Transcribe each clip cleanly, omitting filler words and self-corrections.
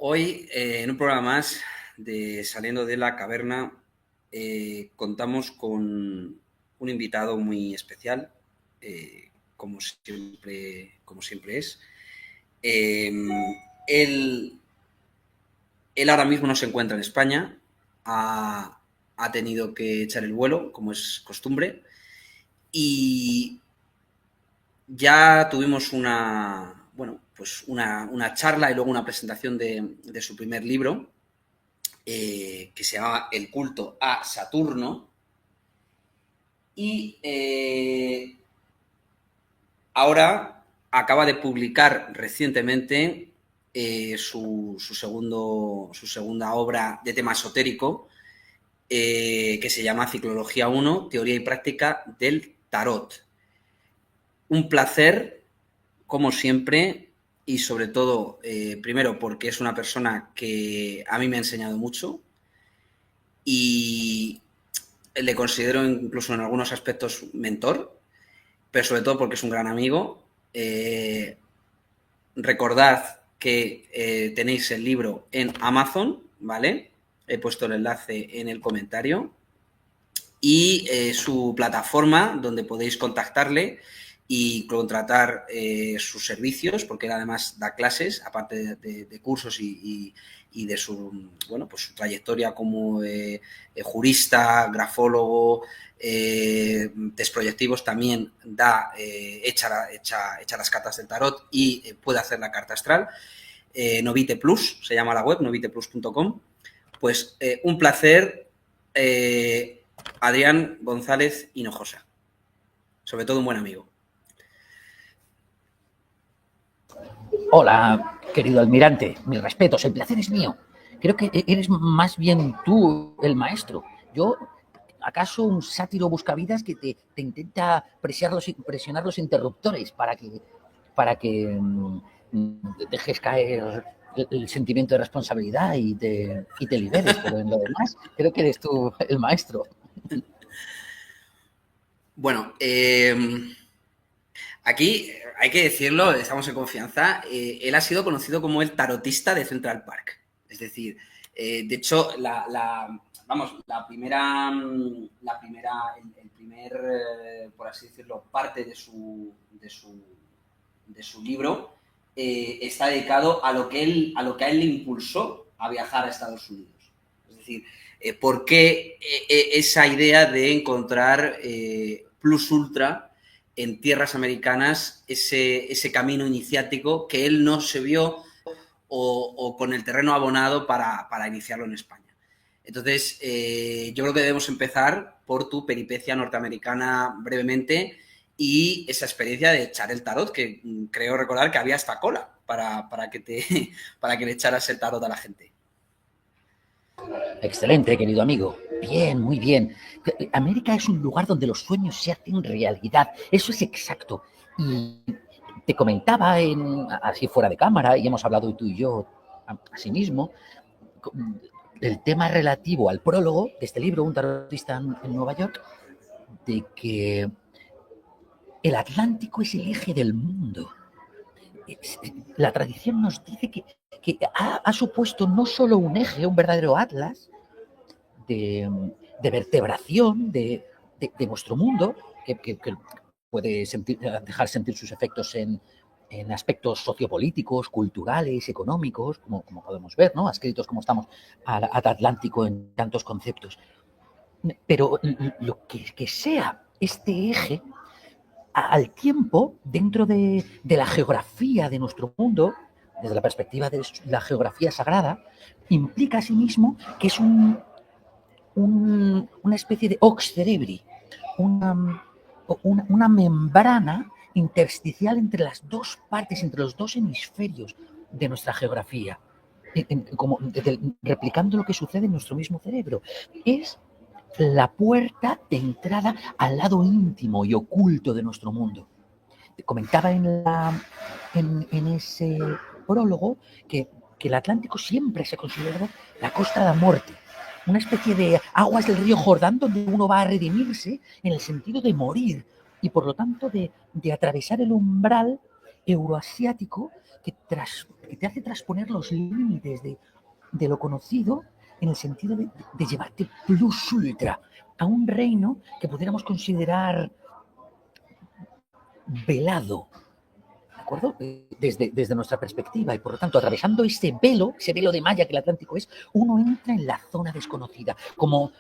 Hoy, en un programa más de Saliendo de la Caverna, contamos con un invitado muy especial, como siempre es. Eh, él, él ahora mismo no se encuentra en España, ha tenido que echar el vuelo, como es costumbre, y ya tuvimos una charla y luego una presentación de su primer libro, que se llamaba El culto a Saturno. Y ahora acaba de publicar recientemente su segunda obra de tema esotérico, que se llama Ciclología 1, Teoría y Práctica del Tarot. Un placer, como siempre, y sobre todo, primero, porque es una persona que a mí me ha enseñado mucho y le considero incluso en algunos aspectos mentor, pero sobre todo porque es un gran amigo. Recordad que tenéis el libro en Amazon, ¿vale? He puesto el enlace en el comentario. Y su plataforma donde podéis contactarle y contratar sus servicios, porque él además da clases, aparte de cursos y de su, pues su trayectoria como jurista, grafólogo, test proyectivos, también echa las cartas del tarot y puede hacer la carta astral. Novite Plus, se llama la web, noviteplus.com. Pues un placer, Adrián González Hinojosa, sobre todo un buen amigo. Hola, querido almirante, mis respetos, el placer es mío. Creo que eres más bien tú el maestro. Yo, acaso un sátiro buscavidas que te intenta presionar los interruptores para que dejes caer el sentimiento de responsabilidad y te liberes, pero en lo demás creo que eres tú el maestro. Bueno, aquí hay que decirlo, estamos en confianza, él ha sido conocido como el tarotista de Central Park. Es decir, de hecho, el primer, por así decirlo, parte de su libro está dedicado a lo que a él le impulsó a viajar a Estados Unidos. Es decir, ¿por qué esa idea de encontrar plus ultra en tierras americanas, ese camino iniciático que él no se vio o con el terreno abonado para iniciarlo en España? Entonces, yo creo que debemos empezar por tu peripecia norteamericana brevemente y esa experiencia de echar el tarot, que creo recordar que había hasta cola para que le echaras el tarot a la gente. Excelente, querido amigo. Bien, muy bien. América es un lugar donde los sueños se hacen realidad. Eso es exacto. Y te comentaba así fuera de cámara, y hemos hablado tú y yo así mismo, el tema relativo al prólogo de este libro, Un tarotista en Nueva York, de que el Atlántico es el eje del mundo. La tradición nos dice que ha supuesto no solo un eje, un verdadero atlas de vertebración de nuestro mundo, que puede dejar sentir sus efectos en aspectos sociopolíticos, culturales, económicos, como podemos ver, ¿no? Adscritos como estamos al Atlántico en tantos conceptos. Pero lo que sea este eje, al tiempo, dentro de la geografía de nuestro mundo, desde la perspectiva de la geografía sagrada, implica asimismo que es una especie de ox cerebri, una membrana intersticial entre las dos partes, entre los dos hemisferios de nuestra geografía, replicando lo que sucede en nuestro mismo cerebro. Es la puerta de entrada al lado íntimo y oculto de nuestro mundo. Te comentaba en ese prólogo que el Atlántico siempre se ha considerado la costa de la muerte, una especie de aguas del río Jordán donde uno va a redimirse en el sentido de morir y por lo tanto de atravesar el umbral euroasiático que te hace trasponer los límites de lo conocido en el sentido de llevarte plus ultra a un reino que pudiéramos considerar velado, ¿de acuerdo? Desde nuestra perspectiva, y por lo tanto, atravesando ese velo de malla que el Atlántico es, uno entra en la zona desconocida, como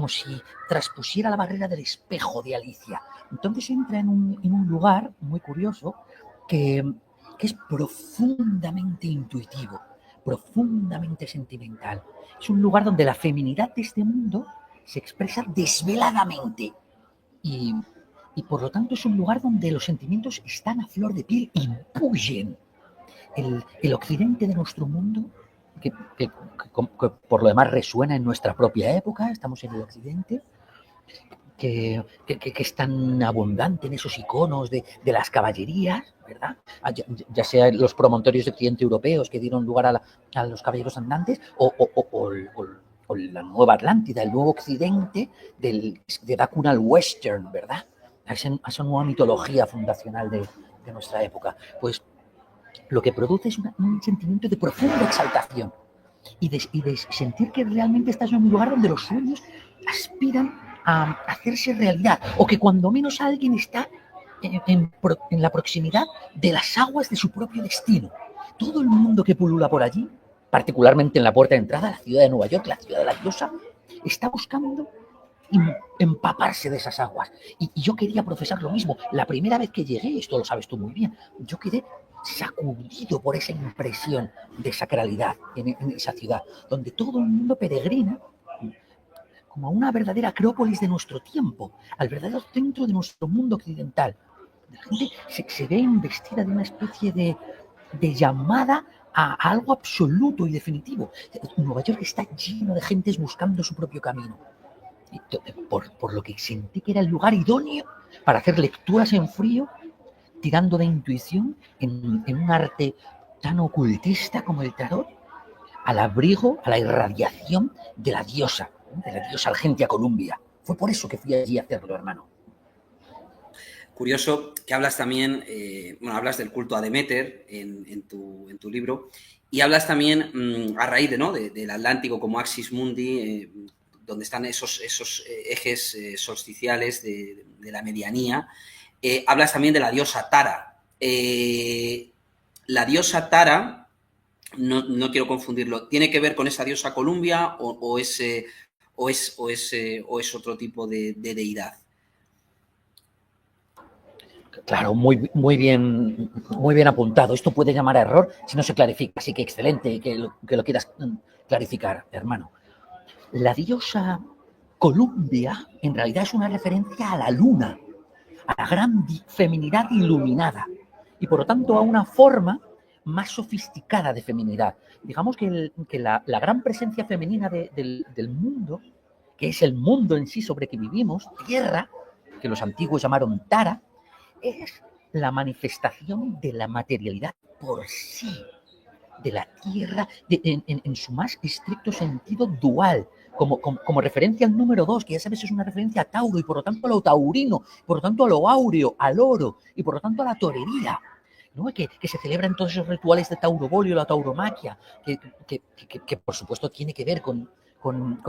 si traspusiera la barrera del espejo de Alicia. Entonces entra en un lugar muy curioso que es profundamente intuitivo, profundamente sentimental. Es un lugar donde la feminidad de este mundo se expresa desveladamente y por lo tanto es un lugar donde los sentimientos están a flor de piel y bullen. El occidente de nuestro mundo, que por lo demás resuena en nuestra propia época, estamos en el occidente, que es tan abundante en esos iconos de las caballerías, ¿verdad? Ya sea los promontorios de occidente europeos que dieron lugar a los caballeros andantes o la nueva Atlántida, el nuevo occidente de Vacunal Western, ¿verdad? A esa nueva mitología fundacional de nuestra época. Pues lo que produce es un sentimiento de profunda exaltación y de sentir que realmente estás en un lugar donde los sueños aspiran a hacerse realidad, o que cuando menos alguien está en la proximidad de las aguas de su propio destino. Todo el mundo que pulula por allí, particularmente en la puerta de entrada, la ciudad de Nueva York, la ciudad de la diosa, está buscando empaparse de esas aguas. Y yo quería profesar lo mismo. La primera vez que llegué, esto lo sabes tú muy bien, yo quedé sacudido por esa impresión de sacralidad en esa ciudad, donde todo el mundo peregrina como a una verdadera acrópolis de nuestro tiempo, al verdadero centro de nuestro mundo occidental. La gente se ve investida de una especie de llamada a algo absoluto y definitivo. Nueva York está lleno de gentes buscando su propio camino. Por lo que sentí que era el lugar idóneo para hacer lecturas en frío, tirando de intuición en un arte tan ocultista como el tarot, al abrigo, a la irradiación de la diosa Argentia Columbia. Fue por eso que fui allí a hacerlo, hermano. Curioso que hablas también, hablas del culto a Deméter en tu libro, y hablas también a raíz del Atlántico como Axis Mundi, donde están esos ejes solsticiales de la medianía. Hablas también de la diosa Tara. La diosa Tara, no quiero confundirlo, ¿tiene que ver con esa diosa Columbia o es otro tipo de deidad? Claro, muy bien apuntado. Esto puede llamar a error si no se clarifica. Así que excelente que lo quieras clarificar, hermano. La diosa Columbia en realidad es una referencia a la luna, a la gran feminidad iluminada y por lo tanto a una forma más sofisticada de feminidad. Digamos que la gran presencia femenina del mundo, que es el mundo en sí sobre que vivimos, Tierra, que los antiguos llamaron Tara, es la manifestación de la materialidad por sí, de la Tierra, en su más estricto sentido dual, como referencia al número 2, que ya sabes es una referencia a Tauro y por lo tanto a lo taurino, por lo tanto a lo áureo, al oro y por lo tanto a la torería, ¿no? Que se celebran todos esos rituales de taurobolio, la tauromaquia, que por supuesto tiene que ver con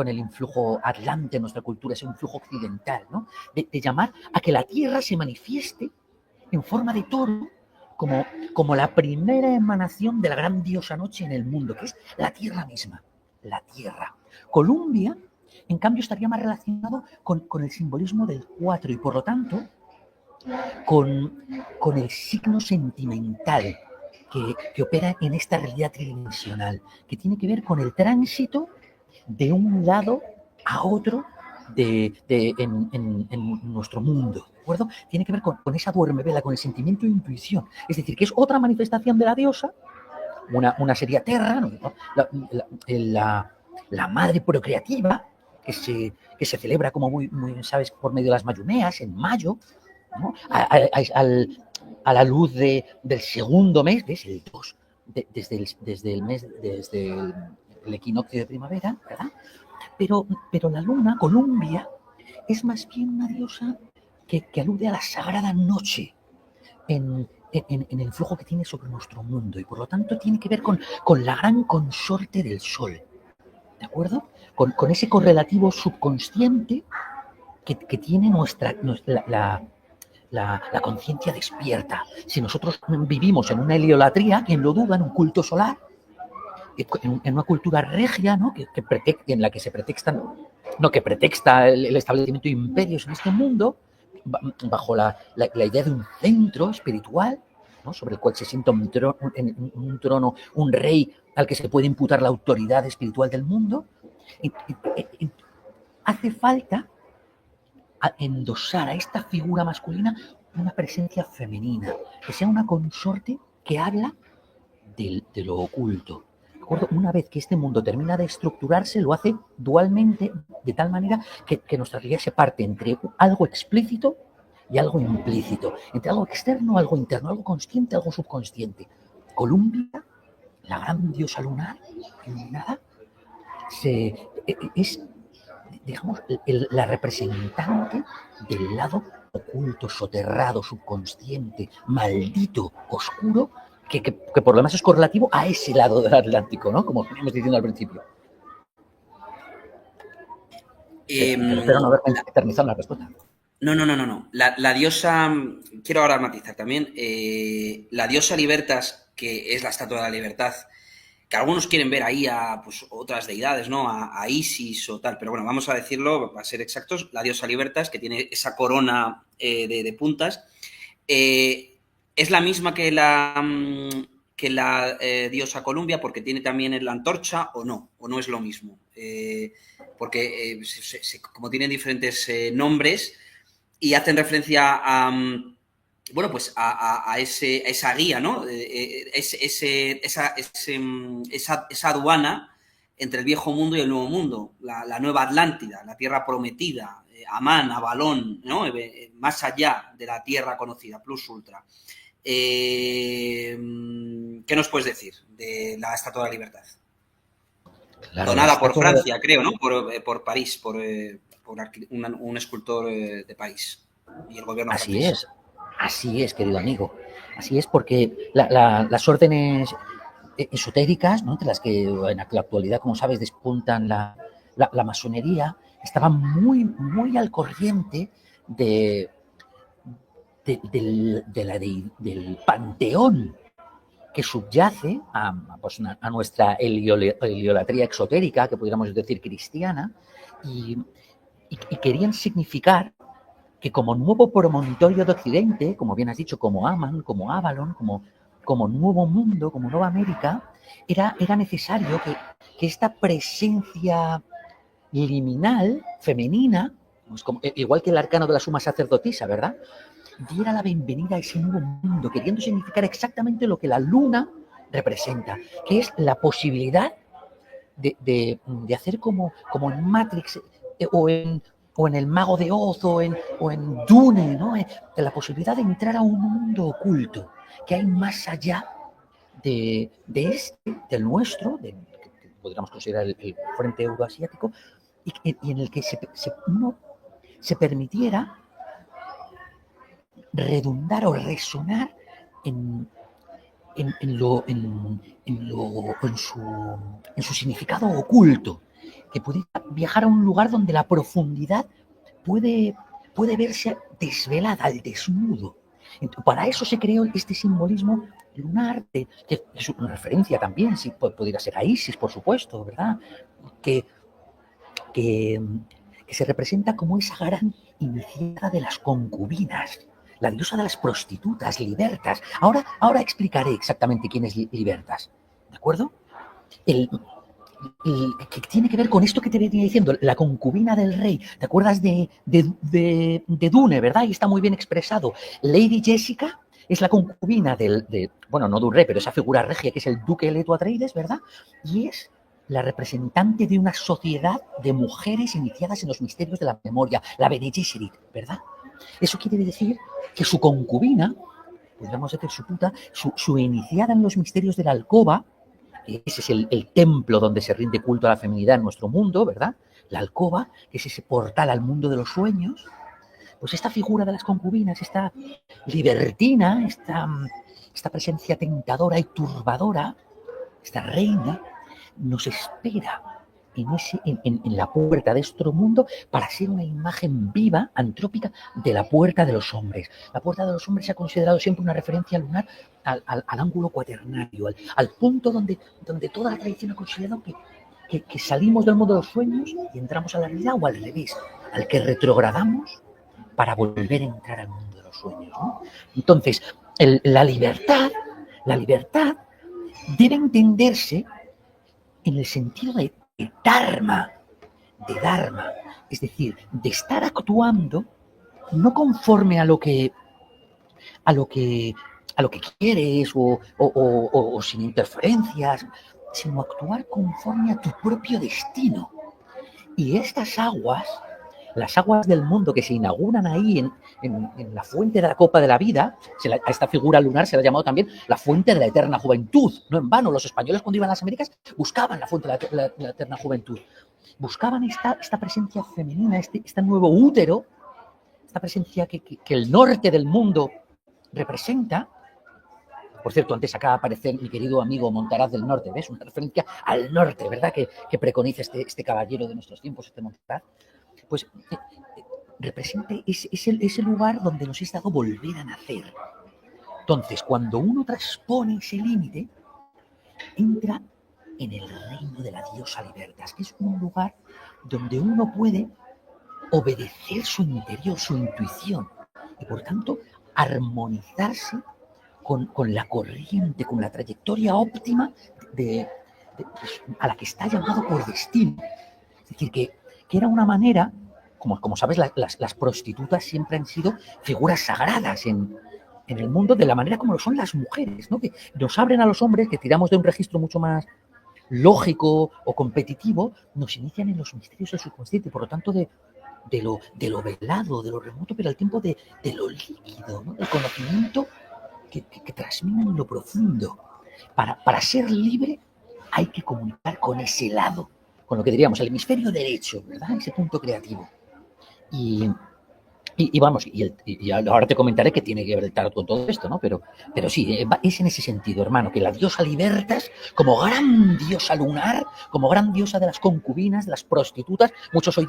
el influjo atlante en nuestra cultura, ese influjo occidental, ¿no? De llamar a que la Tierra se manifieste en forma de toro como la primera emanación de la gran diosa noche en el mundo, que es la Tierra misma, la Tierra. Columbia, en cambio, estaría más relacionado con el simbolismo del 4 y, por lo tanto, con el signo sentimental que opera en esta realidad tridimensional, que tiene que ver con el tránsito de un lado a otro en nuestro mundo, ¿de acuerdo? Tiene que ver con esa duermevela, con el sentimiento de intuición. Es decir, que es otra manifestación de la diosa, una sería Terra, ¿no? La madre procreativa, que se celebra, como muy sabes, por medio de las mayumeas, en mayo, ¿no? A la luz del segundo mes, ¿ves? El 2, desde el equinoccio de primavera, ¿verdad? Pero la luna, Columbia, es más bien una diosa que alude a la sagrada noche en en el flujo que tiene sobre nuestro mundo y por lo tanto tiene que ver con la gran consorte del Sol, ¿de acuerdo? Con ese correlativo subconsciente que tiene la conciencia despierta. Si nosotros vivimos en una heliolatría, quien lo duda, en un culto solar, en una cultura regia, ¿no? En la que se pretextan, no, que pretexta el establecimiento de imperios en este mundo, bajo la idea de un centro espiritual, ¿no? Sobre el cual se sienta un trono, un rey al que se puede imputar la autoridad espiritual del mundo. Y hace falta endosar a esta figura masculina una presencia femenina, que sea una consorte que habla de lo oculto. Una vez que este mundo termina de estructurarse, lo hace dualmente, de tal manera que nuestra realidad se parte entre algo explícito y algo implícito, entre algo externo, algo interno, algo consciente, algo subconsciente. Columbia, la gran diosa lunar iluminada, es, digamos, la representante del lado oculto, soterrado, subconsciente, maldito, oscuro, que por lo demás es correlativo a ese lado del Atlántico, ¿no? Como estuvimos diciendo al principio. Espero no haber eternizado la respuesta. No. La diosa, quiero ahora matizar también, la diosa Libertas, que es la estatua de la libertad, que algunos quieren ver ahí a pues, otras deidades, ¿no? A Isis o tal, pero bueno, vamos a decirlo, para ser exactos, la diosa Libertas, que tiene esa corona de puntas, es la misma que la diosa Columbia, porque tiene también la antorcha, o no es lo mismo, porque como tienen diferentes nombres y hacen referencia a bueno, pues a esa guía, ¿no? Esa aduana entre el viejo mundo y el nuevo mundo, la nueva Atlántida, la tierra prometida, Amán, Avalón, ¿no? Más allá de la tierra conocida, plus ultra. ¿Qué nos puedes decir de la Estatua de la Libertad? Claro, donada por Francia, creo, ¿no? Por París, por un escultor de París y el gobierno francés. Así es, querido amigo. Así es, porque las órdenes esotéricas, ¿no? Entre las que en la actualidad, como sabes, despuntan la masonería, estaban muy al corriente del panteón que subyace a nuestra heliolatría exotérica, que pudiéramos decir cristiana, y querían significar que como nuevo promontorio de Occidente, como bien has dicho, como Amán, como Avalon, como nuevo mundo, como nueva América, era necesario que esta presencia liminal, femenina, pues igual que el arcano de la suma sacerdotisa, ¿verdad?, diera la bienvenida a ese nuevo mundo, queriendo significar exactamente lo que la luna representa, que es la posibilidad de hacer como en Matrix o en El Mago de Oz o en Dune, ¿no? De la posibilidad de entrar a un mundo oculto que hay más allá del nuestro, que podríamos considerar el frente euroasiático, y en el que uno se permitiera redundar o resonar en su significado oculto, que pudiera viajar a un lugar donde la profundidad puede verse desvelada, al desnudo. Para eso se creó este simbolismo lunar, que es una referencia también, si pudiera ser a Isis, por supuesto, ¿verdad? Que se representa como esa gran iniciada de las concubinas, la diosa de las prostitutas, Libertas. Ahora explicaré exactamente quién es Libertas, ¿de acuerdo? Que tiene que ver con esto que te venía diciendo, la concubina del rey. ¿Te acuerdas de Dune, verdad? Y está muy bien expresado. Lady Jessica es la concubina bueno, no de un rey, pero esa figura regia que es el duque Leto Atreides, ¿verdad? Y es la representante de una sociedad de mujeres iniciadas en los misterios de la memoria, la Bene Gesserit, ¿verdad? Eso quiere decir que su concubina, podríamos decir su puta, su iniciada en los misterios de la alcoba, ese es el templo donde se rinde culto a la feminidad en nuestro mundo, ¿verdad? La alcoba, que es ese portal al mundo de los sueños, Pues esta figura de las concubinas, esta libertina, esta presencia tentadora y turbadora, esta reina, nos espera en la puerta de este mundo para ser una imagen viva, antrópica, de la puerta de los hombres. La puerta de los hombres se ha considerado siempre una referencia lunar al ángulo cuaternario, al punto donde toda la tradición ha considerado que salimos del mundo de los sueños y entramos a la realidad, o al revés, al que retrogradamos para volver a entrar al mundo de los sueños, ¿no? Entonces, la libertad debe entenderse en el sentido de Dharma, es decir, de estar actuando no conforme a lo que quieres o sin interferencias, sino actuar conforme a tu propio destino. Y estas aguas, las aguas del mundo que se inauguran ahí en la fuente de la copa de la vida, a esta figura lunar se la ha llamado también la fuente de la eterna juventud. No en vano, los españoles cuando iban a las Américas buscaban la fuente de la eterna juventud. Buscaban esta presencia femenina, este nuevo útero, esta presencia que el norte del mundo representa. Por cierto, antes acaba de aparecer mi querido amigo Montaraz del Norte, ¿ves? Una referencia al norte, ¿verdad? Que preconiza este caballero de nuestros tiempos, este Montaraz. Pues representa ese lugar donde nos es dado volver a nacer. Entonces, cuando uno transpone ese límite, entra en el reino de la diosa Libertas, que es un lugar donde uno puede obedecer su interior, su intuición, y por tanto armonizarse con la corriente, con la trayectoria óptima a la que está llamado por destino. Es decir, que era una manera, como sabes, las prostitutas siempre han sido figuras sagradas en el mundo, de la manera como lo son las mujeres, ¿no? Que nos abren a los hombres, que tiramos de un registro mucho más lógico o competitivo, nos inician en los misterios del subconsciente, por lo tanto de lo velado, de lo remoto, pero al tiempo de lo líquido, ¿no? Del conocimiento que transmiten en lo profundo. Para ser libre hay que comunicar con ese lado, con lo que diríamos el hemisferio derecho, ¿verdad? Ese punto creativo. Y vamos, y ahora te comentaré que tiene que ver el tarot con todo esto, ¿no? Pero sí, es en ese sentido, hermano, que la diosa Libertas, como gran diosa lunar, como gran diosa de las concubinas, de las prostitutas, muchos hoy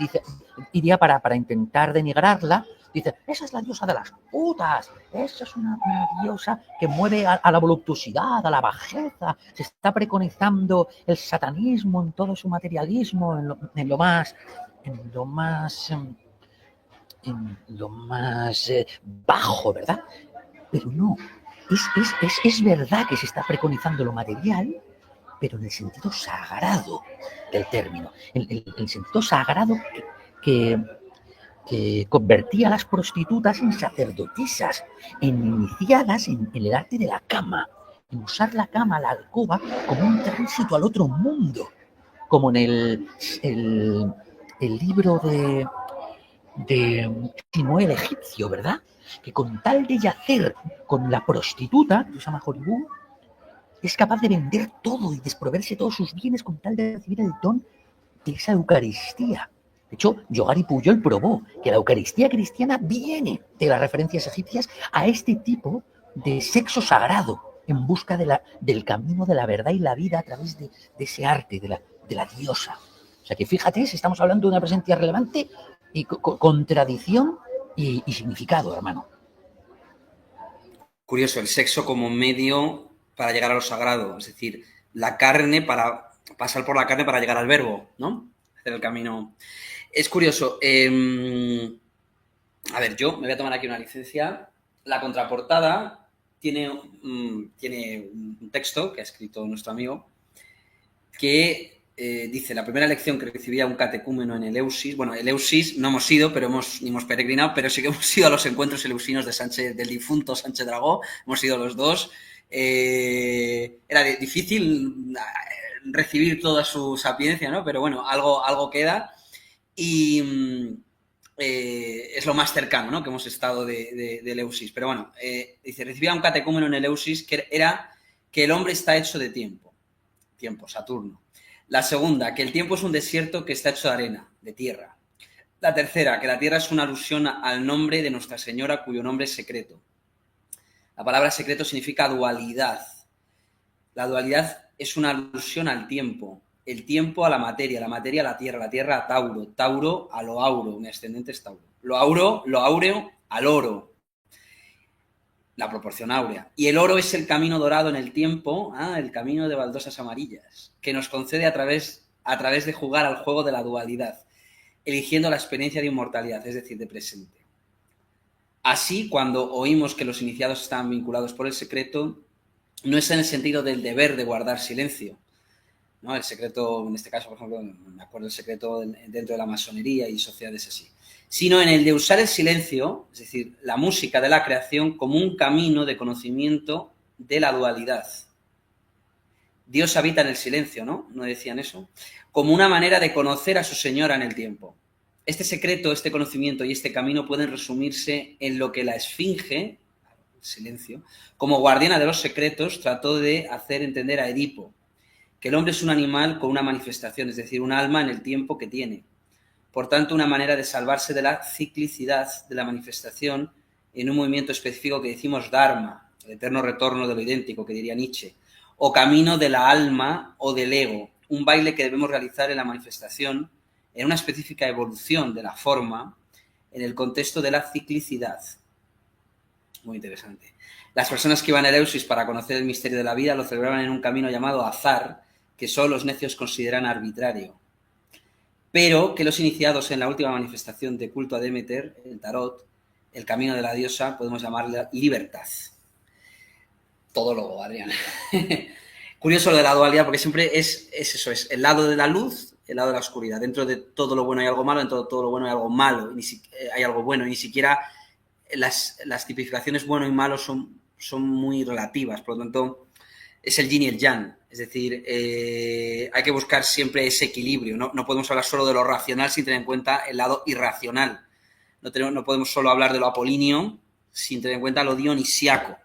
diría para intentar denigrarla, dicen, esa es la diosa de las putas, esa es una diosa que mueve a la voluptuosidad, a la bajeza, se está preconizando el satanismo en todo su materialismo, en lo más bajo, ¿verdad? Pero no, es verdad que se está preconizando lo material, pero en el sentido sagrado del término, en el sentido sagrado que convertía a las prostitutas en sacerdotisas, en iniciadas en el arte de la cama, en usar la cama, la alcoba, como un tránsito al otro mundo, como en el libro de Sinué el egipcio, ¿verdad? Que con tal de yacer con la prostituta, que se llama Horibú, es capaz de vender todo y desproveerse todos sus bienes con tal de recibir el don de esa Eucaristía. De hecho, Yogari Pujol probó que la Eucaristía cristiana viene de las referencias egipcias a este tipo de sexo sagrado en busca del camino de la verdad y la vida a través de ese arte, de la diosa. O sea que fíjate, si estamos hablando de una presencia relevante y con tradición y significado, hermano. Curioso, el sexo como medio para llegar a lo sagrado, es decir, la carne para pasar por la carne para llegar al verbo, ¿no? Hacer el camino. Es curioso. A ver, yo me voy a tomar aquí una licencia. La contraportada tiene un texto que ha escrito nuestro amigo que dice, la primera lección que recibía un catecúmeno en Eleusis, bueno, Eleusis no hemos ido, pero ni hemos peregrinado, pero sí que hemos ido a los encuentros eleusinos del difunto Sánchez Dragó, hemos ido los dos. Era difícil recibir toda su sapiencia, ¿no? Pero bueno, algo queda y es lo más cercano, ¿no? Que hemos estado de Eleusis. Pero bueno, dice, recibía un catecúmeno en Eleusis que era que el hombre está hecho de tiempo, Saturno. La segunda, que el tiempo es un desierto que está hecho de arena, de tierra. La tercera, que la Tierra es una alusión al nombre de Nuestra Señora, cuyo nombre es secreto. La palabra secreto significa dualidad. La dualidad es una alusión al tiempo, el tiempo a la materia a la tierra a Tauro, Tauro a lo auro, mi ascendente es Tauro. Lo áureo al oro, la proporción áurea. Y el oro es el camino dorado en el tiempo, el camino de baldosas amarillas, que nos concede a través de jugar al juego de la dualidad, eligiendo la experiencia de inmortalidad, es decir, de presente. Así, cuando oímos que los iniciados están vinculados por el secreto, no es en el sentido del deber de guardar silencio, ¿no? El secreto, en este caso, por ejemplo, me acuerdo del secreto dentro de la masonería y sociedades así, sino en el de usar el silencio, es decir, la música de la creación, como un camino de conocimiento de la dualidad. Dios habita en el silencio, ¿no? ¿No decían eso? Como una manera de conocer a su Señora en el tiempo. Este secreto, este conocimiento y este camino pueden resumirse en lo que la Esfinge, el silencio, como guardiana de los secretos, trató de hacer entender a Edipo, que el hombre es un animal con una manifestación, es decir, un alma en el tiempo que tiene. Por tanto, una manera de salvarse de la ciclicidad de la manifestación en un movimiento específico que decimos Dharma, el eterno retorno de lo idéntico, que diría Nietzsche, o camino de la alma o del ego, un baile que debemos realizar en la manifestación en una específica evolución de la forma en el contexto de la ciclicidad. Muy interesante. Las personas que iban a Eleusis para conocer el misterio de la vida lo celebraban en un camino llamado azar, que solo los necios consideran arbitrario. Pero que los iniciados en la última manifestación de culto a Demeter, el tarot, el camino de la diosa, podemos llamarle libertad. Todólogo, Adrián. Curioso lo de la dualidad, porque siempre es eso, es el lado de la luz, el lado de la oscuridad. Dentro de todo lo bueno hay algo malo, dentro de todo lo bueno hay algo malo, hay algo bueno, y ni siquiera las tipificaciones bueno y malo son muy relativas, por lo tanto es el yin y el yang, es decir, hay que buscar siempre ese equilibrio, no podemos hablar solo de lo racional sin tener en cuenta el lado irracional, no podemos solo hablar de lo apolíneo sin tener en cuenta lo dionisiaco.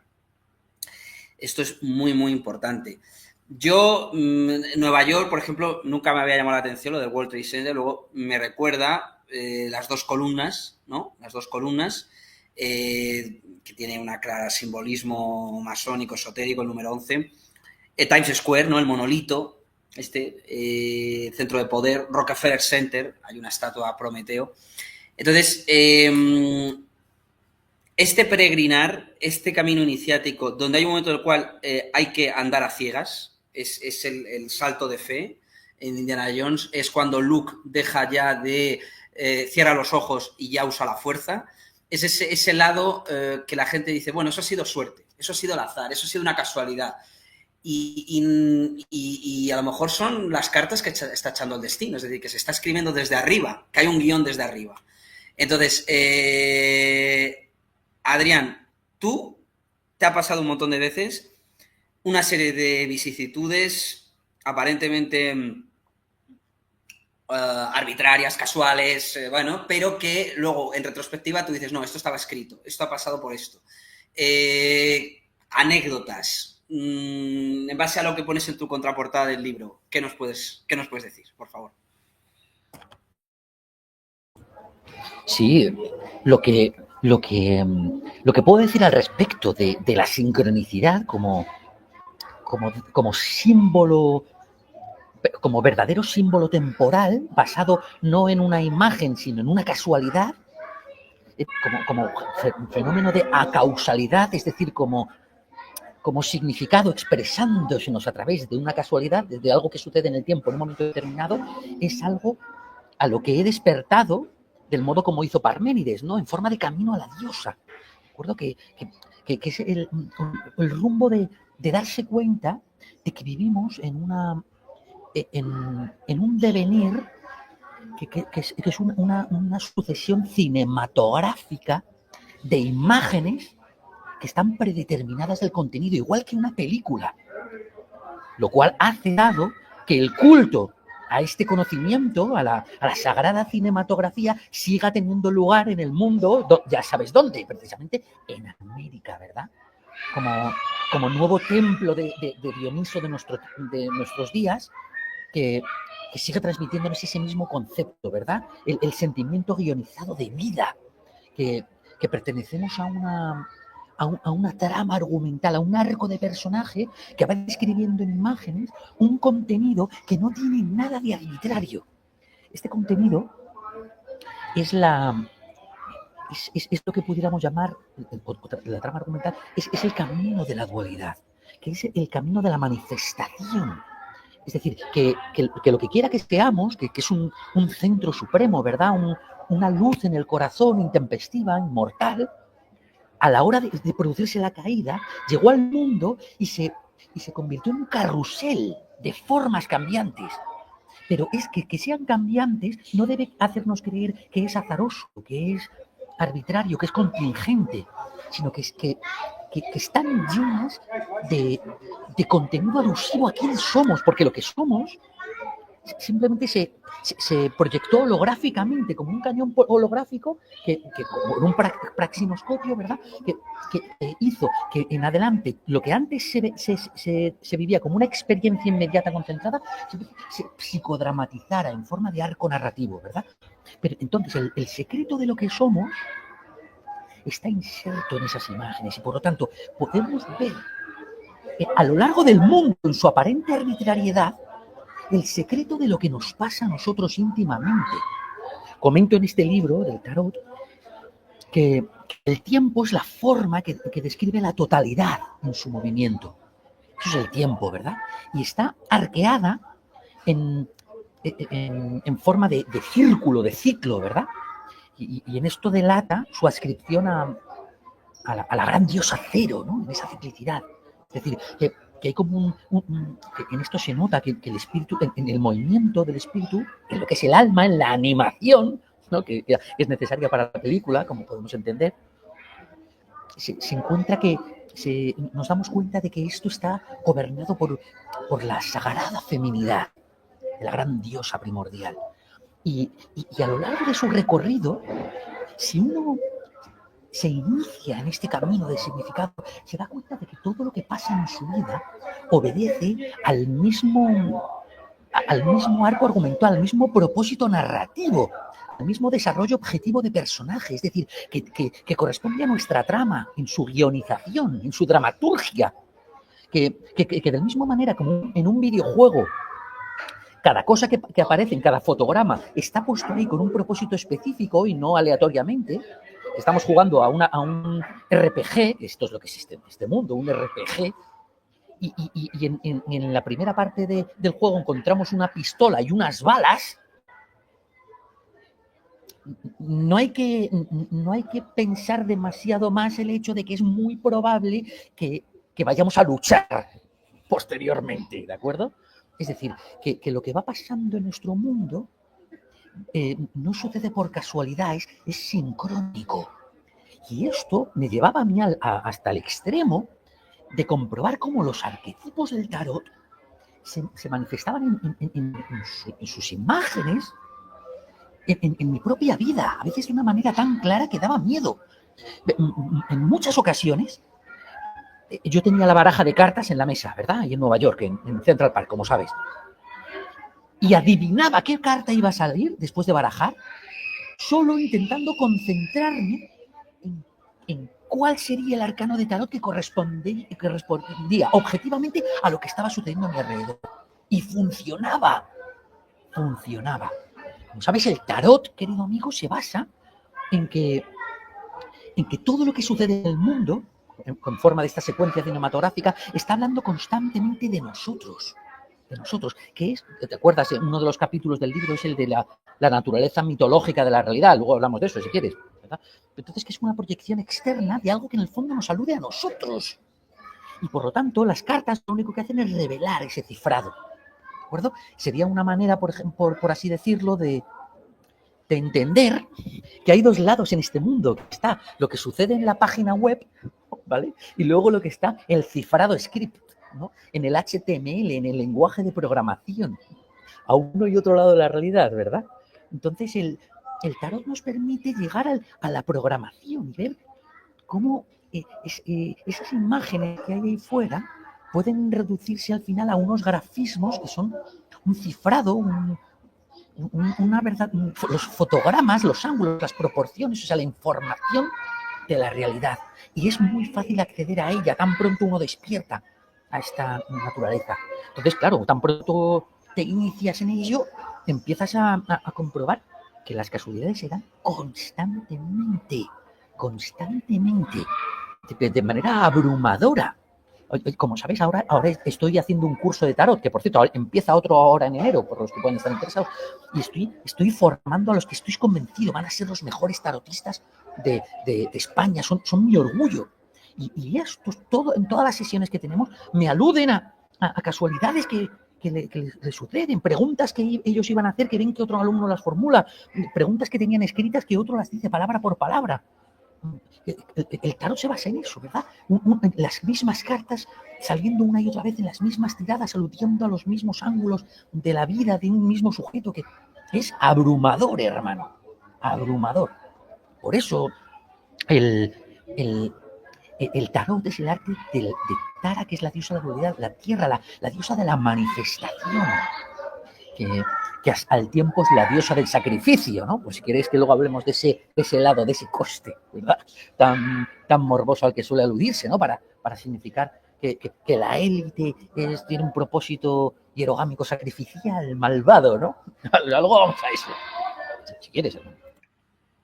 Esto es muy, muy importante. Yo, Nueva York, por ejemplo, nunca me había llamado la atención lo del World Trade Center, luego me recuerda las dos columnas, ¿no? Las dos columnas, que tiene un claro simbolismo masónico, esotérico, el número 11. Times Square, ¿no? El monolito, centro de poder, Rockefeller Center, hay una estatua a Prometeo. Entonces, este peregrinar, este camino iniciático, donde hay un momento en el cual hay que andar a ciegas, es el salto de fe en Indiana Jones, es cuando Luke deja ya de cierra los ojos y ya usa la fuerza. Es ese lado que la gente dice, bueno, eso ha sido suerte, eso ha sido el azar, eso ha sido una casualidad. Y a lo mejor son las cartas que está echando el destino, es decir, que se está escribiendo desde arriba, que hay un guión desde arriba. Entonces, Adrián, tú te ha pasado un montón de veces una serie de vicisitudes aparentemente arbitrarias, casuales, bueno, pero que luego en retrospectiva tú dices, no, esto estaba escrito, esto ha pasado por esto. Anécdotas, en base a lo que pones en tu contraportada del libro, ¿qué nos puedes decir, por favor? Sí, lo que puedo decir al respecto de la sincronicidad como símbolo, como verdadero símbolo temporal, basado no en una imagen, sino en una casualidad, como fenómeno de acausalidad, es decir, como significado expresándosenos a través de una casualidad, de algo que sucede en el tiempo en un momento determinado, es algo a lo que he despertado del modo como hizo Parménides, ¿no? En forma de camino a la diosa. Recuerdo que es el rumbo de darse cuenta de que vivimos en un devenir que es una sucesión cinematográfica de imágenes que están predeterminadas del contenido, igual que una película, lo cual hace dado que el culto a este conocimiento, a la sagrada cinematografía, siga teniendo lugar en el mundo, ya sabes dónde, precisamente en América, ¿verdad? Como nuevo templo de Dioniso de nuestros días, que que sigue transmitiéndonos ese mismo concepto, ¿verdad? El sentimiento guionizado de vida, que pertenecemos a una trama argumental, a un arco de personaje que va describiendo en imágenes un contenido que no tiene nada de arbitrario. Este contenido es es lo que pudiéramos llamar, la trama argumental, es el camino de la dualidad, que es el camino de la manifestación. Es decir, que lo que quiera que seamos, que es un centro supremo, ¿verdad? Una luz en el corazón intempestiva, inmortal, a la hora de producirse la caída, llegó al mundo y se convirtió en un carrusel de formas cambiantes. Pero es que sean cambiantes no debe hacernos creer que es azaroso, que es arbitrario, que es contingente, sino que están llenas de contenido alusivo a quién somos, porque lo que somos simplemente se proyectó holográficamente, como un cañón holográfico que con un praxinoscopio, ¿verdad? Que hizo que en adelante lo que antes se vivía como una experiencia inmediata concentrada se psicodramatizara en forma de arco narrativo, ¿verdad? Pero entonces el secreto de lo que somos está inserto en esas imágenes y por lo tanto podemos ver a lo largo del mundo en su aparente arbitrariedad el secreto de lo que nos pasa a nosotros íntimamente. Comento en este libro del tarot que el tiempo es la forma que describe la totalidad en su movimiento. Eso es el tiempo, ¿verdad? Y está arqueada en forma de círculo, de ciclo, ¿verdad? Y en esto delata su adscripción a la gran diosa Cero, ¿no? En esa ciclicidad. Es decir, que hay como que en esto se nota que el espíritu, en el movimiento del espíritu, en lo que es el alma, en la animación, ¿no? Que es necesaria para la película, como podemos entender, se encuentra que nos damos cuenta de que esto está gobernado por la sagrada feminidad de la gran diosa primordial. Y a lo largo de su recorrido, si uno se inicia en este camino de significado, se da cuenta de que todo lo que pasa en su vida obedece al mismo arco argumental, al mismo propósito narrativo, al mismo desarrollo objetivo de personaje, es decir, que corresponde a nuestra trama, en su guionización, en su dramaturgia, que de la misma manera como en un videojuego, cada cosa que aparece en cada fotograma está puesto ahí con un propósito específico y no aleatoriamente. Estamos jugando a un RPG, esto es lo que existe en este mundo, un RPG, y en la primera parte del juego encontramos una pistola y unas balas. No hay que pensar demasiado más el hecho de que es muy probable que vayamos a luchar posteriormente, ¿de acuerdo? Es decir, que lo que va pasando en nuestro mundo no sucede por casualidad, es sincrónico. Y esto me llevaba a mí hasta el extremo de comprobar cómo los arquetipos del tarot se manifestaban en sus imágenes, en mi propia vida, a veces de una manera tan clara que daba miedo. En muchas ocasiones, yo tenía la baraja de cartas en la mesa, ¿verdad? Ahí en Nueva York, en Central Park, como sabes. Y adivinaba qué carta iba a salir después de barajar, solo intentando concentrarme en cuál sería el arcano de tarot que correspondía objetivamente a lo que estaba sucediendo a mi alrededor. Y funcionaba. Como sabes, el tarot, querido amigo, se basa en que todo lo que sucede en el mundo, con forma de esta secuencia cinematográfica, está hablando constantemente de nosotros. Que es, ¿te acuerdas? Uno de los capítulos del libro es el de la naturaleza mitológica de la realidad. Luego hablamos de eso, si quieres, ¿verdad? Entonces, que es una proyección externa de algo que en el fondo nos alude a nosotros. Y por lo tanto, las cartas lo único que hacen es revelar ese cifrado. ¿De acuerdo? Sería una manera, por ejemplo, por así decirlo, de entender que hay dos lados en este mundo. Está lo que sucede en la página web, ¿vale? Y luego lo que está el cifrado script, ¿no? En el HTML, en el lenguaje de programación, a uno y otro lado de la realidad, ¿verdad? Entonces el tarot nos permite llegar a la programación y ver cómo esas imágenes que hay ahí fuera pueden reducirse al final a unos grafismos que son un cifrado, una verdad, los fotogramas, los ángulos, las proporciones, o sea, la información de la realidad. Y es muy fácil acceder a ella tan pronto uno despierta a esta naturaleza. Entonces, claro, tan pronto te inicias en ello, empiezas a comprobar que las casualidades se dan constantemente, de manera abrumadora. Como sabéis, ahora estoy haciendo un curso de tarot, que por cierto empieza otro ahora en enero, por los que pueden estar interesados, y estoy formando a los que estoy convencido van a ser los mejores tarotistas de España, son mi orgullo. Y esto, en todas las sesiones que tenemos, me aluden a casualidades que le suceden, preguntas que ellos iban a hacer, que ven que otro alumno las formula, preguntas que tenían escritas que otro las dice palabra por palabra. El tarot se basa en eso, ¿verdad? Las mismas cartas saliendo una y otra vez en las mismas tiradas, aludiendo a los mismos ángulos de la vida de un mismo sujeto, que es abrumador, hermano, abrumador. Por eso el tarot es el arte de Tara, que es la diosa de la dualidad, la tierra, la diosa de la manifestación, que al tiempo es la diosa del sacrificio, ¿no? Pues si queréis que luego hablemos de ese lado, de ese coste, ¿verdad? Tan morboso al que suele aludirse, ¿no? Para significar que la élite tiene un propósito hierogámico sacrificial, malvado, ¿no? Luego vamos a eso. Si quieres, hermano.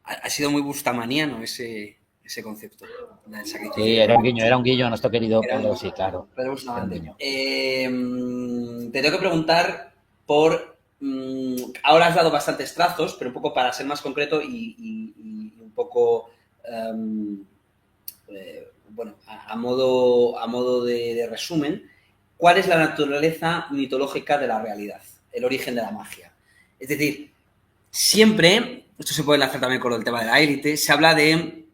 Ha sido muy bustamaniano ese concepto del sacrificio. Sí, era un guiño a nuestro querido Pedro, sí, claro. Pedro Bustamante. Te tengo que preguntar por... ahora has dado bastantes trazos, pero un poco para ser más concreto y un poco... bueno, a modo de resumen, ¿cuál es la naturaleza mitológica de la realidad? El origen de la magia. Es decir, siempre, esto se puede enlazar también con el tema de la élite, se habla de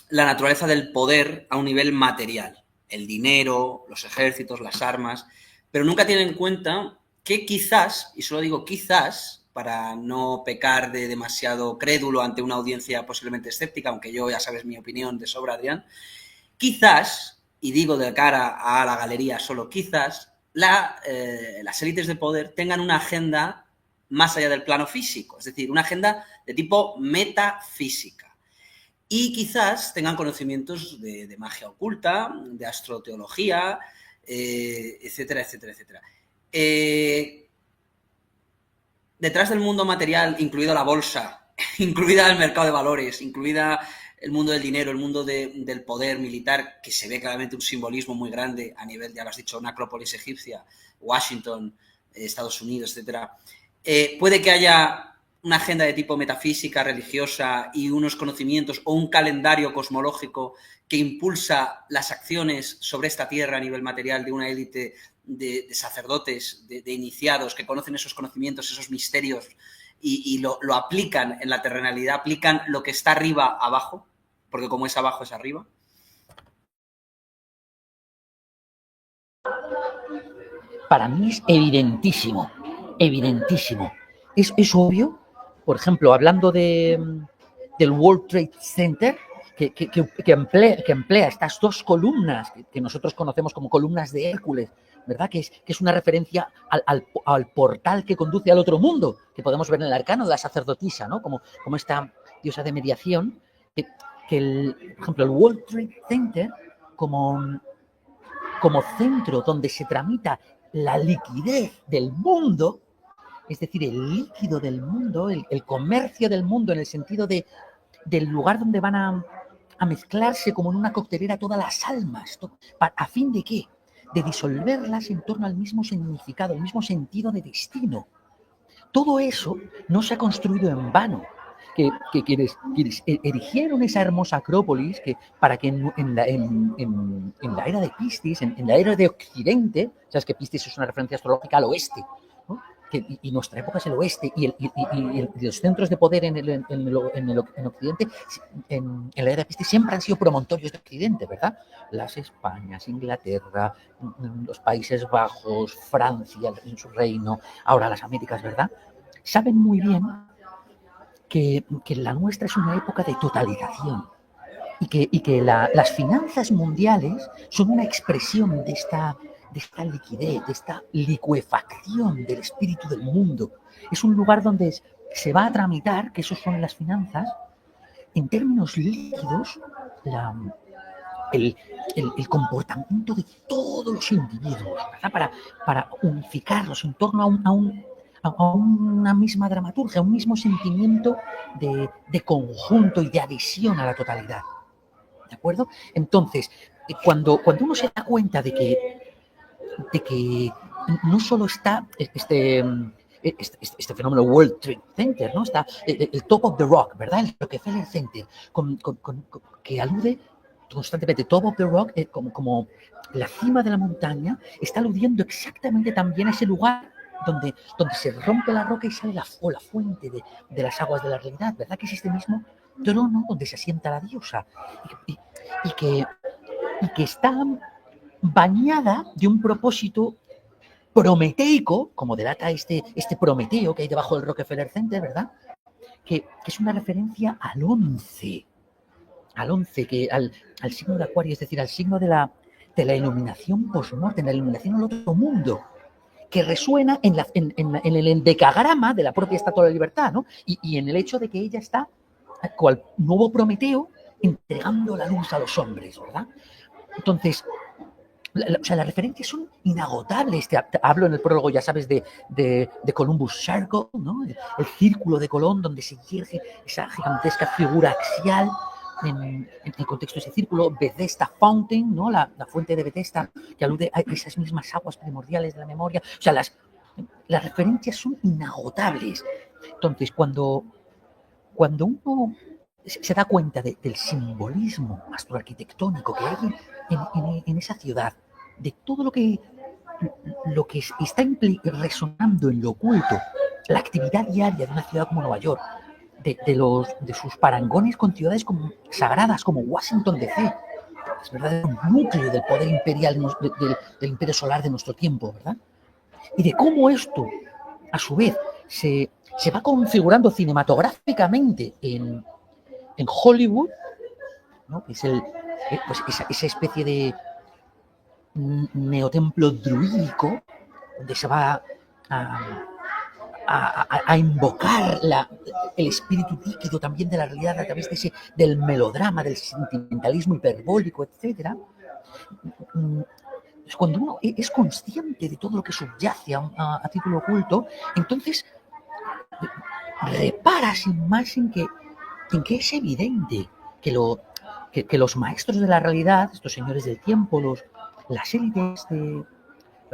la naturaleza del poder a un nivel material. El dinero, los ejércitos, las armas, pero nunca tienen en cuenta que quizás, y solo digo quizás, para no pecar de demasiado crédulo ante una audiencia posiblemente escéptica, aunque yo ya sabes mi opinión de sobra, Adrián, quizás, y digo de cara a la galería solo quizás, las élites de poder tengan una agenda más allá del plano físico, es decir, una agenda de tipo metafísica. Y quizás tengan conocimientos de magia oculta, de astroteología, etcétera, etcétera, etcétera. Detrás del mundo material, incluida la bolsa, incluida el mercado de valores, incluida el mundo del dinero, el mundo del poder militar, que se ve claramente un simbolismo muy grande a nivel, ya lo has dicho, una Acrópolis egipcia, Washington, Estados Unidos, etcétera. Puede que haya una agenda de tipo metafísica, religiosa y unos conocimientos o un calendario cosmológico que impulsa las acciones sobre esta tierra a nivel material de una élite de sacerdotes, de iniciados que conocen esos conocimientos, esos misterios y lo aplican en la terrenalidad, aplican lo que está arriba abajo, porque como es abajo es arriba. Para mí es evidentísimo, evidentísimo. Es obvio. Por ejemplo, hablando del World Trade Center, que emplea estas dos columnas que nosotros conocemos como columnas de Hércules, ¿verdad? Que es una referencia al portal que conduce al otro mundo, que podemos ver en el arcano de la sacerdotisa, ¿no? Como esta diosa de mediación, por ejemplo, el World Trade Center como centro donde se tramita la liquidez del mundo, es decir, el líquido del mundo, el comercio del mundo, en el sentido del lugar donde van a mezclarse como en una coctelera todas las almas. ¿A fin de qué? De disolverlas en torno al mismo significado, al mismo sentido de destino. Todo eso no se ha construido en vano. Que quienes erigieron esa hermosa Acrópolis, para que en la era de Piscis, en la era de Occidente, sabes que Piscis es una referencia astrológica al oeste, ¿no? Y nuestra época es el oeste, y los centros de poder en Occidente, en la era de Piscis, siempre han sido promontorios de Occidente, ¿verdad? Las Españas, Inglaterra, los Países Bajos, Francia en su reino, ahora las Américas, ¿verdad? Saben muy bien que la nuestra es una época de totalización y que las finanzas mundiales son una expresión de de esta liquidez, de esta licuefacción del espíritu del mundo. Es un lugar donde se va a tramitar, que eso son las finanzas, en términos líquidos, el comportamiento de todos los individuos, ¿verdad? Para unificarlos en torno a una misma dramaturgia, a un mismo sentimiento de conjunto y de adhesión a la totalidad. ¿De acuerdo? Entonces, cuando uno se da cuenta de que no solo está este fenómeno World Trade Center, ¿no? Está el Top of the Rock, ¿verdad? El Rockefeller Center, que alude constantemente, Top of the Rock, como la cima de la montaña, está aludiendo exactamente también a ese lugar donde se rompe la roca y sale la fuente de las aguas de la realidad, ¿verdad? Que es este mismo trono donde se asienta la diosa y que está bañada de un propósito prometeico, como delata este Prometeo que hay debajo del Rockefeller Center, ¿verdad? Que es una referencia al 11, al signo de Acuario, es decir, al signo de la iluminación post-mortem, la iluminación al otro mundo, que resuena en el endecagrama de la propia Estatua de la Libertad, ¿no? Y en el hecho de que ella está, cual nuevo Prometeo, entregando la luz a los hombres, ¿verdad? Entonces, las referencias son inagotables. Hablo en el prólogo, ya sabes, de Columbus Circle, ¿no? El círculo de Colón, donde se yerge esa gigantesca figura axial en el contexto de ese círculo. Bethesda Fountain, ¿no? La fuente de Bethesda, que alude a esas mismas aguas primordiales de la memoria. O sea, las referencias son inagotables. Entonces, cuando uno se da cuenta del simbolismo astroarquitectónico que hay en esa ciudad, de todo lo que está resonando en lo oculto, la actividad diaria de una ciudad como Nueva York, de sus parangones con ciudades como sagradas como Washington DC, es verdad, un núcleo del poder imperial, del imperio solar de nuestro tiempo, ¿verdad? Y de cómo esto, a su vez, se va configurando cinematográficamente en Hollywood, ¿no? Es esa especie de neotemplo druídico donde se va a invocar el espíritu líquido también de la realidad a través del melodrama, del sentimentalismo hiperbólico, etc. Cuando uno es consciente de todo lo que subyace a título oculto, entonces repara sin más en que es evidente que los maestros de la realidad, estos señores del tiempo, las élites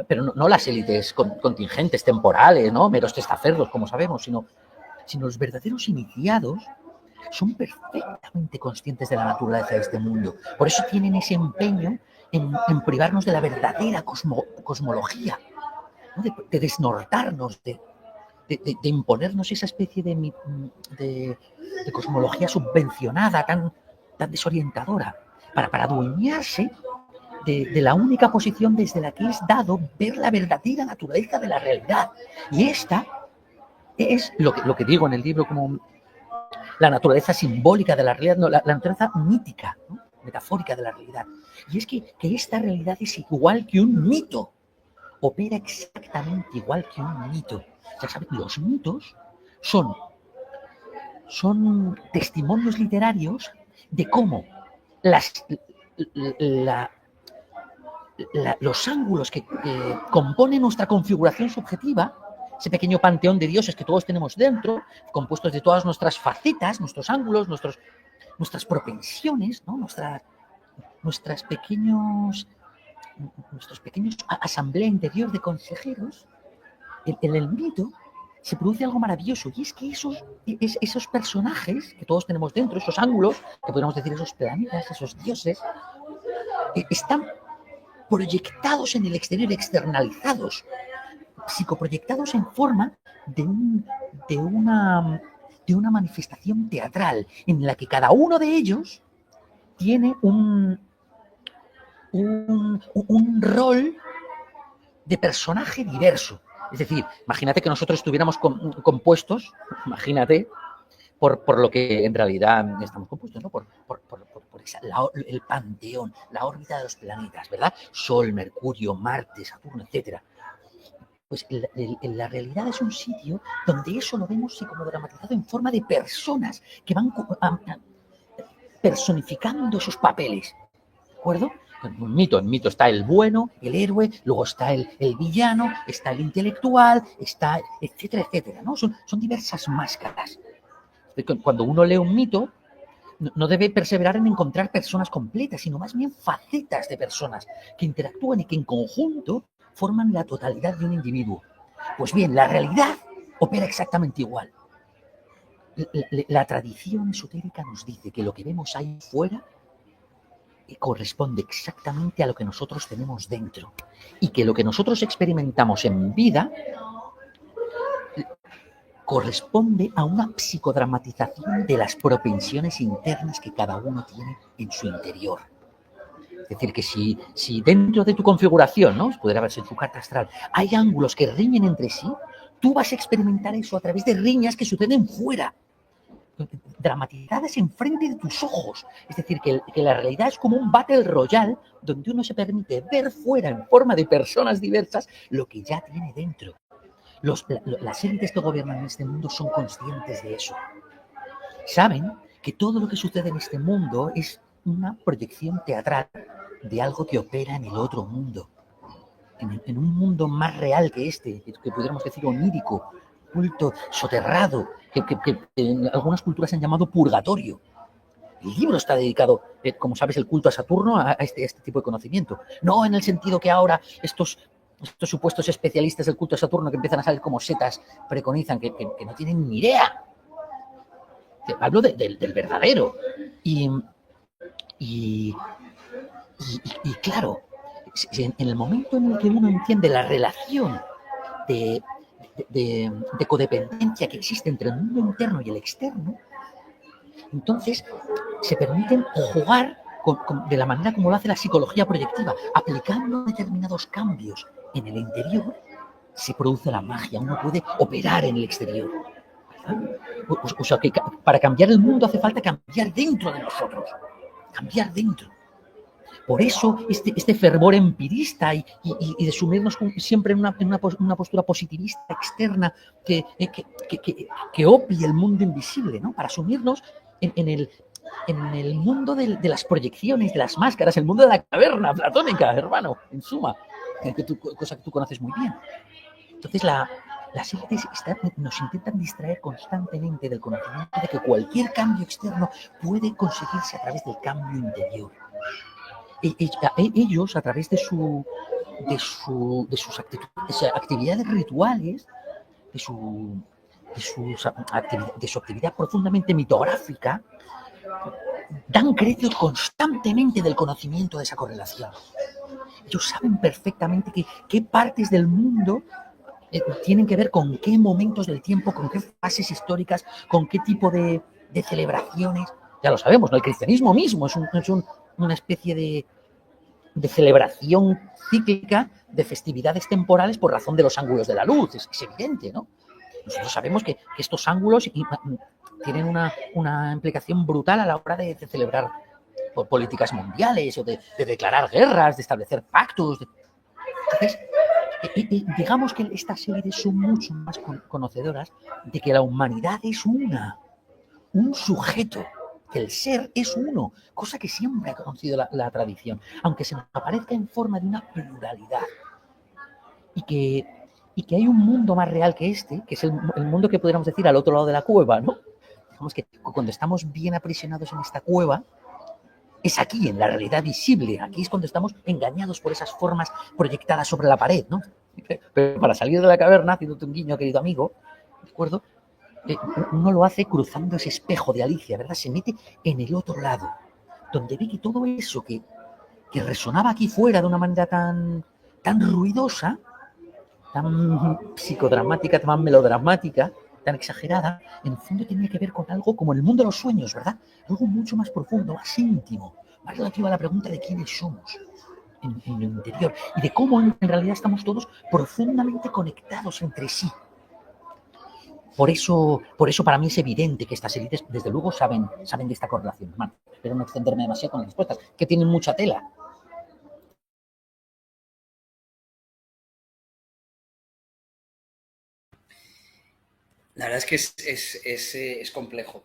pero no las élites contingentes, temporales, ¿no? Meros testaferros, como sabemos, sino los verdaderos iniciados son perfectamente conscientes de la naturaleza de este mundo. Por eso tienen ese empeño en privarnos de la verdadera cosmología, ¿no? De desnortarnos, de imponernos esa especie de cosmología subvencionada, tan desorientadora, para adueñarse de la única posición desde la que es dado ver la verdadera naturaleza de la realidad. Y esta es lo que digo en el libro como la naturaleza simbólica de la realidad, no, la naturaleza mítica, ¿no? Metafórica de la realidad. Y es que esta realidad es igual que un mito, opera exactamente igual que un mito. Ya saben, los mitos son testimonios literarios de cómo los ángulos que componen nuestra configuración subjetiva, ese pequeño panteón de dioses que todos tenemos dentro, compuestos de todas nuestras facetas, nuestros ángulos, nuestras propensiones, ¿no? nuestros pequeños asamblea interior de consejeros. En el mito se produce algo maravilloso, y es que esos personajes que todos tenemos dentro, esos ángulos, que podríamos decir esos planetas, esos dioses, están proyectados en el exterior, externalizados, psicoproyectados en forma de una manifestación teatral en la que cada uno de ellos tiene un rol de personaje diverso. Es decir, imagínate que nosotros estuviéramos compuestos, imagínate, por lo que en realidad estamos compuestos, ¿no? Por el panteón, la órbita de los planetas, ¿verdad? Sol, Mercurio, Marte, Saturno, etcétera. Pues la realidad es un sitio donde eso lo vemos psicodramatizado en forma de personas que van personificando esos papeles, ¿de acuerdo? En un mito está el bueno, el héroe, luego está el villano, está el intelectual, está etcétera, etcétera, ¿no? Son diversas máscaras. Cuando uno lee un mito, no debe perseverar en encontrar personas completas, sino más bien facetas de personas que interactúan y que en conjunto forman la totalidad de un individuo. Pues bien, la realidad opera exactamente igual. La tradición esotérica nos dice que lo que vemos ahí fuera corresponde exactamente a lo que nosotros tenemos dentro y que lo que nosotros experimentamos en vida corresponde a una psicodramatización de las propensiones internas que cada uno tiene en su interior. Es decir, que si dentro de tu configuración, ¿no? Pudiera verse en tu carta astral, hay ángulos que riñen entre sí, tú vas a experimentar eso a través de riñas que suceden fuera, dramatizadas enfrente de tus ojos. Es decir, que la realidad es como un Battle Royale donde uno se permite ver fuera en forma de personas diversas lo que ya tiene dentro. Las élites que gobiernan en este mundo son conscientes de eso. Saben que todo lo que sucede en este mundo es una proyección teatral de algo que opera en el otro mundo. En un mundo más real que este, que pudiéramos decir onírico, culto, soterrado, que en algunas culturas han llamado purgatorio. El libro está dedicado, como sabes, el culto a Saturno, a este tipo de conocimiento. No en el sentido que ahora estos supuestos especialistas del culto a Saturno que empiezan a salir como setas preconizan, que no tienen ni idea. Hablo del verdadero. Y claro, en el momento en el que uno entiende la relación de codependencia que existe entre el mundo interno y el externo, entonces se permiten jugar de la manera como lo hace la psicología proyectiva, aplicando determinados cambios en el interior, se produce la magia, uno puede operar en el exterior. O sea, que para cambiar el mundo hace falta cambiar dentro de nosotros, cambiar dentro. Por eso este fervor empirista y de sumirnos siempre en una postura positivista externa que opie el mundo invisible, ¿no? Para sumirnos en el mundo de las proyecciones, de las máscaras, el mundo de la caverna platónica, hermano, en suma, cosa que tú conoces muy bien. Entonces las élites nos intentan distraer constantemente del conocimiento de que cualquier cambio externo puede conseguirse a través del cambio interior. Ellos, a través de sus actividades rituales, de su actividad profundamente mitográfica, dan crédito constantemente del conocimiento de esa correlación. Ellos saben perfectamente qué partes del mundo tienen que ver con qué momentos del tiempo, con qué fases históricas, con qué tipo de celebraciones. Ya lo sabemos, ¿no? El cristianismo mismo es una especie de celebración cíclica de festividades temporales por razón de los ángulos de la luz. Es evidente, ¿no? Nosotros sabemos que estos ángulos tienen una implicación brutal a la hora de celebrar políticas mundiales o de declarar guerras, de establecer pactos. Entonces, digamos que estas élites son mucho más conocedoras de que la humanidad es un sujeto, que el ser es uno, cosa que siempre ha conocido la tradición, aunque se nos aparezca en forma de una pluralidad. Y que hay un mundo más real que este, que es el mundo que podríamos decir al otro lado de la cueva, ¿no? Digamos que cuando estamos bien aprisionados en esta cueva, es aquí, en la realidad visible. Aquí es cuando estamos engañados por esas formas proyectadas sobre la pared, ¿no? Pero para salir de la caverna, haciéndote un guiño, querido amigo, ¿de acuerdo? Uno lo hace cruzando ese espejo de Alicia, ¿verdad? Se mete en el otro lado, donde ve que todo eso que resonaba aquí fuera de una manera tan ruidosa, tan psicodramática, tan melodramática, tan exagerada, en el fondo tenía que ver con algo como el mundo de los sueños, ¿verdad? Algo mucho más profundo, más íntimo, más relativo a la pregunta de quiénes somos en el interior y de cómo en realidad estamos todos profundamente conectados entre sí. por eso para mí es evidente que estas élites, desde luego, saben de esta correlación, hermano. Espero no extenderme demasiado con las respuestas, que tienen mucha tela. La verdad es que es complejo.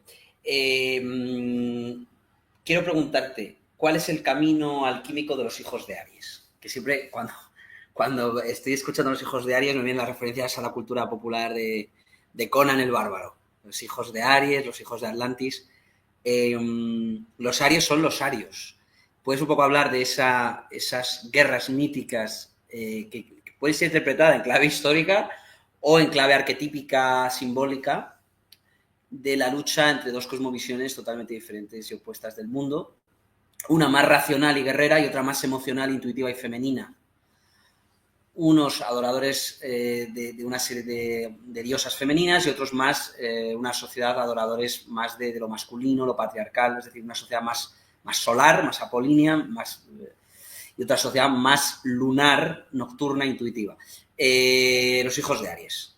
Quiero preguntarte, ¿cuál es el camino alquímico de los hijos de Aries? Que siempre, cuando estoy escuchando a los hijos de Aries, me vienen las referencias a la cultura popular de Conan el Bárbaro. Los hijos de Aries, los hijos de Atlantis. Los Arios son los Arios. ¿Puedes un poco hablar de esas guerras míticas que pueden ser interpretadas en clave histórica o en clave arquetípica, simbólica, de la lucha entre dos cosmovisiones totalmente diferentes y opuestas del mundo? Una más racional y guerrera y otra más emocional, intuitiva y femenina. Unos adoradores de una serie de diosas femeninas y otros más, una sociedad de adoradores más de lo masculino, lo patriarcal, es decir, una sociedad más solar, más apolínea, y otra sociedad más lunar, nocturna, intuitiva. Los hijos de Aries.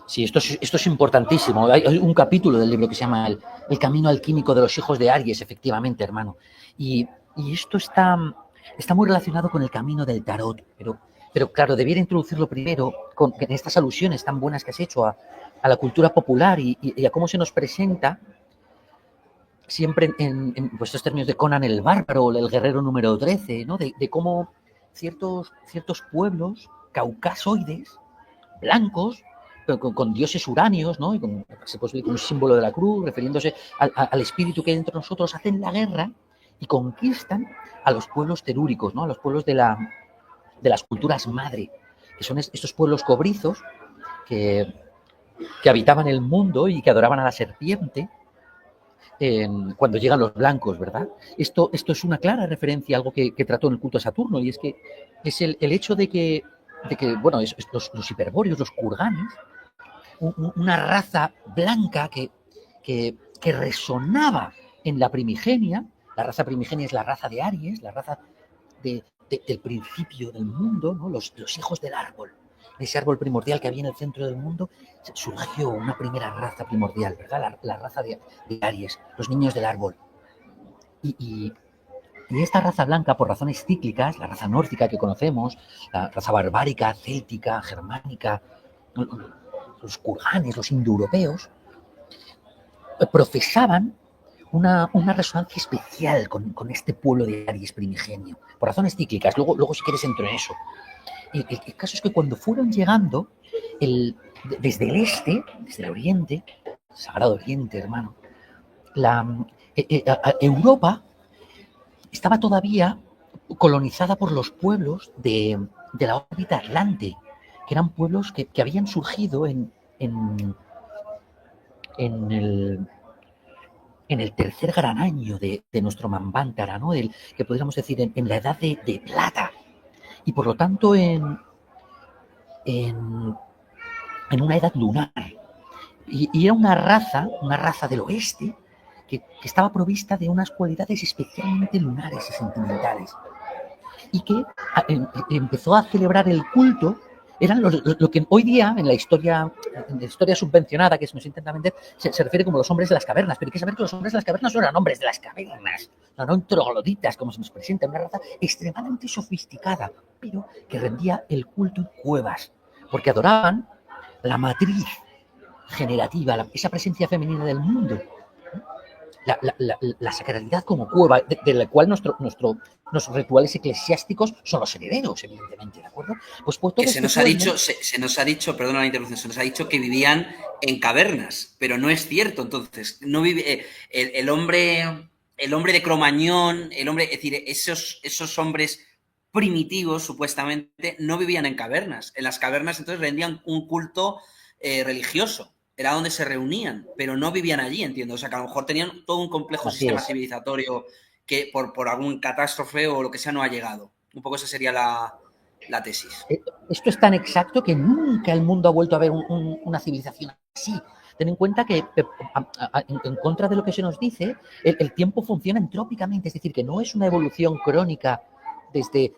Sí, esto es importantísimo. Hay un capítulo del libro que se llama El camino alquímico de los hijos de Aries, efectivamente, hermano. Y esto está muy relacionado con el camino del tarot, pero claro, debiera introducirlo primero en estas alusiones tan buenas que has hecho a la cultura popular y a cómo se nos presenta siempre en pues, estos términos de Conan el Bárbaro, el guerrero número 13, ¿no? De cómo ciertos pueblos caucasoides, blancos, pero con dioses uranios, ¿no? Y se puede ver con un símbolo de la cruz, refiriéndose al espíritu que hay entre nosotros, hacen la guerra y conquistan a los pueblos telúricos, ¿no? A los pueblos de las culturas madre, que son estos pueblos cobrizos que habitaban el mundo y que adoraban a la serpiente cuando llegan los blancos, ¿verdad? Esto es una clara referencia a algo que trató en el culto a Saturno, y es que es el hecho de que bueno, los hiperbóreos, los kurganes, una raza blanca que resonaba en la primigenia. La raza primigenia es la raza de Aries, la raza del principio del mundo, ¿no? Los hijos del árbol. De ese árbol primordial que había en el centro del mundo, surgió una primera raza primordial, ¿verdad? La raza de Aries, los niños del árbol. Y esta raza blanca, por razones cíclicas, la raza nórdica que conocemos, la raza barbárica, céltica, germánica, los kurganes, los indoeuropeos, profesaban una resonancia especial con este pueblo de Aries primigenio, por razones cíclicas. Luego si quieres entro en eso. Y el caso es que cuando fueron llegando desde el este, desde el oriente, Sagrado Oriente, hermano, Europa estaba todavía colonizada por los pueblos de la órbita Atlante, que eran pueblos que habían surgido en el tercer gran año de nuestro Manvantara, ¿no? Que podríamos decir en la edad de plata. Y por lo tanto en una edad lunar. Y era una raza del oeste que estaba provista de unas cualidades especialmente lunares y sentimentales. Y que empezó a celebrar el culto. Eran lo que hoy día en la historia subvencionada que se nos intenta vender se refiere como los hombres de las cavernas, pero hay que saber que los hombres de las cavernas no eran hombres de las cavernas, no eran trogloditas como se nos presenta, una raza extremadamente sofisticada, pero que rendía el culto en cuevas, porque adoraban la matriz generativa, esa presencia femenina del mundo, la sacralidad como cueva, de la cual nuestros rituales eclesiásticos son los herederos, evidentemente, ¿de acuerdo? Pues todo que se nos ha dicho, perdona la interrupción, se nos ha dicho que vivían en cavernas, pero no es cierto. Entonces, no vive el hombre de Cromañón, es decir, esos hombres primitivos, supuestamente, no vivían en cavernas. En las cavernas, entonces, rendían un culto religioso. Era donde se reunían, pero no vivían allí, entiendo. O sea, que a lo mejor tenían todo un complejo sistema civilizatorio que por algún catástrofe o lo que sea no ha llegado. Un poco esa sería la tesis. Esto es tan exacto que nunca el mundo ha vuelto a ver una civilización así. Ten en cuenta que, en contra de lo que se nos dice, el tiempo funciona entrópicamente, es decir, que no es una evolución crónica desde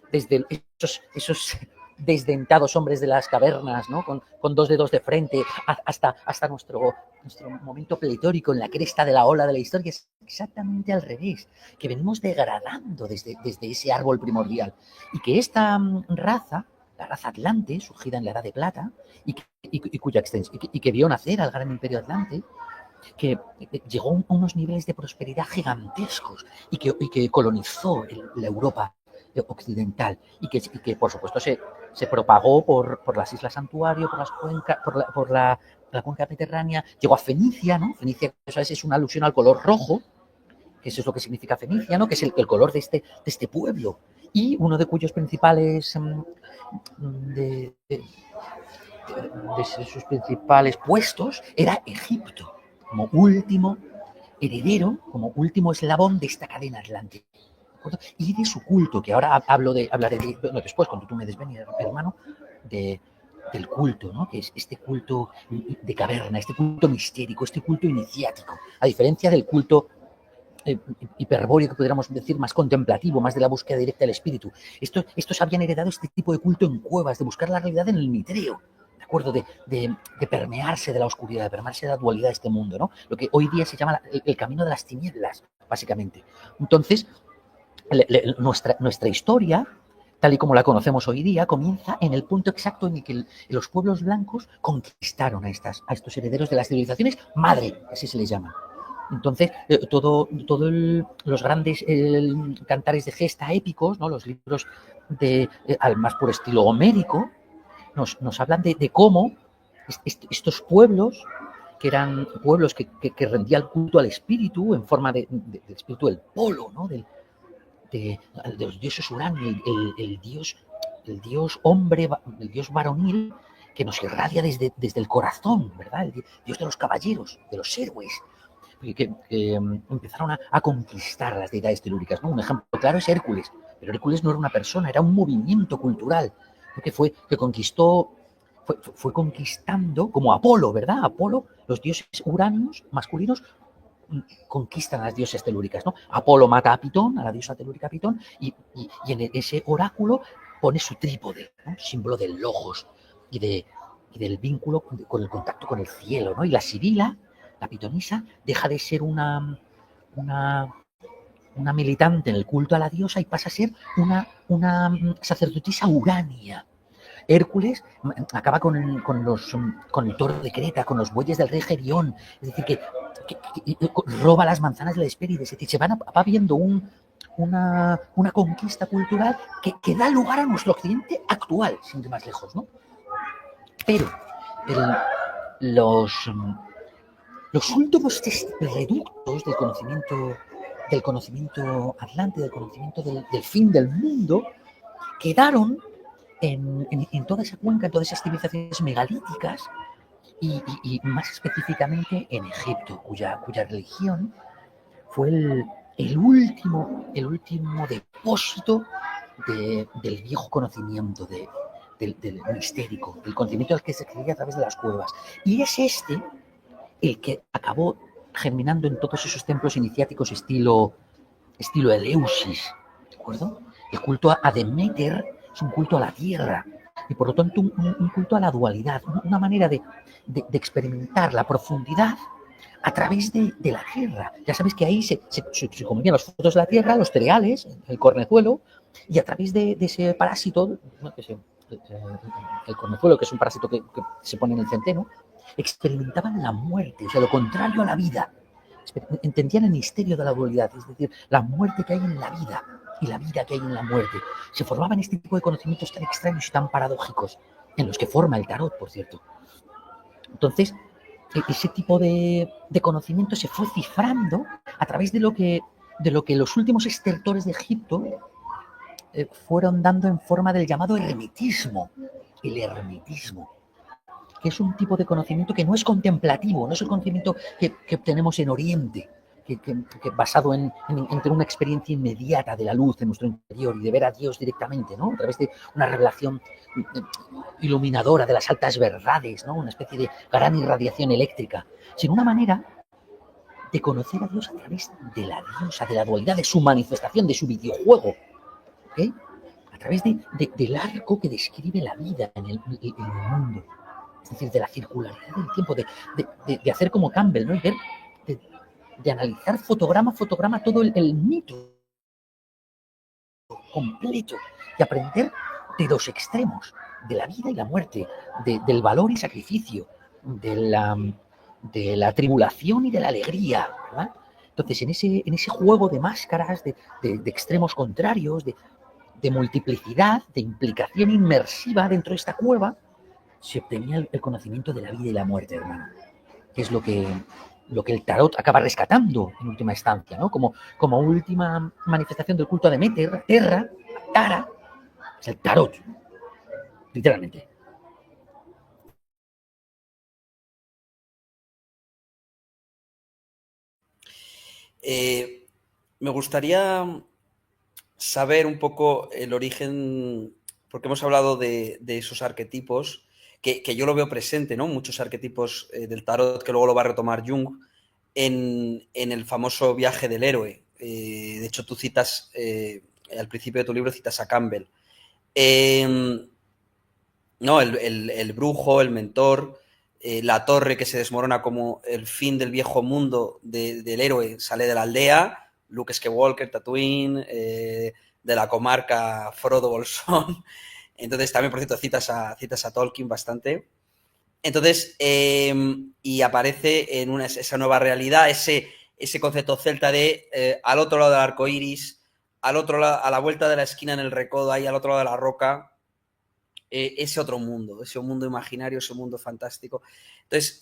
esos desdentados hombres de las cavernas, ¿no? Con 2 dedos de frente, hasta nuestro momento pletórico en la cresta de la ola de la historia. Es exactamente al revés, que venimos degradando desde ese árbol primordial. Y que esta raza, la raza Atlante, surgida en la Edad de Plata, y que vio nacer al gran imperio Atlante, que llegó a unos niveles de prosperidad gigantescos y que colonizó la Europa occidental y que por supuesto se propagó por las islas Santuario, por las cuencas, por la cuenca mediterránea, llegó a Fenicia, ¿no? Fenicia, ¿sabes? Es una alusión al color rojo, que eso es lo que significa Fenicia, ¿no? Que es el color de este pueblo, y uno de cuyos principales de sus principales puestos era Egipto, como último heredero, como último eslabón de esta cadena atlántica. Y de su culto, que ahora hablaré después, cuando tú me des venir, hermano, del culto, ¿no? Que es este culto de caverna, este culto mistérico, este culto iniciático, a diferencia del culto hiperbóreo, que pudiéramos decir, más contemplativo, más de la búsqueda directa del espíritu. Estos habían heredado este tipo de culto en cuevas, de buscar la realidad en el mitreo, ¿de acuerdo? De permearse de la oscuridad, de permearse de la dualidad de este mundo, ¿no? Lo que hoy día se llama el camino de las tinieblas, básicamente. Entonces, nuestra historia, tal y como la conocemos hoy día, comienza en el punto exacto en el que los pueblos blancos conquistaron a estos herederos de las civilizaciones madre, así se les llama. Entonces, los grandes cantares de gesta épicos, ¿no? Los libros al más puro estilo homérico, nos hablan de cómo estos pueblos, que eran pueblos que rendían culto al espíritu en forma del espíritu del polo, ¿no? De los dioses Urano, el dios hombre, el dios varonil, que nos irradia desde el corazón, ¿verdad? El dios de los caballeros, de los héroes, que empezaron a conquistar las deidades telúricas, ¿no? Un ejemplo claro es Hércules, pero Hércules no era una persona, era un movimiento cultural, ¿no? que conquistó, fue conquistando, como Apolo, ¿verdad? Apolo, los dioses uranios masculinos conquistan a las diosas telúricas, ¿no? Apolo mata a Pitón, a la diosa telúrica Pitón, y en ese oráculo pone su trípode, ¿no? Símbolo del logos y del vínculo con el contacto con el cielo, ¿no? Y la Sibila, la pitonisa, deja de ser una militante en el culto a la diosa y pasa a ser una sacerdotisa urania. Hércules acaba con el toro de Creta, con los bueyes del rey Gerión, es decir, que roba las manzanas de la Hespérides, es decir, va viendo una conquista cultural que da lugar a nuestro occidente actual, sin ir más lejos, ¿no? Pero los últimos reductos del conocimiento atlante, del conocimiento del fin del mundo, quedaron en toda esa cuenca, en todas esas civilizaciones megalíticas y más específicamente en Egipto, cuya religión fue el último depósito del viejo conocimiento, del mistérico, del conocimiento al que se accedía a través de las cuevas. Y es el que acabó germinando en todos esos templos iniciáticos estilo Eleusis, ¿de acuerdo? El culto a Deméter es un culto a la tierra y por lo tanto un culto a la dualidad, una manera de experimentar la profundidad a través de la tierra. Ya sabes que ahí se comían los frutos de la tierra, los cereales, el cornezuelo, y a través de ese parásito, ¿no? El cornezuelo, que es un parásito que se pone en el centeno, experimentaban la muerte, o sea, lo contrario a la vida. Entendían el misterio de la dualidad, es decir, la muerte que hay en la vida y la vida que hay en la muerte. Se formaban este tipo de conocimientos tan extraños y tan paradójicos, en los que forma el tarot, por cierto. Entonces, ese tipo de conocimiento se fue cifrando a través de lo que los últimos estertores de Egipto fueron dando en forma del llamado eremitismo. El eremitismo, que es un tipo de conocimiento que no es contemplativo, no es el conocimiento que obtenemos en Oriente, que basado en una experiencia inmediata de la luz en nuestro interior y de ver a Dios directamente, ¿no? A través de una revelación iluminadora de las altas verdades, ¿no? Una especie de gran irradiación eléctrica, sino una manera de conocer a Dios a través de la diosa, de la dualidad, de su manifestación, de su videojuego, ¿okay? través del arco que describe la vida en el mundo. Es decir, de la circularidad del tiempo, de hacer como Campbell, ¿no? Y ver, de analizar fotograma a fotograma todo el mito completo y aprender de los extremos, de la vida y la muerte, del valor y sacrificio, de la tribulación y de la alegría, ¿verdad? Entonces, en ese juego de máscaras, de extremos contrarios, de multiplicidad, de implicación inmersiva dentro de esta cueva, se obtenía el conocimiento de la vida y la muerte, hermano. Que es lo que el tarot acaba rescatando en última instancia, ¿no? Como última manifestación del culto a Demeter, Terra, Tara, es el tarot, literalmente. Me gustaría saber un poco el origen, porque hemos hablado de esos arquetipos, que yo lo veo presente, ¿no? Muchos arquetipos del tarot, que luego lo va a retomar Jung, en el famoso viaje del héroe. De hecho, tú citas, al principio de tu libro, citas a Campbell. No, el brujo, el mentor, la torre que se desmorona como el fin del viejo mundo del héroe, sale de la aldea, Luke Skywalker, Tatooine, de la comarca Frodo Bolsón. Entonces, también, por cierto, citas a Tolkien bastante. Entonces, y aparece en esa nueva realidad, ese concepto celta de al otro lado del arco iris, al otro lado, a la vuelta de la esquina en el recodo, ahí al otro lado de la roca, ese otro mundo, ese mundo imaginario, ese mundo fantástico. Entonces,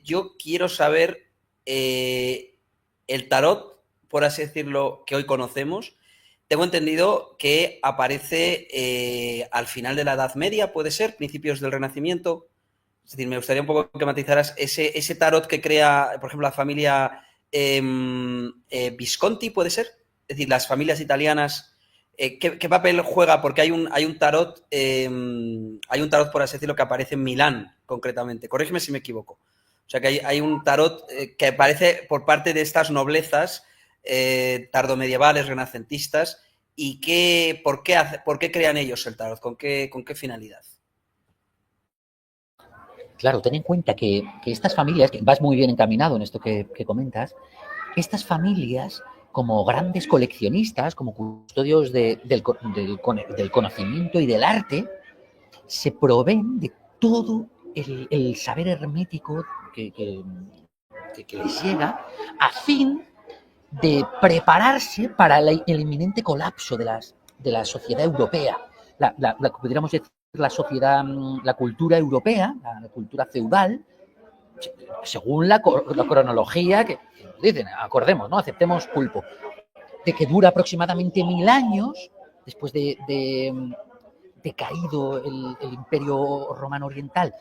yo quiero saber el tarot, por así decirlo, que hoy conocemos. Tengo entendido que aparece al final de la Edad Media, puede ser, principios del Renacimiento. Es decir, me gustaría un poco que matizaras ese tarot que crea, por ejemplo, la familia Visconti, puede ser. Es decir, las familias italianas. ¿Qué papel juega? Porque hay un tarot, por así decirlo, que aparece en Milán, concretamente. Corrígeme si me equivoco. O sea, que hay un tarot que aparece por parte de estas noblezas tardomedievales, renacentistas, y ¿por qué crean ellos el tarot? ¿Con qué finalidad? Claro, ten en cuenta que estas familias, que vas muy bien encaminado en esto que comentas, estas familias, como grandes coleccionistas, como custodios del conocimiento y del arte, se proveen de todo el saber hermético que les llega a fin de prepararse para el inminente colapso de la sociedad europea. La pudiéramos decir la sociedad, la cultura europea, la cultura feudal, según la cronología que dicen, acordemos, ¿no? Aceptemos pulpo, de que dura aproximadamente 1000 años después de caído el Imperio Romano Occidental,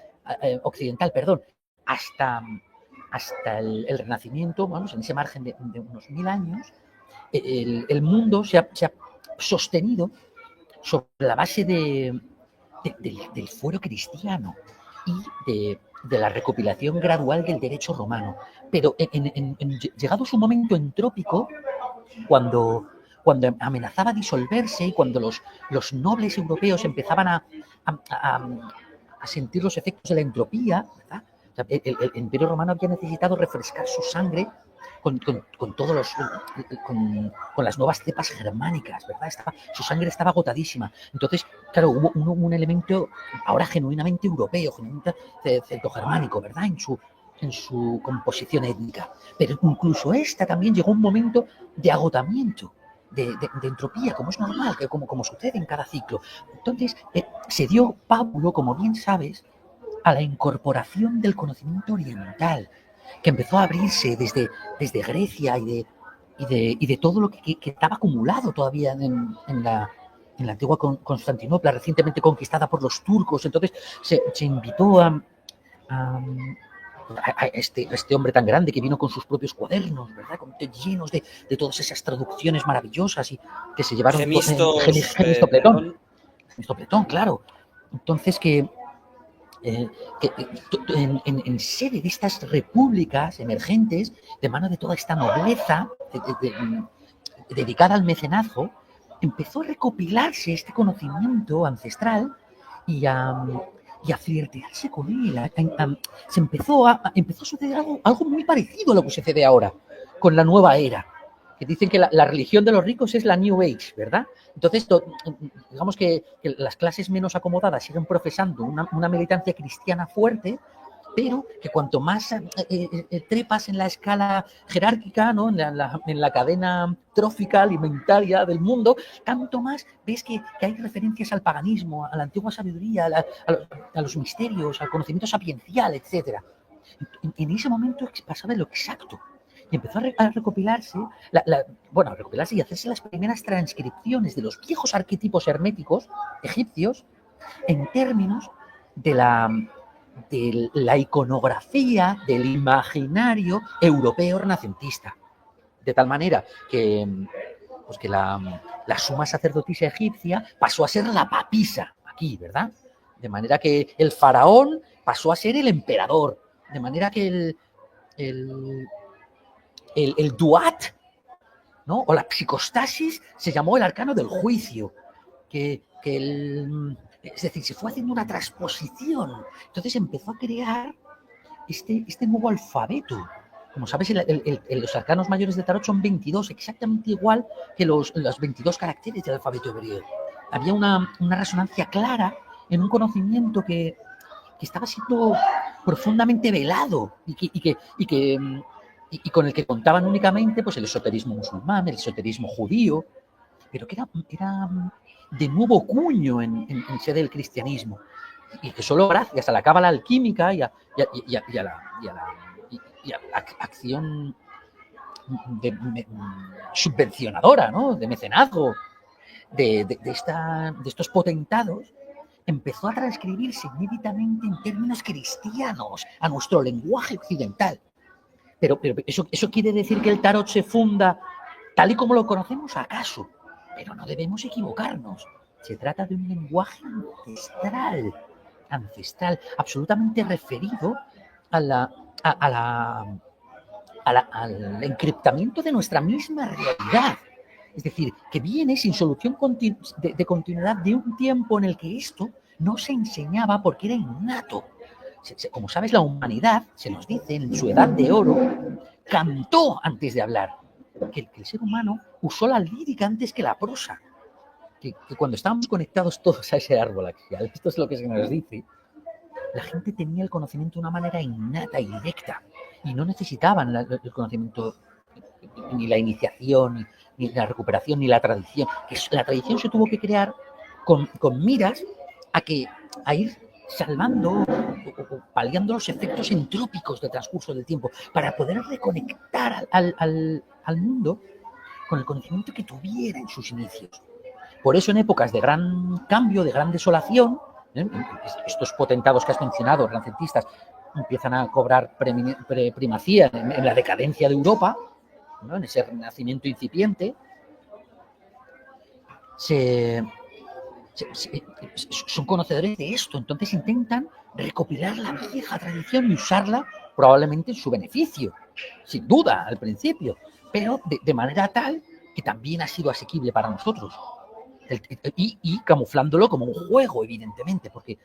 hasta el Renacimiento, vamos, en ese margen de unos 1000 años, el mundo se ha sostenido sobre la base del fuero cristiano y de la recopilación gradual del derecho romano. Pero llegado su momento entrópico, cuando amenazaba disolverse y cuando los nobles europeos empezaban a sentir los efectos de la entropía, ¿verdad? O sea, el Imperio Romano había necesitado refrescar su sangre con las nuevas cepas germánicas, ¿verdad? Su sangre estaba agotadísima. Entonces, claro, hubo un elemento ahora genuinamente europeo, genuinamente celtogermánico, ¿verdad? En su composición étnica. Pero incluso esta también llegó un momento de agotamiento, de entropía, como es normal, como sucede en cada ciclo. Entonces, se dio pábulo, como bien sabes, a la incorporación del conocimiento oriental, que empezó a abrirse desde Grecia y de todo lo que estaba acumulado todavía en la antigua Constantinopla, recientemente conquistada por los turcos. Entonces se invitó a este hombre tan grande que vino con sus propios cuadernos, ¿verdad? Llenos de todas esas traducciones maravillosas y que se llevaron Gemistopletón. Gemistopletón, claro. Entonces en sede de estas repúblicas emergentes, de mano de toda esta nobleza dedicada al mecenazgo, empezó a recopilarse este conocimiento ancestral y a flirtearse con él. Empezó a suceder algo muy parecido a lo que sucede ahora con la nueva era. Que dicen que la religión de los ricos es la New Age, ¿verdad? Entonces, digamos que las clases menos acomodadas siguen profesando una militancia cristiana fuerte, pero que cuanto más trepas en la escala jerárquica, ¿no? en la cadena trófica alimentaria del mundo, tanto más ves que hay referencias al paganismo, a la antigua sabiduría, a los misterios, al conocimiento sapiencial, etc. En ese momento pasaba lo exacto. Y empezó a recopilarse, a recopilarse y hacerse las primeras transcripciones de los viejos arquetipos herméticos egipcios en términos de la iconografía del imaginario europeo renacentista. De tal manera que, pues que la suma sacerdotisa egipcia pasó a ser la papisa aquí, ¿verdad? De manera que el faraón pasó a ser el emperador. De manera que el duat, ¿no? O la psicostasis se llamó el arcano del juicio, es decir, se fue haciendo una transposición. Entonces empezó a crear este nuevo alfabeto. Como sabes, los arcanos mayores de Tarot son 22, exactamente igual que los 22 caracteres del alfabeto hebreo. Había una resonancia clara en un conocimiento que estaba siendo profundamente velado y con el que contaban únicamente pues, el esoterismo musulmán, el esoterismo judío, pero que era de nuevo cuño en sede del cristianismo, y que solo gracias a la cábala alquímica y a la acción subvencionadora, ¿no? De mecenazgo de estos potentados, empezó a transcribirse inéditamente en términos cristianos a nuestro lenguaje occidental. Pero ¿eso quiere decir que el tarot se funda tal y como lo conocemos? ¿Acaso? Pero no debemos equivocarnos. Se trata de un lenguaje ancestral, absolutamente referido al encriptamiento de nuestra misma realidad. Es decir, que viene sin solución de continuidad de un tiempo en el que esto no se enseñaba porque era innato. Como sabes, la humanidad, se nos dice, en su edad de oro, cantó antes de hablar. Que el ser humano usó la lírica antes que la prosa. Que cuando estábamos conectados todos a ese árbol axial, esto es lo que se nos dice, la gente tenía el conocimiento de una manera innata y directa. Y no necesitaban el conocimiento, ni la iniciación, ni la recuperación, ni la tradición. La tradición se tuvo que crear con miras a ir salvando o paliando los efectos entrópicos del transcurso del tiempo para poder reconectar al mundo con el conocimiento que tuviera en sus inicios. Por eso en épocas de gran cambio, de gran desolación, estos potentados que has mencionado, renacentistas, empiezan a cobrar primacía en la decadencia de Europa, ¿no? En ese renacimiento incipiente, son conocedores de esto, entonces intentan recopilar la vieja tradición y usarla probablemente en su beneficio, sin duda al principio, pero de manera tal que también ha sido asequible para nosotros y camuflándolo como un juego, evidentemente, porque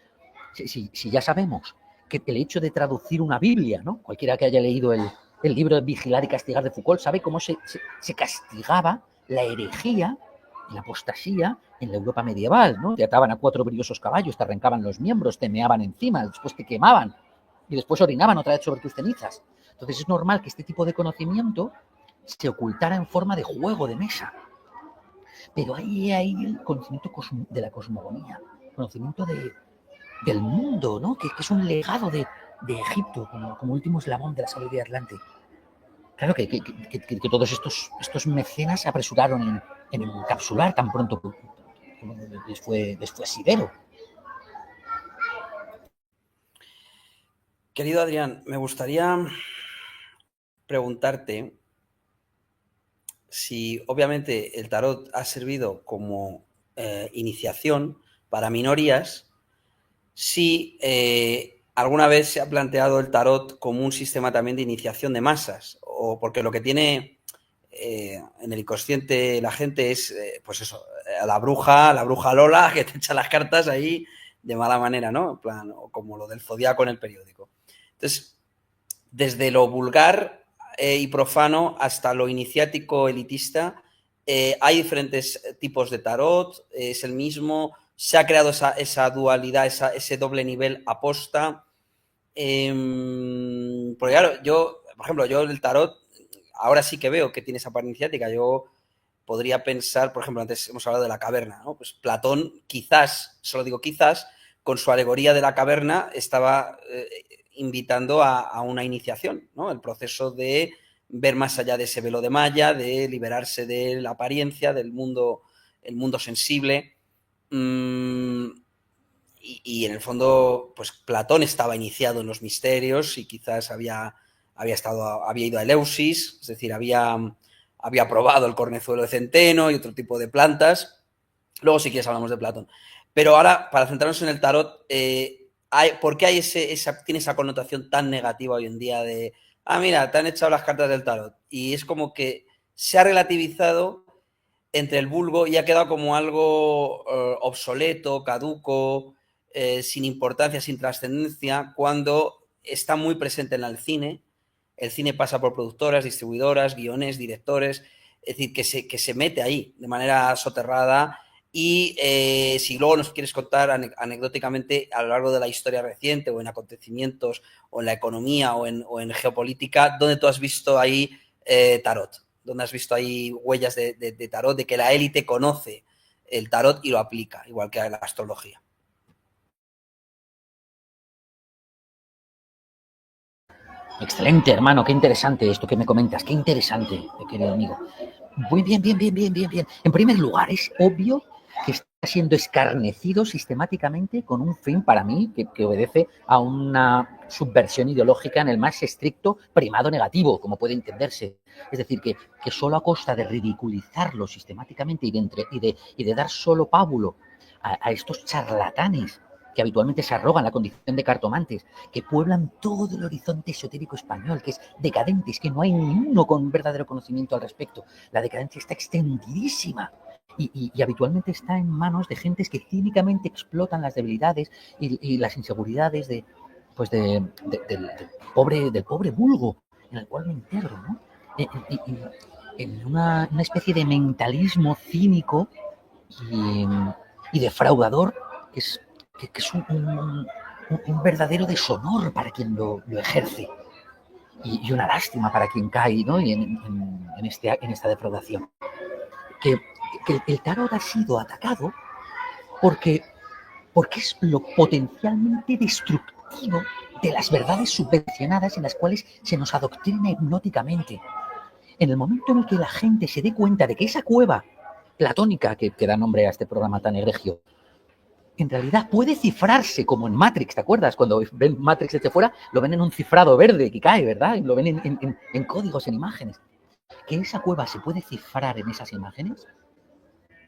si ya sabemos que el hecho de traducir una Biblia, ¿no? Cualquiera que haya leído el libro de Vigilar y Castigar de Foucault sabe cómo se castigaba la herejía y la apostasía en la Europa medieval, ¿no? Te ataban a 4 brillosos caballos, te arrancaban los miembros, te meaban encima, después te quemaban y después orinaban otra vez sobre tus cenizas. Entonces es normal que este tipo de conocimiento se ocultara en forma de juego de mesa. Pero hay el conocimiento de la cosmogonía, conocimiento del mundo, ¿no? Que es un legado de Egipto como último eslabón de la sabiduría atlante. Claro que todos estos mecenas se apresuraron en encapsular tan pronto como les fue asidero. Querido Adrián, me gustaría preguntarte si obviamente el tarot ha servido como iniciación para minorías, si alguna vez se ha planteado el tarot como un sistema también de iniciación de masas, o porque lo que tiene en el inconsciente la gente es, pues eso, la bruja Lola, que te echa las cartas ahí de mala manera, ¿no? En plan, o como lo del zodiaco en el periódico. Entonces, desde lo vulgar y profano hasta lo iniciático elitista, hay diferentes tipos de tarot, es el mismo, se ha creado esa dualidad, ese doble nivel aposta. Porque claro, yo, por ejemplo, yo el tarot, ahora sí que veo que tiene esa parte iniciática. Yo podría pensar, por ejemplo, antes hemos hablado de la caverna, ¿no? Pues Platón, quizás, solo digo quizás, con su alegoría de la caverna, estaba invitando a una iniciación, ¿no? El proceso de ver más allá de ese velo de malla, de liberarse de la apariencia, del mundo, el mundo sensible. Y en el fondo, pues Platón estaba iniciado en los misterios y quizás había ido a Eleusis, es decir, había probado el cornezuelo de centeno y otro tipo de plantas. Luego, si quieres, hablamos de Platón. Pero ahora, para centrarnos en el tarot, ¿por qué tiene esa connotación tan negativa hoy en día de, mira, te han echado las cartas del tarot? Y es como que se ha relativizado entre el vulgo y ha quedado como algo obsoleto, caduco, sin importancia, sin trascendencia, cuando está muy presente en el cine. El cine pasa por productoras, distribuidoras, guiones, directores, es decir, que se mete ahí de manera soterrada. Y si luego nos quieres contar anecdóticamente a lo largo de la historia reciente o en acontecimientos o en la economía o en geopolítica, ¿dónde tú has visto ahí tarot? ¿Dónde has visto ahí huellas de tarot, de que la élite conoce el tarot y lo aplica, igual que la astrología? Excelente, hermano, qué interesante esto que me comentas, qué interesante, querido amigo. Muy bien, bien, bien, bien, bien, bien. En primer lugar, es obvio que está siendo escarnecido sistemáticamente con un fin, para mí, que obedece a una subversión ideológica en el más estricto primado negativo, como puede entenderse. Es decir, que solo a costa de ridiculizarlo sistemáticamente y de dar solo pábulo a estos charlatanes que habitualmente se arrogan la condición de cartomantes, que pueblan todo el horizonte esotérico español, que es decadente, es que no hay ninguno con verdadero conocimiento al respecto. La decadencia está extendidísima y habitualmente está en manos de gentes que cínicamente explotan las debilidades y las inseguridades del pobre vulgo en el cual me integro, ¿no? En una especie de mentalismo cínico y defraudador que es un verdadero deshonor para quien lo ejerce y una lástima para quien cae, ¿no? Y en esta defraudación. Que el tarot ha sido atacado porque es lo potencialmente destructivo de las verdades subvencionadas en las cuales se nos adoctrina hipnóticamente. En el momento en el que la gente se dé cuenta de que esa cueva platónica que da nombre a este programa tan egregio, en realidad puede cifrarse como en Matrix, ¿te acuerdas? Cuando ven Matrix desde fuera, lo ven en un cifrado verde que cae, ¿verdad? Lo ven en códigos, en imágenes. Que esa cueva se puede cifrar en esas imágenes,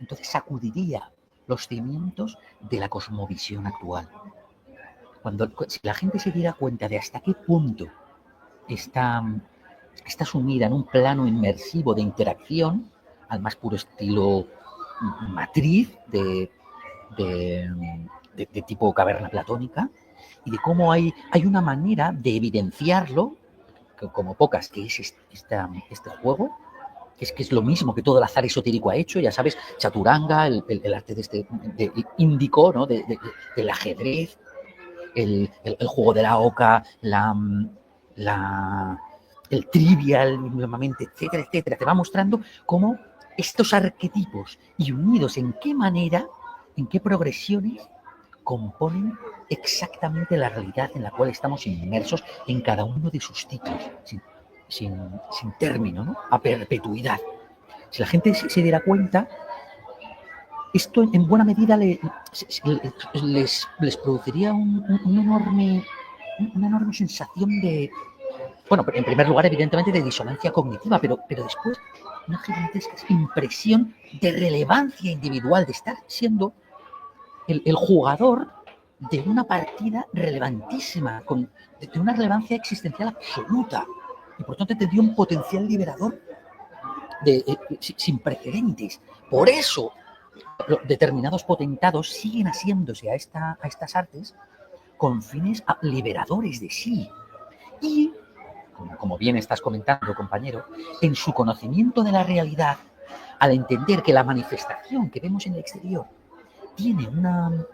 entonces sacudiría los cimientos de la cosmovisión actual. Si la gente se diera cuenta de hasta qué punto está sumida en un plano inmersivo de interacción, al más puro estilo matriz de tipo caverna platónica, y de cómo hay una manera de evidenciarlo, como pocas, que es este juego, que es lo mismo que todo el azar esotérico ha hecho, ya sabes, chaturanga, el arte de índico, ¿no? del ajedrez, el juego de la oca, el trivial, mínimamente, etcétera, etcétera. Te va mostrando cómo estos arquetipos y unidos en qué manera, en qué progresiones componen exactamente la realidad en la cual estamos inmersos en cada uno de sus ciclos, sin término, ¿no? A perpetuidad. Si la gente se diera cuenta, esto en buena medida les produciría una enorme sensación de, bueno, en primer lugar, evidentemente, de disonancia cognitiva, pero después una gigantesca impresión de relevancia individual, de estar siendo el jugador de una partida relevantísima, de una relevancia existencial absoluta, y por tanto tendría un potencial liberador sin precedentes. Por eso determinados potentados siguen asiéndose a estas artes con fines liberadores de sí. Y, como bien estás comentando, compañero, en su conocimiento de la realidad, al entender que la manifestación que vemos en el exterior tiene una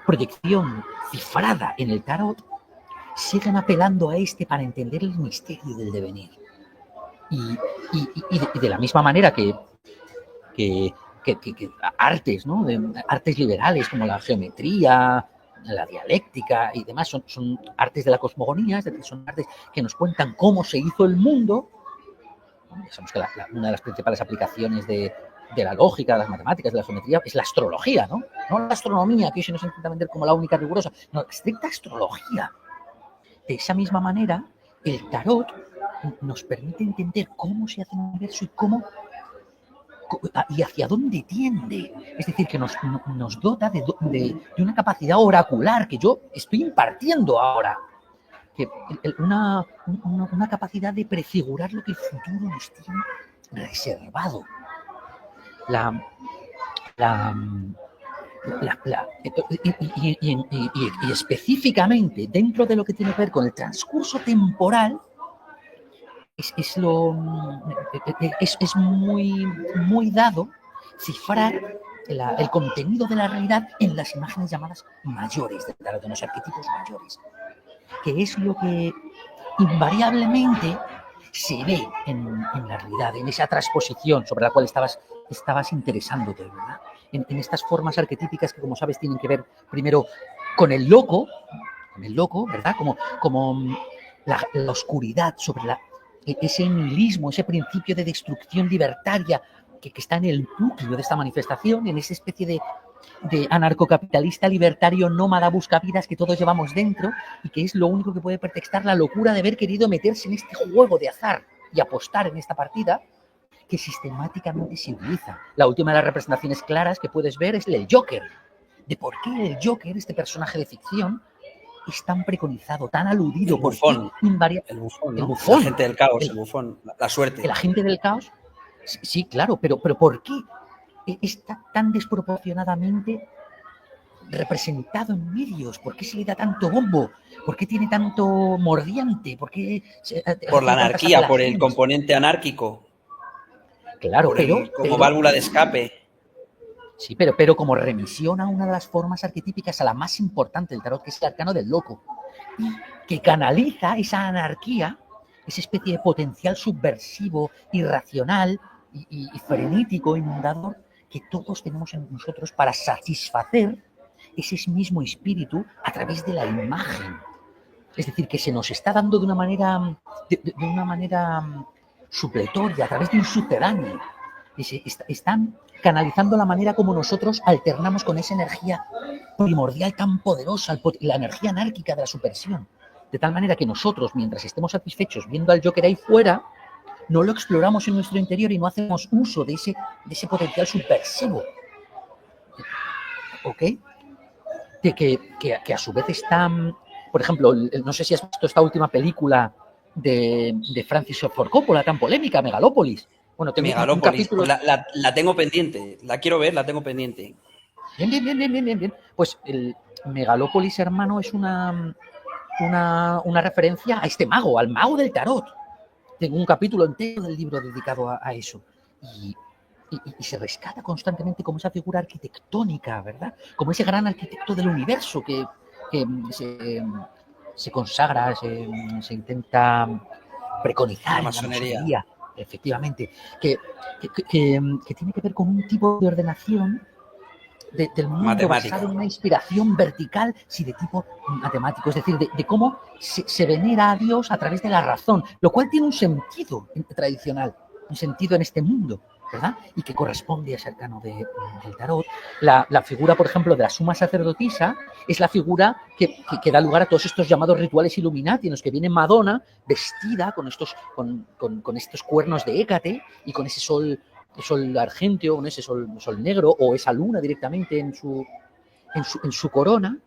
proyección cifrada en el tarot, siguen apelando a para entender el misterio del devenir. Y de la misma manera que artes, ¿no? Artes liberales como la geometría, la dialéctica y demás son artes de la cosmogonía, es decir, son artes que nos cuentan cómo se hizo el mundo. Ya sabemos que una de las principales aplicaciones de la lógica, de las matemáticas, de la geometría, es la astrología, ¿no? No la astronomía, que hoy se nos intenta vender como la única rigurosa, no, la estricta astrología. De esa misma manera, el tarot nos permite entender cómo se hace el universo y hacia dónde tiende. Es decir, que nos dota de una capacidad oracular que yo estoy impartiendo ahora. Que una capacidad de prefigurar lo que el futuro nos tiene reservado. Y específicamente dentro de lo que tiene que ver con el transcurso temporal, es muy dado cifrar el contenido de la realidad en las imágenes llamadas mayores, de los arquetipos mayores, que es lo que invariablemente se ve en la realidad, en esa transposición sobre la cual estabas interesándote, ¿verdad? En estas formas arquetípicas que, como sabes, tienen que ver primero con el loco, ¿verdad? Como la oscuridad sobre ese nihilismo, ese principio de destrucción libertaria que está en el núcleo de esta manifestación, en esa especie de anarcocapitalista libertario nómada buscavidas que todos llevamos dentro y que es lo único que puede pretextar la locura de haber querido meterse en este juego de azar y apostar en esta partida que sistemáticamente se utiliza. La última de las representaciones claras que puedes ver es el Joker, de por qué el Joker, este personaje de ficción, es tan preconizado, tan aludido. El bufón, el bufón, ¿no? El agente del caos, el bufón, la suerte. El agente del caos, sí, claro, pero ¿por qué está tan desproporcionadamente representado en medios? ¿Por qué se le da tanto bombo? ¿Por qué tiene tanto mordiente? Por la anarquía, por el componente anárquico. Claro, como válvula de escape. Sí, pero como remisión a una de las formas arquetípicas, a la más importante del tarot, que es el arcano del loco, que canaliza esa anarquía, esa especie de potencial subversivo, irracional y frenético, inundador, que todos tenemos en nosotros para satisfacer ese mismo espíritu a través de la imagen. Es decir, que se nos está dando de una manera supletoria, a través de un subterráneo. Están canalizando la manera como nosotros alternamos con esa energía primordial tan poderosa, la energía anárquica de la subversión. De tal manera que nosotros, mientras estemos satisfechos viendo al Joker ahí fuera, no lo exploramos en nuestro interior y no hacemos uso de ese potencial subversivo. ¿Ok? Que a su vez están, por ejemplo, no sé si has visto esta última película de Francis Ford Coppola, tan polémica, Megalópolis. Bueno, tengo Megalópolis, un capítulo... la tengo pendiente, la quiero ver, la tengo pendiente. Bien. Pues el Megalópolis, hermano, es una referencia a este mago, al mago del tarot. Tengo un capítulo entero del libro dedicado a eso. Y se rescata constantemente como esa figura arquitectónica, ¿verdad? Como ese gran arquitecto del universo que se consagra, se intenta preconizar en la masonería, efectivamente, que tiene que ver con un tipo de ordenación del mundo basado en una inspiración vertical, sí, de tipo matemático, es decir, de cómo se venera a Dios a través de la razón, lo cual tiene un sentido tradicional, un sentido en este mundo, ¿verdad? Y que corresponde a ese arcano del tarot. La figura, por ejemplo, de la suma sacerdotisa es la figura que da lugar a todos estos llamados rituales Illuminati, en los que viene Madonna vestida con estos cuernos de Hécate y con ese sol argenteo, con ese sol negro, o esa luna directamente en su corona,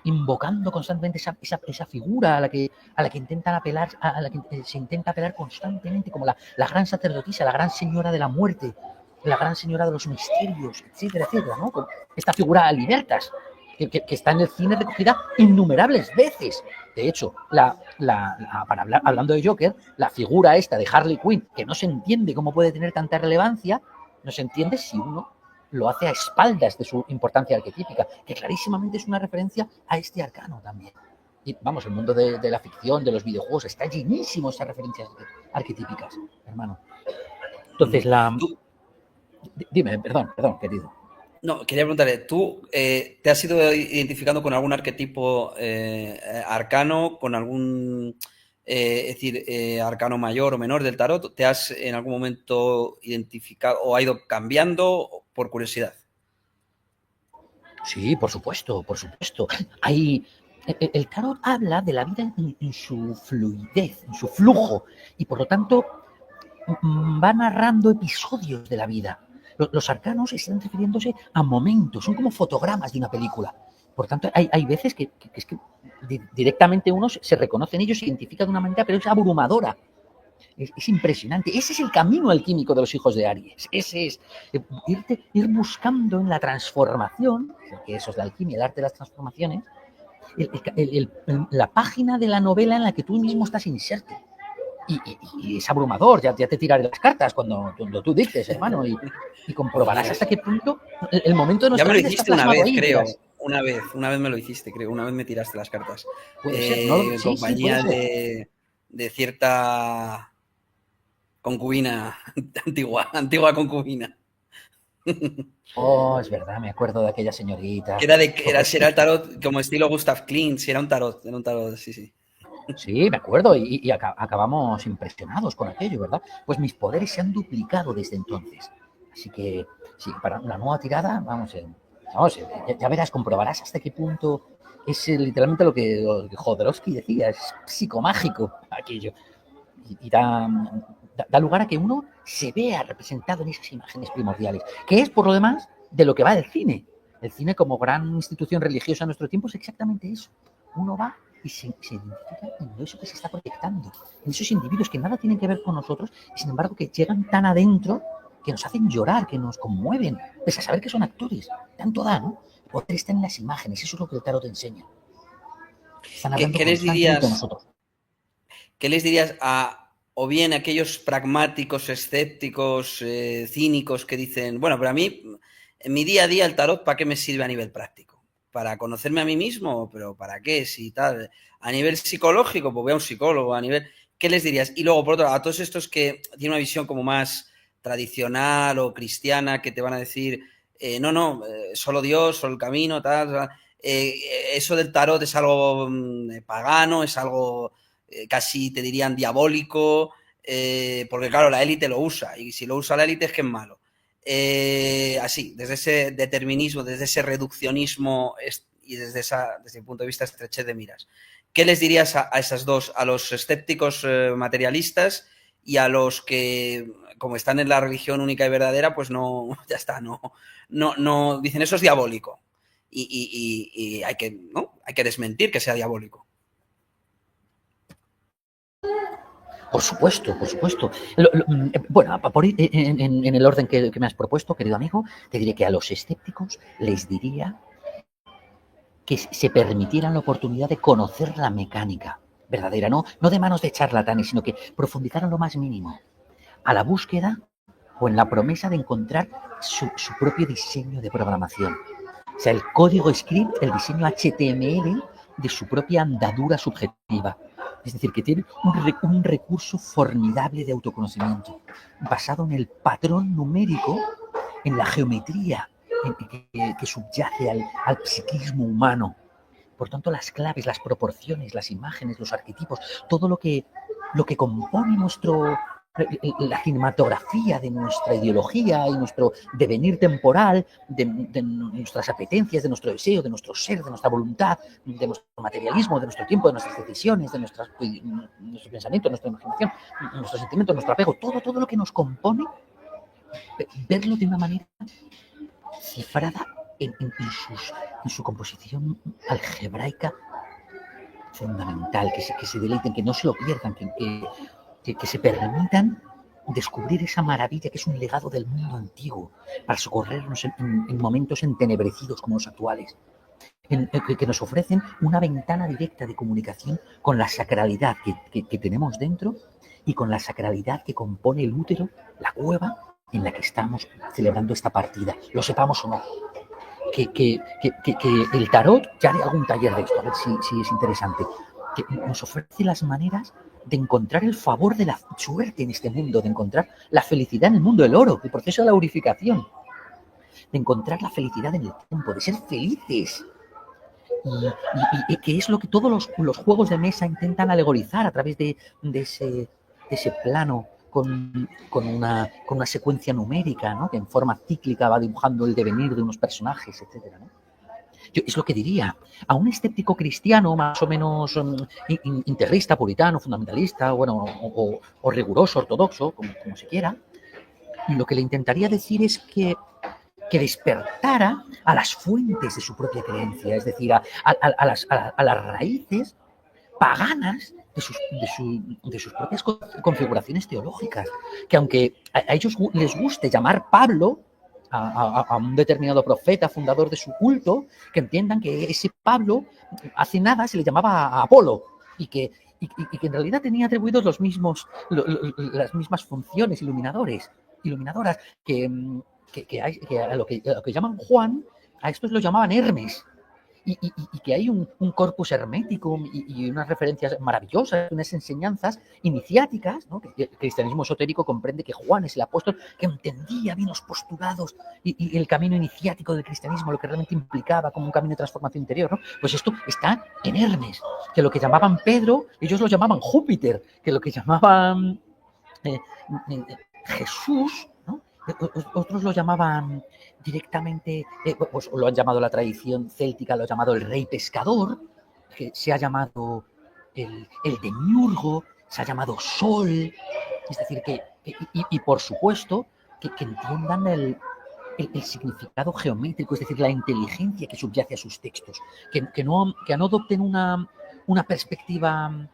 invocando constantemente esa figura a la que intentan apelar, a la que se intenta apelar constantemente como la gran sacerdotisa, la gran señora de la muerte, la gran señora de los misterios, etcétera, etcétera, ¿no? Con esta figura Libertas, que está en el cine recogida innumerables veces. De hecho, hablando de Joker, la figura esta de Harley Quinn, que no se entiende cómo puede tener tanta relevancia, no se entiende si uno lo hace a espaldas de su importancia arquetípica, que clarísimamente es una referencia a este arcano también. Y vamos, el mundo de la ficción, de los videojuegos, está llenísimo de esas referencias arquetípicas, hermano. Entonces, Dime, perdón, querido. No, quería preguntarle, ¿tú te has ido identificando con algún arquetipo arcano, con algún, es decir, arcano mayor o menor del tarot? ¿Te has en algún momento identificado o ha ido cambiando por curiosidad? Sí, por supuesto, por supuesto. El tarot habla de la vida en su fluidez, en su flujo, y por lo tanto va narrando episodios de la vida. Los arcanos están refiriéndose a momentos, son como fotogramas de una película. Por tanto, hay veces que es que directamente uno se reconoce en ellos, se identifica de una manera, pero es abrumadora. Es impresionante. Ese es el camino alquímico de los hijos de Aries. Ese es ir buscando en la transformación, que eso es la alquimia, el arte de las transformaciones, la página de la novela en la que tú mismo estás inserto. Y es abrumador, ya te tiraré las cartas cuando tú dices, hermano, y comprobarás hasta qué punto el momento de nuestra vida. Ya me lo hiciste una vez, ahí, creo. Dirás. Una vez me lo hiciste, creo. Una vez me tiraste las cartas. Puede ser, ¿no? En compañía de cierta concubina antigua concubina. Oh, es verdad, me acuerdo de aquella señorita. Era el tarot como estilo Gustav Klimt, sí, era un tarot, sí. Sí, me acuerdo, y acabamos impresionados con aquello, ¿verdad? Pues mis poderes se han duplicado desde entonces. Así que, sí, para una nueva tirada, ya verás, comprobarás hasta qué punto es literalmente lo que Jodorowsky decía, es psicomágico aquello. Y da lugar a que uno se vea representado en esas imágenes primordiales, que es, por lo demás, de lo que va el cine. El cine, como gran institución religiosa en nuestro tiempo, es exactamente eso. Uno va y se identifica en eso que se está proyectando, en esos individuos que nada tienen que ver con nosotros, y sin embargo que llegan tan adentro que nos hacen llorar, que nos conmueven, pese a saber que son actores. Tanto da, ¿no? El poder está en las imágenes, eso es lo que el tarot te enseña. Están hablando constantemente con nosotros. ¿Qué les dirías o bien a aquellos pragmáticos, escépticos, cínicos que dicen, bueno, pero a mí, en mi día a día, el tarot, ¿para qué me sirve a nivel práctico? ¿Para conocerme a mí mismo? ¿Pero para qué? Si tal. A nivel psicológico, pues voy a un psicólogo. A nivel, ¿qué les dirías? Y luego, por otro lado, a todos estos que tienen una visión como más tradicional o cristiana, que te van a decir, solo Dios, solo el camino, tal. Eso del tarot es algo pagano, es algo casi te dirían diabólico, porque claro, la élite lo usa, y si lo usa la élite es que es malo. Así, desde ese determinismo, desde ese reduccionismo y desde el punto de vista estrechez de miras. ¿Qué les dirías a esas dos, a los escépticos materialistas y a los que, como están en la religión única y verdadera, pues no, ya está, no dicen eso es diabólico y hay que desmentir que sea diabólico? Por supuesto, por supuesto. Bueno, por ir en el orden que me has propuesto, querido amigo, te diré que a los escépticos les diría que se permitieran la oportunidad de conocer la mecánica verdadera, no de manos de charlatanes, sino que profundizaran lo más mínimo a la búsqueda o en la promesa de encontrar su propio diseño de programación. O sea, el código script, el diseño HTML de su propia andadura subjetiva. Es decir, que tiene un recurso formidable de autoconocimiento, basado en el patrón numérico, en la geometría que subyace al psiquismo humano. Por tanto, las claves, las proporciones, las imágenes, los arquetipos, todo lo que compone la cinematografía de nuestra ideología y nuestro devenir temporal, de nuestras apetencias, de nuestro deseo, de nuestro ser, de nuestra voluntad, de nuestro materialismo, de nuestro tiempo, de nuestras decisiones, de nuestro pensamiento, nuestra imaginación, nuestros sentimientos, nuestro apego, todo lo que nos compone, verlo de una manera cifrada en su composición algebraica fundamental, que se deleiten, que no se lo pierdan, que se permitan descubrir esa maravilla que es un legado del mundo antiguo, para socorrernos en momentos entenebrecidos como los actuales, que nos ofrecen una ventana directa de comunicación con la sacralidad que tenemos dentro y con la sacralidad que compone el útero, la cueva en la que estamos celebrando esta partida, lo sepamos o no. Que el tarot, ya haré algún taller de esto, a ver si es interesante, que nos ofrece las maneras de encontrar el favor de la suerte en este mundo, de encontrar la felicidad en el mundo del oro, el proceso de la purificación, de encontrar la felicidad en el tiempo, de ser felices. Y que es lo que todos los juegos de mesa intentan alegorizar a través de ese plano con una secuencia numérica, ¿no? Que en forma cíclica va dibujando el devenir de unos personajes, etcétera, ¿no? Yo es lo que diría a un escéptico cristiano más o menos integrista, puritano, fundamentalista, bueno, o riguroso, ortodoxo, como se quiera, lo que le intentaría decir es que despertara a las fuentes de su propia creencia, es decir, a las raíces paganas de sus propias configuraciones teológicas, que aunque a ellos les guste llamar Pablo a un determinado profeta, fundador de su culto, que entiendan que ese Pablo hace nada se le llamaba a Apolo y que en realidad tenía atribuidos las mismas funciones iluminadoras, que a lo que llaman Juan, a estos lo llamaban Hermes. Y que hay un corpus hermético y unas referencias maravillosas, unas enseñanzas iniciáticas, ¿no? Que el cristianismo esotérico comprende que Juan es el apóstol que entendía bien los postulados y el camino iniciático del cristianismo, lo que realmente implicaba como un camino de transformación interior, ¿no? Pues esto está en Hermes, que lo que llamaban Pedro, ellos lo llamaban Júpiter, que lo que llamaban Jesús, ¿no? Otros lo llamaban directamente, pues lo han llamado la tradición céltica, lo ha llamado el rey pescador, que se ha llamado el demiurgo, se ha llamado sol, es decir, y por supuesto que entiendan el significado geométrico, es decir, la inteligencia que subyace a sus textos, que no adopten una perspectiva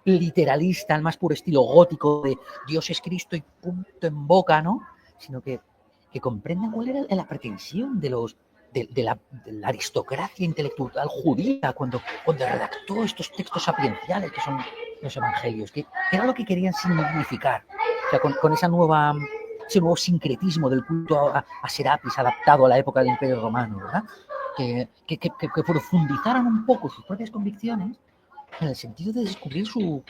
literalista, al más puro estilo gótico de Dios es Cristo y punto en boca, ¿no? Sino que comprendan cuál era la pretensión de la aristocracia intelectual judía cuando redactó estos textos sapienciales que son los evangelios, que era lo que querían significar, o sea, con ese nuevo sincretismo del culto a Serapis adaptado a la época del Imperio Romano, ¿verdad? Que profundizaran un poco sus propias convicciones en el sentido de descubrir su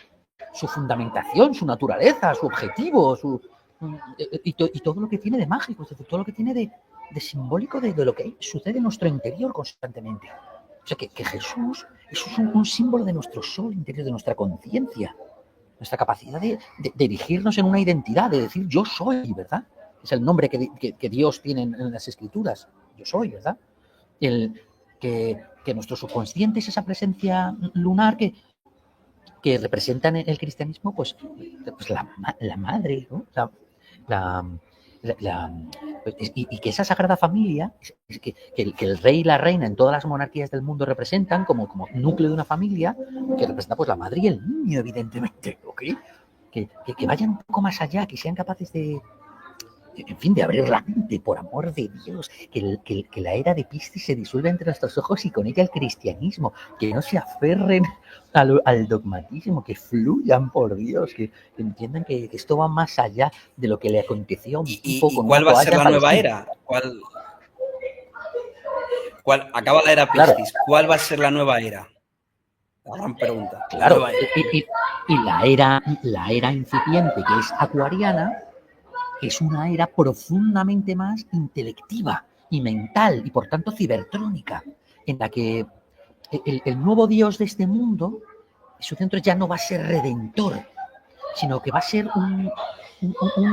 fundamentación, su naturaleza, su objetivo, y todo lo que tiene de mágico, es decir, todo lo que tiene de simbólico de lo que sucede en nuestro interior constantemente. O sea, que Jesús es un símbolo de nuestro sol interior, de nuestra conciencia, nuestra capacidad de erigirnos en una identidad, de decir yo soy, ¿verdad? Es el nombre que Dios tiene en las Escrituras, yo soy, ¿verdad? Que nuestro subconsciente es esa presencia lunar que representan en el cristianismo, pues la madre, ¿no? Y que esa sagrada familia, que el rey y la reina en todas las monarquías del mundo representan como núcleo de una familia, que representa pues la madre y el niño, evidentemente, ¿ok? Que vayan un poco más allá, que sean capaces de abrir la mente, por amor de Dios, que la era de Piscis se disuelva entre nuestros ojos y con ella el cristianismo, que no se aferren al dogmatismo, que fluyan, por Dios, que entiendan que esto va más allá de lo que le aconteció a un tipo con ¿cuál va a ser la nueva era? Acaba la era Piscis, claro. ¿Cuál va a ser la nueva era? La gran pregunta. Claro, y la era incipiente, que es acuariana, es una era profundamente más intelectiva y mental y por tanto cibertrónica, en la que el nuevo Dios de este mundo, su centro ya no va a ser redentor, sino que va a ser un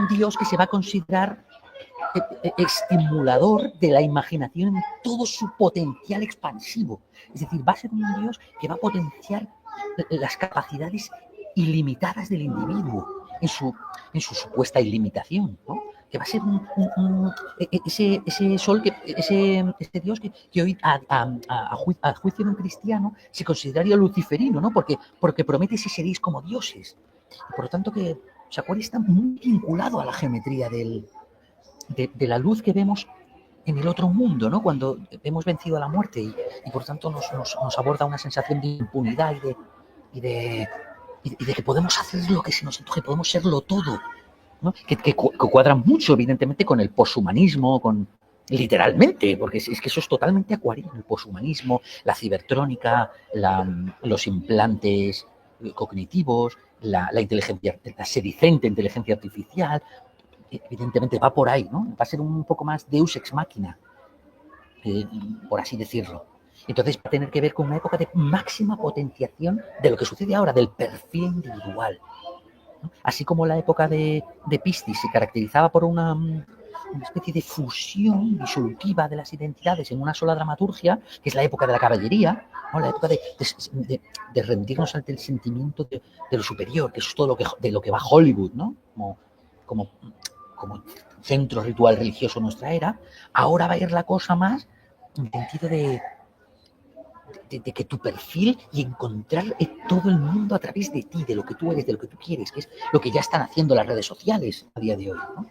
Dios que se va a considerar estimulador de la imaginación en todo su potencial expansivo. Es decir, va a ser un Dios que va a potenciar las capacidades ilimitadas del individuo en su supuesta ilimitación, ¿no? Que va a ser ese sol, ese Dios que hoy a juicio de un cristiano se consideraría luciferino, ¿no? Porque promete si seréis como dioses. Por lo tanto, que O sea, Acuario está muy vinculado a la geometría de la luz que vemos en el otro mundo, ¿no? Cuando hemos vencido a la muerte y por tanto nos aborda una sensación de impunidad y de, y de que podemos hacer lo que se nos antoje, podemos serlo todo, ¿no? Que cuadra mucho, evidentemente, con el poshumanismo, con literalmente, porque es que eso es totalmente acuario, el poshumanismo, la cibertrónica, los implantes cognitivos, la inteligencia, la sedicente inteligencia artificial, evidentemente va por ahí, ¿no? Va a ser un poco más Deus ex machina, por así decirlo. Entonces va a tener que ver con una época de máxima potenciación de lo que sucede ahora, del perfil individual. ¿No? Así como la época de Piscis se caracterizaba por una especie de fusión disolutiva de las identidades en una sola dramaturgia, que es la época de la caballería, ¿no? La época de rendirnos ante el sentimiento de lo superior, que eso es todo de lo que va Hollywood, ¿no? Como centro ritual religioso en nuestra era. Ahora va a ir la cosa más en el sentido de que tu perfil y encontrar todo el mundo a través de ti, de lo que tú eres, de lo que tú quieres, que es lo que ya están haciendo las redes sociales a día de hoy, ¿no?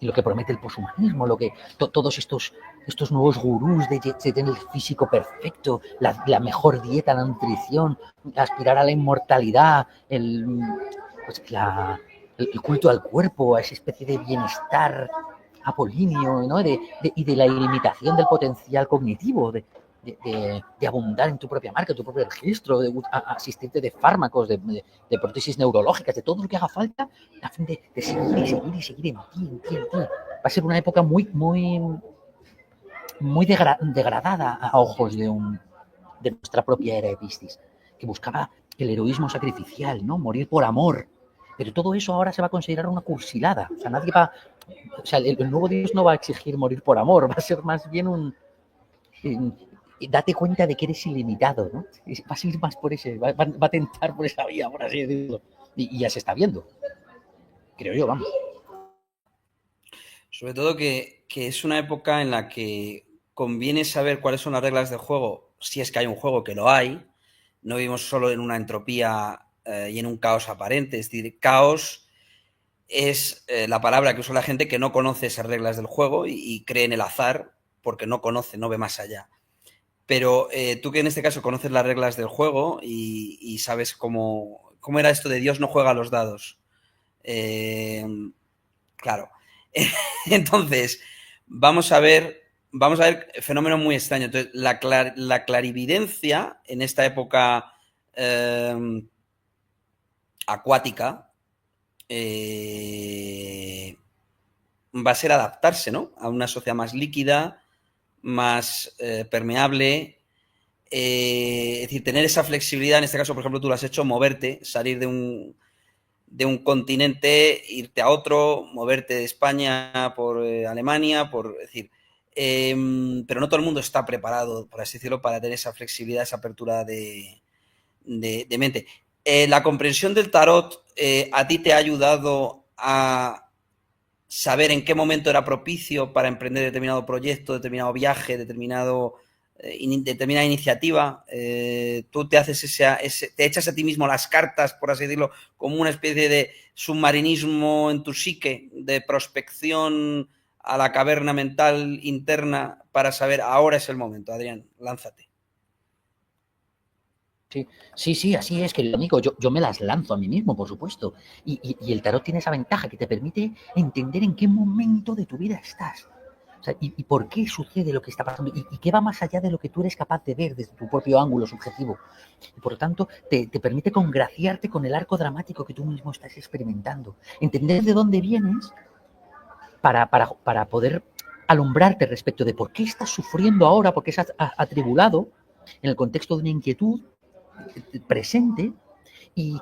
Y lo que promete el poshumanismo, lo que todos estos nuevos gurús de tener el físico perfecto, la mejor dieta, la nutrición, aspirar a la inmortalidad, pues el culto al cuerpo, a esa especie de bienestar apolíneo, ¿no? Y de la ilimitación del potencial cognitivo, de abundar en tu propia marca, en tu propio registro, de asistirte de fármacos, de prótesis neurológicas, de todo lo que haga falta, a fin de seguir y seguir y seguir en ti, en ti, en ti. Va a ser una época muy, muy, muy degradada a ojos de nuestra propia era de Piscis, que buscaba el heroísmo sacrificial, ¿no? Morir por amor. Pero todo eso ahora se va a considerar una cursilada. O sea, nadie va. O sea, el nuevo Dios no va a exigir morir por amor, va a ser más bien date cuenta de que eres ilimitado, ¿no? Va a seguir más por ese, va a tentar por esa vía, por así decirlo. Y ya se está viendo. Creo yo, vamos. Sobre todo que es una época en la que conviene saber cuáles son las reglas del juego, si es que hay un juego, que lo hay. No vivimos solo en una entropía y en un caos aparente. Es decir, caos es la palabra que usa la gente que no conoce esas reglas del juego y cree en el azar porque no conoce, no ve más allá. Pero tú que en este caso conoces las reglas del juego y sabes cómo era esto de Dios no juega a los dados. Claro. Entonces, vamos a ver fenómenos muy extraños. Entonces, la clarividencia en esta época acuática va a ser adaptarse, ¿no? A una sociedad más líquida, más permeable. Es decir, tener esa flexibilidad, en este caso, por ejemplo, tú lo has hecho, moverte, salir de un continente, irte a otro, moverte de España por Alemania, es decir, pero no todo el mundo está preparado, por así decirlo, para tener esa flexibilidad, esa apertura de mente. La comprensión del tarot a ti te ha ayudado a saber en qué momento era propicio para emprender determinado proyecto, determinado viaje, determinada iniciativa. Tú te haces te echas a ti mismo las cartas, por así decirlo, como una especie de submarinismo en tu psique, de prospección a la caverna mental interna para saber ahora es el momento. Adrián, lánzate. Sí, así es, querido amigo. Yo me las lanzo a mí mismo, por supuesto. Y el tarot tiene esa ventaja que te permite entender en qué momento de tu vida estás. O sea, y por qué sucede lo que está pasando y qué va más allá de lo que tú eres capaz de ver desde tu propio ángulo subjetivo. Y por lo tanto, te permite congraciarte con el arco dramático que tú mismo estás experimentando. Entender de dónde vienes para poder alumbrarte respecto de por qué estás sufriendo ahora, por qué estás atribulado en el contexto de una inquietud presente y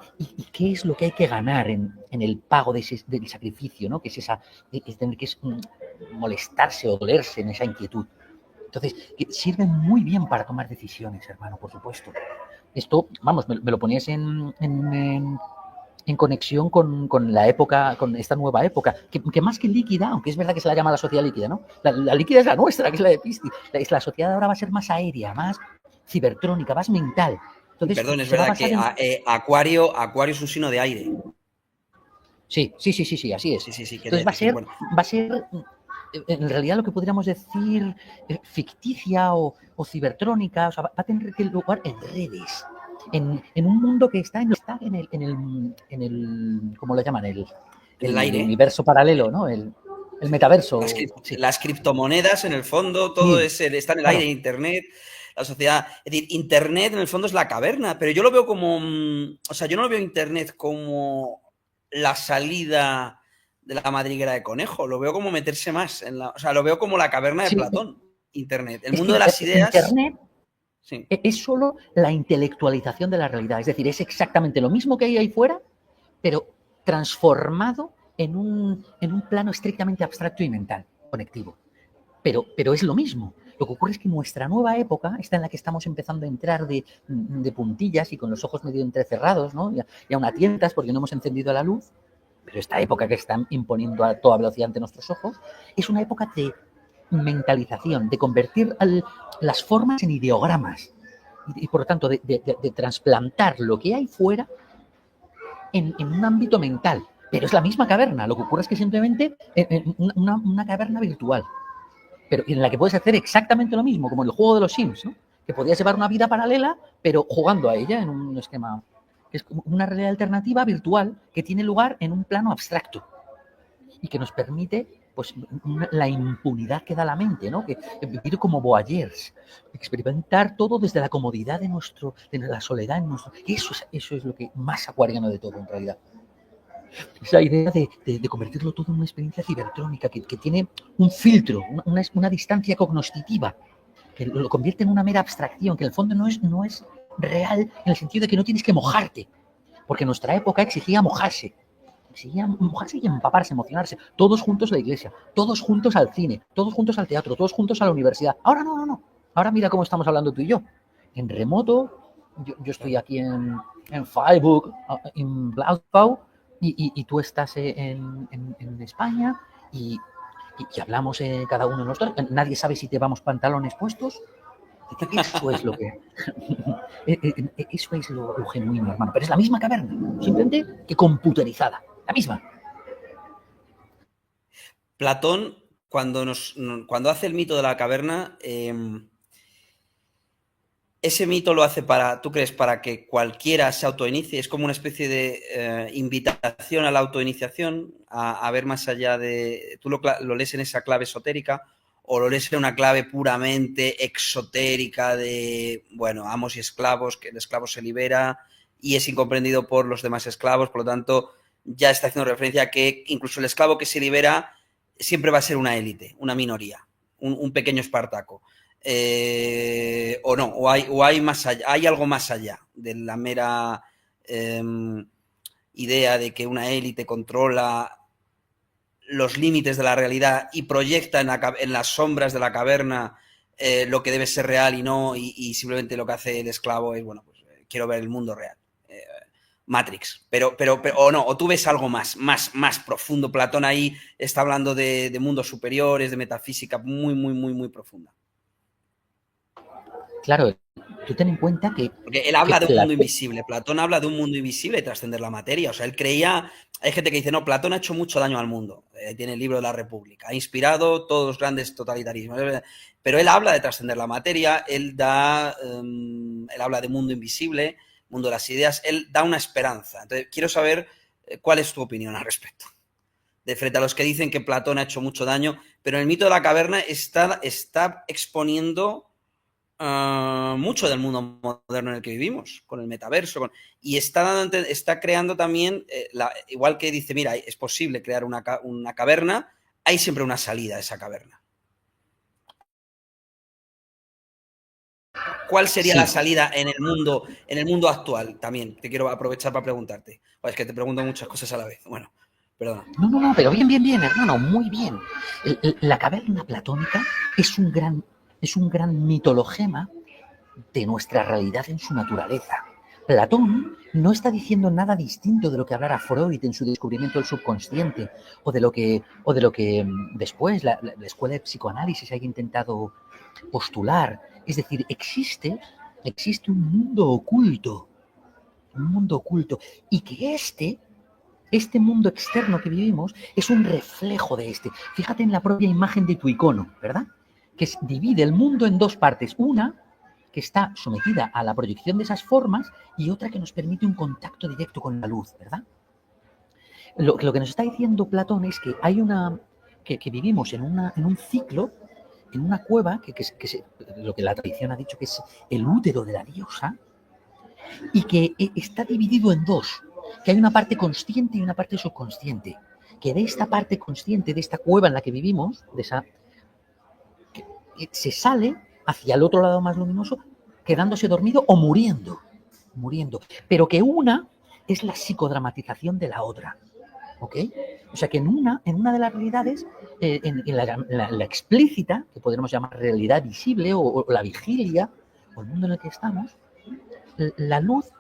qué es lo que hay que ganar en el pago del sacrificio, ¿no? Que es tener que molestarse o dolerse en esa inquietud. Entonces, que sirve muy bien para tomar decisiones, hermano, por supuesto. Esto, vamos, me lo ponías en conexión con la época, con esta nueva época, que más que líquida, aunque es verdad que se la llama la sociedad líquida, ¿no? La líquida es la nuestra, que es la de Piscis. La sociedad ahora va a ser más aérea, más cibertrónica, más mental. Entonces, perdón, es verdad que Acuario es un signo de aire. Sí, sí, sí, sí, sí, así es. Sí, Entonces decir, bueno. va a ser en realidad lo que podríamos decir ficticia o cibertrónica, o sea, va a tener que lugar en redes, en un mundo que está en el ¿cómo lo llaman? En el El aire. universo paralelo, ¿no? El metaverso, sí. Las criptomonedas, en el fondo, todo Sí, está en el aire, claro. Internet, la sociedad. Es decir, Internet en el fondo es la caverna, pero yo lo veo como, o sea, yo no lo veo Internet como la salida de la madriguera de conejo, lo veo como meterse más o sea, lo veo como la caverna de Sí, Platón, Internet. El es mundo que de las ideas, Internet sí. es solo la intelectualización de la realidad, es decir, es exactamente lo mismo que hay ahí fuera, pero transformado en un plano estrictamente abstracto y mental, conectivo. Pero es lo mismo. Lo que ocurre es que nuestra nueva época, esta en la que estamos empezando a entrar de puntillas y con los ojos medio entrecerrados, ¿no? Y aún a tientas porque no hemos encendido la luz, pero esta época que están imponiendo a toda velocidad ante nuestros ojos, es una época de mentalización, de convertir las formas en ideogramas y por lo tanto, de trasplantar lo que hay fuera en un ámbito mental. Pero es la misma caverna, lo que ocurre es que simplemente una caverna virtual, pero en la que puedes hacer exactamente lo mismo, como en el juego de los Sims, ¿no? Que podías llevar una vida paralela, pero jugando a ella en un esquema que es como una realidad alternativa virtual que tiene lugar en un plano abstracto y que nos permite pues la impunidad que da la mente, ¿no? Que vivir como voyeurs, experimentar todo desde la comodidad de la soledad en nuestro. Eso es lo que más acuariano de todo en realidad. Esa idea de convertirlo todo en una experiencia cibertrónica que tiene un filtro, una distancia cognoscitiva, que lo convierte en una mera abstracción, que en el fondo no es real en el sentido de que no tienes que mojarte, porque en nuestra época exigía mojarse y empaparse, emocionarse, todos juntos a la iglesia, todos juntos al cine, todos juntos al teatro, todos juntos a la universidad. Ahora no. Ahora mira cómo estamos hablando tú y yo. En remoto, yo estoy aquí en Facebook, en Blasgau, y tú estás en España y hablamos cada uno de nosotros. Nadie sabe si te vamos pantalones puestos. Eso es lo que. Eso es lo genuino, hermano. Pero es la misma caverna, simplemente que computerizada. La misma. Platón, cuando hace el mito de la caverna, ese mito lo hace ¿tú crees, para que cualquiera se autoinicie? Es como una especie de invitación a la autoiniciación, a ver más allá de... ¿Tú lo lees en esa clave esotérica o lo lees en una clave puramente exotérica de, bueno, amos y esclavos, que el esclavo se libera y es incomprendido por los demás esclavos, por lo tanto ya está haciendo referencia a que incluso el esclavo que se libera siempre va a ser una élite, una minoría, un pequeño Espartaco? O no, o hay más allá, hay algo más allá de la mera idea de que una élite controla los límites de la realidad y proyecta en las sombras de la caverna lo que debe ser real y no, y simplemente lo que hace el esclavo es, bueno, pues quiero ver el mundo real. Matrix, pero o no, o tú ves algo más profundo. Platón ahí está hablando de mundos superiores, de metafísica muy profunda. Claro, tú ten en cuenta Porque él habla de un mundo Platón, invisible. Platón habla de un mundo invisible y trascender la materia. O sea, él creía. Hay gente que dice, no, Platón ha hecho mucho daño al mundo. Tiene el libro de la República. Ha inspirado todos los grandes totalitarismos. Pero él habla de trascender la materia. Él habla de mundo invisible, mundo de las ideas. Él da una esperanza. Entonces, quiero saber cuál es tu opinión al respecto. De frente a los que dicen que Platón ha hecho mucho daño, pero en el mito de la caverna está exponiendo mucho del mundo moderno en el que vivimos, con el metaverso, y está creando también, igual que dice, mira, es posible crear una caverna, hay siempre una salida a esa caverna. ¿Cuál sería la sí. salida en el mundo actual? También te quiero aprovechar para preguntarte. Es que te pregunto muchas cosas a la vez. Bueno, perdona. No, pero bien, hermano, muy bien. La caverna platónica es un gran mitologema de nuestra realidad en su naturaleza. Platón no está diciendo nada distinto de lo que hablara Freud en su descubrimiento del subconsciente o de lo que después la escuela de psicoanálisis haya intentado postular. Es decir, existe un mundo oculto y que este mundo externo que vivimos es un reflejo de este. Fíjate en la propia imagen de tu icono, ¿verdad? Que divide el mundo en dos partes. Una que está sometida a la proyección de esas formas y otra que nos permite un contacto directo con la luz, ¿verdad? Lo que nos está diciendo Platón es que hay que vivimos en un ciclo, en una cueva, lo que la tradición ha dicho que es el útero de la diosa, y que está dividido en dos, que hay una parte consciente y una parte subconsciente, que de esta parte consciente, de esta cueva en la que vivimos, se sale hacia el otro lado más luminoso, quedándose dormido o muriendo, pero que una es la psicodramatización de la otra, ¿ok? O sea que en una de las realidades, en la explícita, que podríamos llamar realidad visible o la vigilia, o el mundo en el que estamos, la luz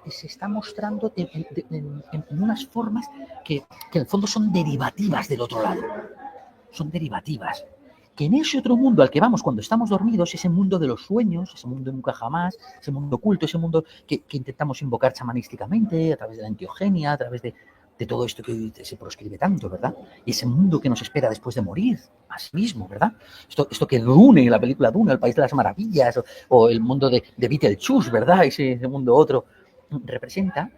se está mostrando en unas formas que en el fondo son derivativas del otro lado. Son derivativas. Que en ese otro mundo al que vamos cuando estamos dormidos, ese mundo de los sueños, ese mundo nunca jamás, ese mundo oculto, ese mundo que intentamos invocar chamanísticamente, a través de la enteogenia, a través de todo esto que se proscribe tanto, ¿verdad? Y ese mundo que nos espera después de morir, así mismo, ¿verdad? Esto que Dune, la película Dune, El País de las Maravillas, o el mundo de Beetlejuice, ¿verdad? Ese mundo otro, representa,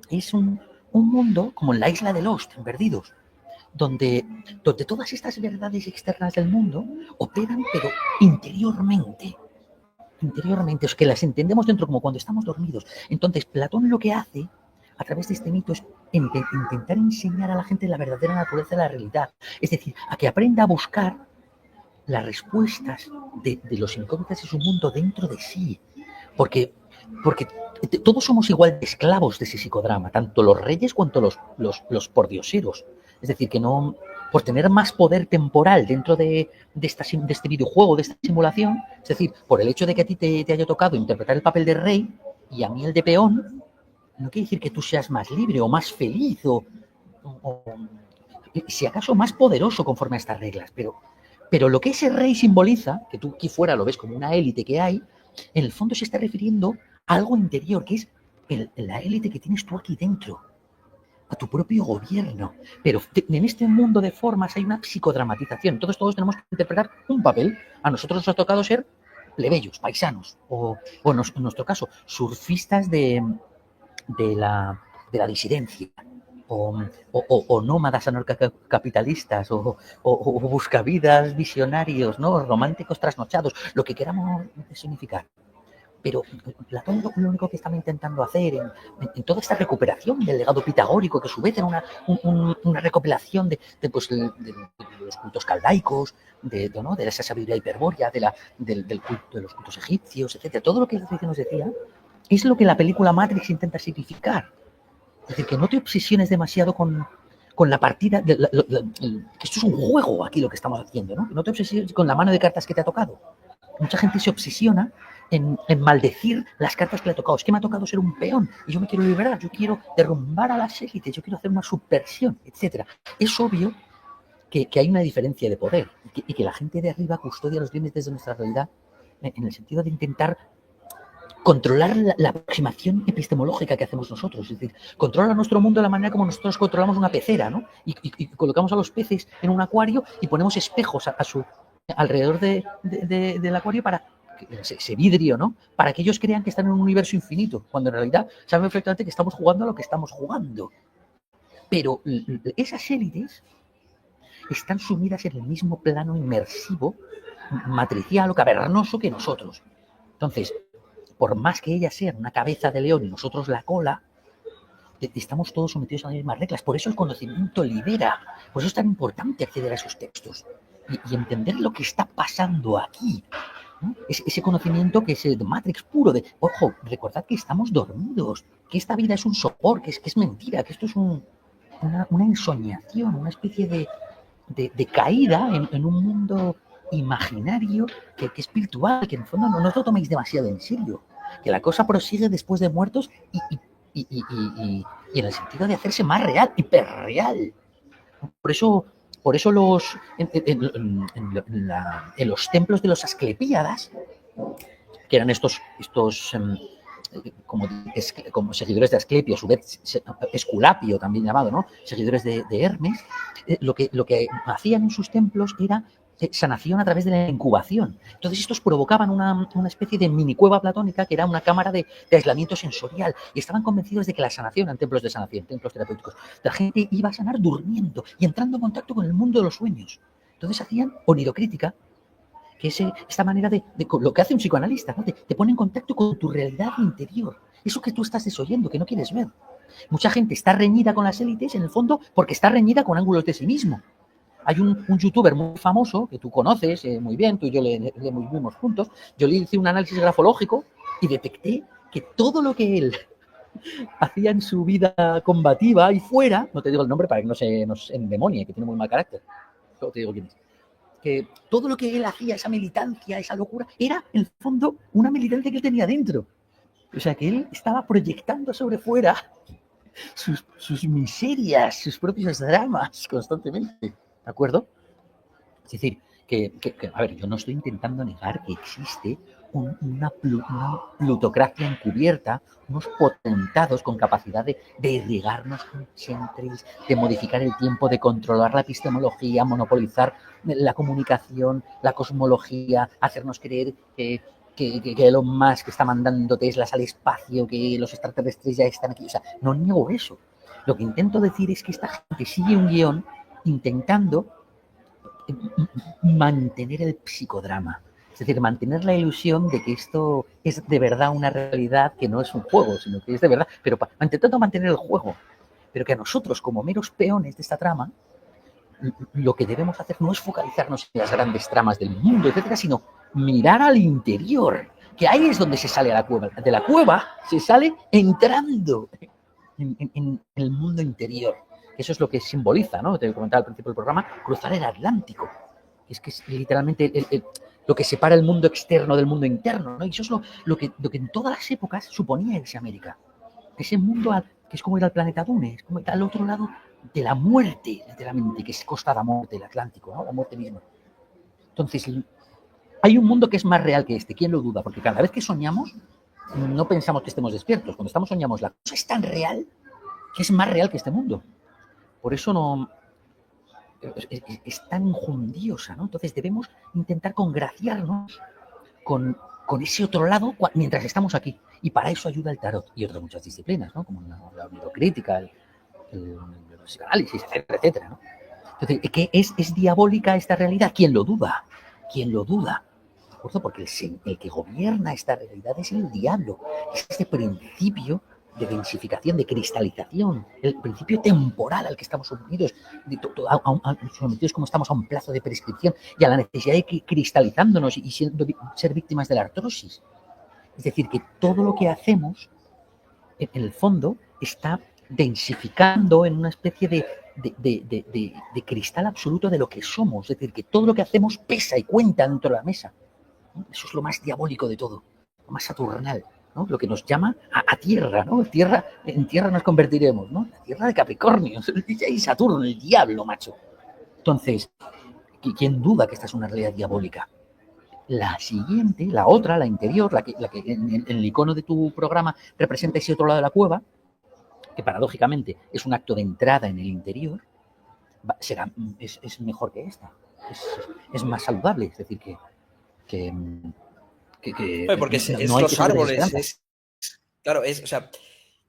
es un mundo como en la isla de Lost, en Perdidos, donde todas estas verdades externas del mundo operan, pero interiormente, es que las entendemos dentro, como cuando estamos dormidos. Entonces, Platón lo que hace a través de este mito es intentar enseñar a la gente la verdadera naturaleza de la realidad. Es decir, a que aprenda a buscar las respuestas de los incógnitas de su mundo dentro de sí. Porque todos somos igual de esclavos de ese psicodrama, tanto los reyes cuanto los pordioseros. Es decir, que no, por tener más poder temporal dentro de este videojuego, de esta simulación, es decir, por el hecho de que a ti te haya tocado interpretar el papel de rey y a mí el de peón, no quiere decir que tú seas más libre o más feliz o si acaso más poderoso conforme a estas reglas. Pero lo que ese rey simboliza, que tú aquí fuera lo ves como una élite que hay, en el fondo se está refiriendo a algo interior, que es la élite que tienes tú aquí dentro, a tu propio gobierno. Pero en este mundo de formas hay una psicodramatización. Entonces todos tenemos que interpretar un papel. A nosotros nos ha tocado ser plebeyos, paisanos, o en nuestro caso, surfistas de la disidencia, o nómadas anarcocapitalistas, o buscavidas visionarios, ¿no? Románticos trasnochados, lo que queramos significar. Pero Platón lo único que estaba intentando hacer en toda esta recuperación del legado pitagórico, que a su vez era una recopilación de los cultos caldaicos, de esa sabiduría hiperbórea, del culto de los cultos egipcios, etc. Todo lo que la tradición nos decía es lo que la película Matrix intenta significar. Es decir, que no te obsesiones demasiado con la partida, que esto es un juego aquí lo que estamos haciendo, ¿no? No te obsesiones con la mano de cartas que te ha tocado. Mucha gente se obsesiona en maldecir las cartas que le ha tocado. Es que me ha tocado ser un peón y yo me quiero liberar, yo quiero derrumbar a las élites, yo quiero hacer una subversión, etc. Es obvio que hay una diferencia de poder y que la gente de arriba custodia los límites de nuestra realidad en el sentido de intentar controlar la aproximación epistemológica que hacemos nosotros. Es decir, controla nuestro mundo de la manera como nosotros controlamos una pecera, ¿no? Y colocamos a los peces en un acuario y ponemos espejos alrededor del acuario para ese vidrio, ¿no? Para que ellos crean que están en un universo infinito, cuando en realidad saben perfectamente que estamos jugando a lo que estamos jugando. Pero esas élites están sumidas en el mismo plano inmersivo, matricial o cavernoso que nosotros. Entonces, por más que ellas sean una cabeza de león y nosotros la cola, estamos todos sometidos a las mismas reglas. Por eso el conocimiento libera. Por eso es tan importante acceder a esos textos y entender lo que está pasando aquí, ¿no? Ese conocimiento que es el de Matrix puro, de, ojo, recordad que estamos dormidos, que esta vida es un sopor, que es mentira, que esto es una ensoñación, una especie de caída en un mundo imaginario que es virtual, que en el fondo no os lo toméis demasiado en serio, que la cosa prosigue después de muertos y en el sentido de hacerse más real, hiperreal. Por eso en los templos de los Asclepíadas, que eran estos como seguidores de Asclepio, a su vez Esculapio también llamado, ¿no? Seguidores de Hermes, lo que hacían en sus templos era sanación a través de la incubación. Entonces estos provocaban una especie de mini cueva platónica que era una cámara de aislamiento sensorial y estaban convencidos de que la sanación eran templos de sanación, templos terapéuticos. La gente iba a sanar durmiendo y entrando en contacto con el mundo de los sueños. Entonces hacían onirocrítica, que es esta manera de lo que hace un psicoanalista, ¿no? Te pone en contacto con tu realidad interior, eso que tú estás desoyendo, que no quieres ver. Mucha gente está reñida con las élites, en el fondo, porque está reñida con ángulos de sí mismo. Hay un youtuber muy famoso, que tú conoces muy bien, tú y yo le vimos juntos, yo le hice un análisis grafológico y detecté que todo lo que él hacía en su vida combativa y fuera, no te digo el nombre para que no se nos endemonie, que tiene muy mal carácter, solo te digo quién es, que todo lo que él hacía, esa militancia, esa locura, era en el fondo una militancia que él tenía dentro. O sea, que él estaba proyectando sobre fuera sus miserias, sus propios dramas constantemente. ¿De acuerdo? Es decir, a ver, yo no estoy intentando negar que existe una plutocracia encubierta, unos potentados con capacidad de irrigarnos con chemtrails, de modificar el tiempo, de controlar la epistemología, monopolizar la comunicación, la cosmología, hacernos creer que Elon Musk está mandando Teslas al espacio, que los extraterrestres ya están aquí. O sea, no niego eso. Lo que intento decir es que esta gente sigue un guión intentando mantener el psicodrama. Es decir, mantener la ilusión de que esto es de verdad una realidad que no es un juego, sino que es de verdad, pero intentando mantener el juego. Pero que a nosotros, como meros peones de esta trama, lo que debemos hacer no es focalizarnos en las grandes tramas del mundo, etcétera, sino mirar al interior, que ahí es donde se sale a la cueva. De la cueva se sale entrando en el mundo interior. Eso es lo que simboliza, ¿no? Te comentaba al principio del programa, cruzar el Atlántico. Es que es literalmente lo que separa el mundo externo del mundo interno, ¿no? Y eso es lo que en todas las épocas suponía irse a América. Ese mundo que es como ir al planeta Dune, es como ir al otro lado de la muerte, literalmente, que es Costa de la Muerte, el Atlántico, ¿no? La muerte misma. Entonces, hay un mundo que es más real que este, ¿quién lo duda? Porque cada vez que soñamos, no pensamos que estemos despiertos. Cuando estamos soñamos, la cosa es tan real que es más real que este mundo. Por eso no es tan injundiosa, ¿no? Entonces debemos intentar congraciarnos con ese otro lado mientras estamos aquí. Y para eso ayuda el tarot y otras muchas disciplinas, ¿no? Como la neurocrítica, el psicoanálisis, etcétera, etcétera, ¿no? Entonces, ¿qué es diabólica esta realidad? ¿Quién lo duda? ¿Quién lo duda? ¿De acuerdo? Porque el que gobierna esta realidad es el diablo. Es este principio de densificación, de cristalización, el principio temporal al que estamos sometidos, sometidos como estamos a un plazo de prescripción y a la necesidad de ir cristalizándonos y ser víctimas de la artrosis. Es decir, que todo lo que hacemos, en el fondo, está densificando en una especie de cristal absoluto de lo que somos. Es decir, que todo lo que hacemos pesa y cuenta dentro de la mesa. Eso es lo más diabólico de todo, lo más saturnal, ¿no? Lo que nos llama a tierra, ¿no? En tierra nos convertiremos, ¿no? La tierra de Capricornio, y Saturno, el diablo, macho. Entonces, ¿quién duda que esta es una realidad diabólica? La siguiente, la otra, la interior, la que en el icono de tu programa representa ese otro lado de la cueva, que paradójicamente es un acto de entrada en el interior, es mejor que esta. Es más saludable, es decir, que porque no los árboles. Claro, o sea,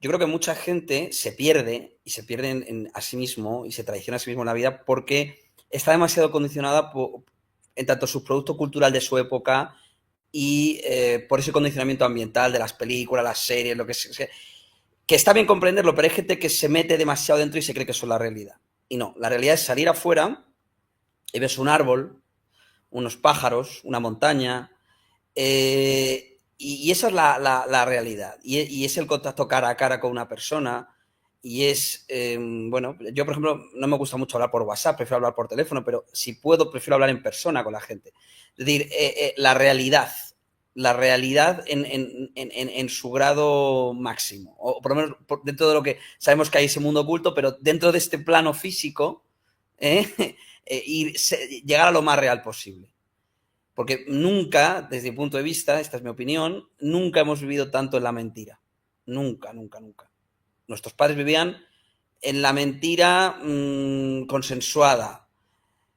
yo creo que mucha gente se pierde a sí mismo y se traiciona a sí mismo en la vida porque está demasiado condicionada en tanto su producto cultural de su época y por ese condicionamiento ambiental de las películas, las series, lo que sea. Que está bien comprenderlo, pero hay gente que se mete demasiado dentro y se cree que eso es la realidad. Y no, la realidad es salir afuera y ves un árbol, unos pájaros, una montaña, y esa es la realidad. Y es el contacto cara a cara con una persona. Y es, bueno, yo por ejemplo no me gusta mucho hablar por WhatsApp, prefiero hablar por teléfono, pero si puedo, prefiero hablar en persona con la gente. Es decir, la realidad en su grado máximo, o por lo menos dentro de lo que sabemos que hay ese mundo oculto, pero dentro de este plano físico, llegar a lo más real posible. Porque nunca, desde mi punto de vista, esta es mi opinión, nunca hemos vivido tanto en la mentira. Nunca, nunca, nunca. Nuestros padres vivían en la mentira consensuada.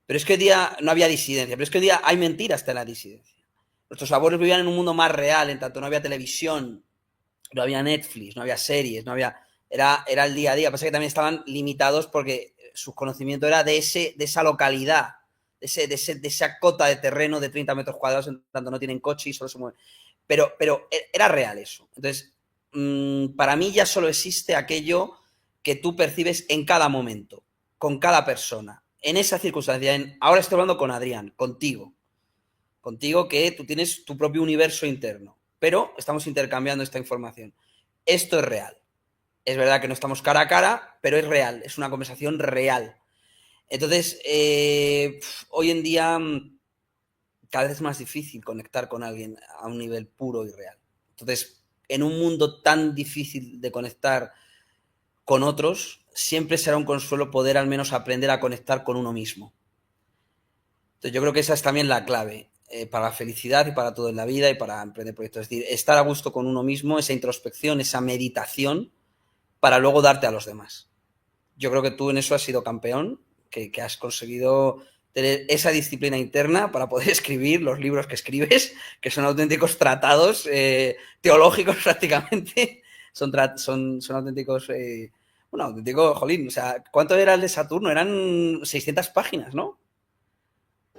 Pero es que hoy día no había disidencia, pero es que hoy día hay mentira hasta en la disidencia. Nuestros abuelos vivían en un mundo más real, en tanto no había televisión, no había Netflix, no había series, no había... Era el día a día. Pasa que también estaban limitados porque su conocimiento era de esa localidad, de esa cota de terreno de 30 metros cuadrados, en tanto no tienen coche y solo se mueven. Pero era real eso. Entonces, para mí ya solo existe aquello que tú percibes en cada momento, con cada persona, en esa circunstancia. Ahora estoy hablando con Adrián, contigo que tú tienes tu propio universo interno, pero estamos intercambiando esta información. Esto es real. Es verdad que no estamos cara a cara, pero es real, es una conversación real. Entonces, hoy en día cada vez es más difícil conectar con alguien a un nivel puro y real. Entonces, en un mundo tan difícil de conectar con otros, siempre será un consuelo poder al menos aprender a conectar con uno mismo. Entonces, yo creo que esa es también la clave para la felicidad y para todo en la vida y para emprender proyectos. Es decir, estar a gusto con uno mismo, esa introspección, esa meditación, para luego darte a los demás. Yo creo que tú en eso has sido campeón, que has conseguido tener esa disciplina interna para poder escribir los libros que escribes, que son auténticos tratados teológicos prácticamente, son auténticos, bueno, auténtico, jolín, o sea, ¿cuánto era el de Saturno? Eran 600 páginas, ¿no?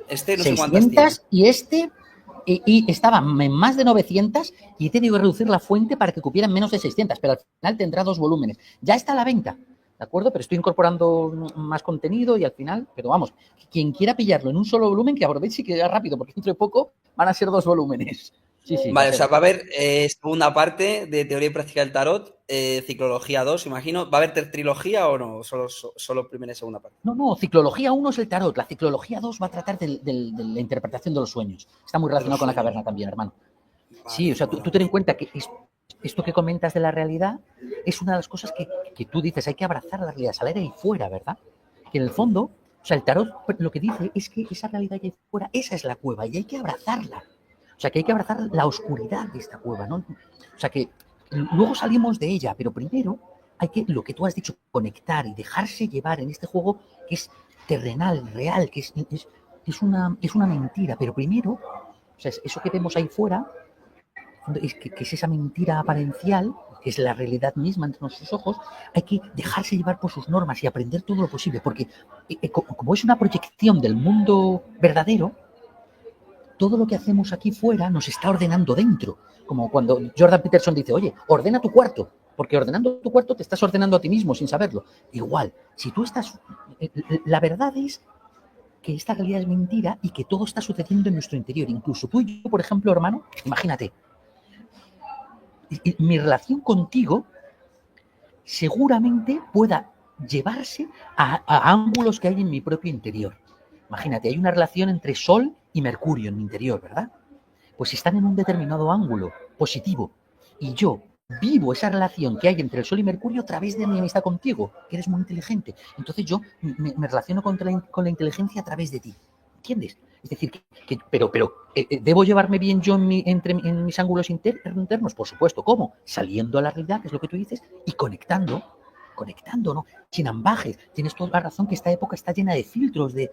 Este no sé cuántas tiene. 600 y estaba en más de 900 y he tenido que reducir la fuente para que cupieran menos de 600, pero al final tendrá 2 volúmenes. Ya está a la venta, ¿de acuerdo? Pero estoy incorporando más contenido y al final, pero vamos, quien quiera pillarlo en un solo volumen, que aproveche y que ya rápido, porque dentro de poco van a ser 2 volúmenes. Sí, sí. Vale, o sea, va a haber segunda parte de Teoría y Práctica del Tarot, Ciclología 2, imagino. ¿Va a haber trilogía o no? Solo primera y segunda parte. No, Ciclología 1 es el tarot, la Ciclología 2 va a tratar de la interpretación de los sueños. Está muy relacionado con la caverna también, hermano. Vale, sí, o sea, tú ten en cuenta que esto que comentas de la realidad es una de las cosas que tú dices, hay que abrazar la realidad, salir ahí fuera, ¿verdad? Que en el fondo, o sea, el tarot lo que dice es que esa realidad que hay fuera, esa es la cueva y hay que abrazarla. O sea, que hay que abrazar la oscuridad de esta cueva, ¿no? O sea, que luego salimos de ella, pero primero hay que, lo que tú has dicho, conectar y dejarse llevar en este juego que es terrenal, real, que es una mentira, pero primero, o sea, eso que vemos ahí fuera, que es esa mentira aparencial, que es la realidad misma entre nuestros ojos, hay que dejarse llevar por sus normas y aprender todo lo posible, porque como es una proyección del mundo verdadero, todo lo que hacemos aquí fuera nos está ordenando dentro. Como cuando Jordan Peterson dice, oye, ordena tu cuarto, porque ordenando tu cuarto te estás ordenando a ti mismo sin saberlo. Igual, si tú estás... La verdad es que esta realidad es mentira y que todo está sucediendo en nuestro interior. Incluso tú y yo, por ejemplo, hermano, imagínate, mi relación contigo seguramente pueda llevarse a ángulos que hay en mi propio interior. Imagínate, hay una relación entre Sol y Mercurio en mi interior, ¿verdad? Pues si están en un determinado ángulo positivo y yo vivo esa relación que hay entre el Sol y Mercurio a través de mi amistad contigo, que eres muy inteligente, entonces yo me relaciono con la inteligencia a través de ti, ¿entiendes? Es decir, pero ¿debo llevarme bien yo en mis ángulos internos? Por supuesto. ¿Cómo? Saliendo a la realidad, que es lo que tú dices, y conectando, ¿no? Sin ambajes. Tienes toda la razón que esta época está llena de filtros, de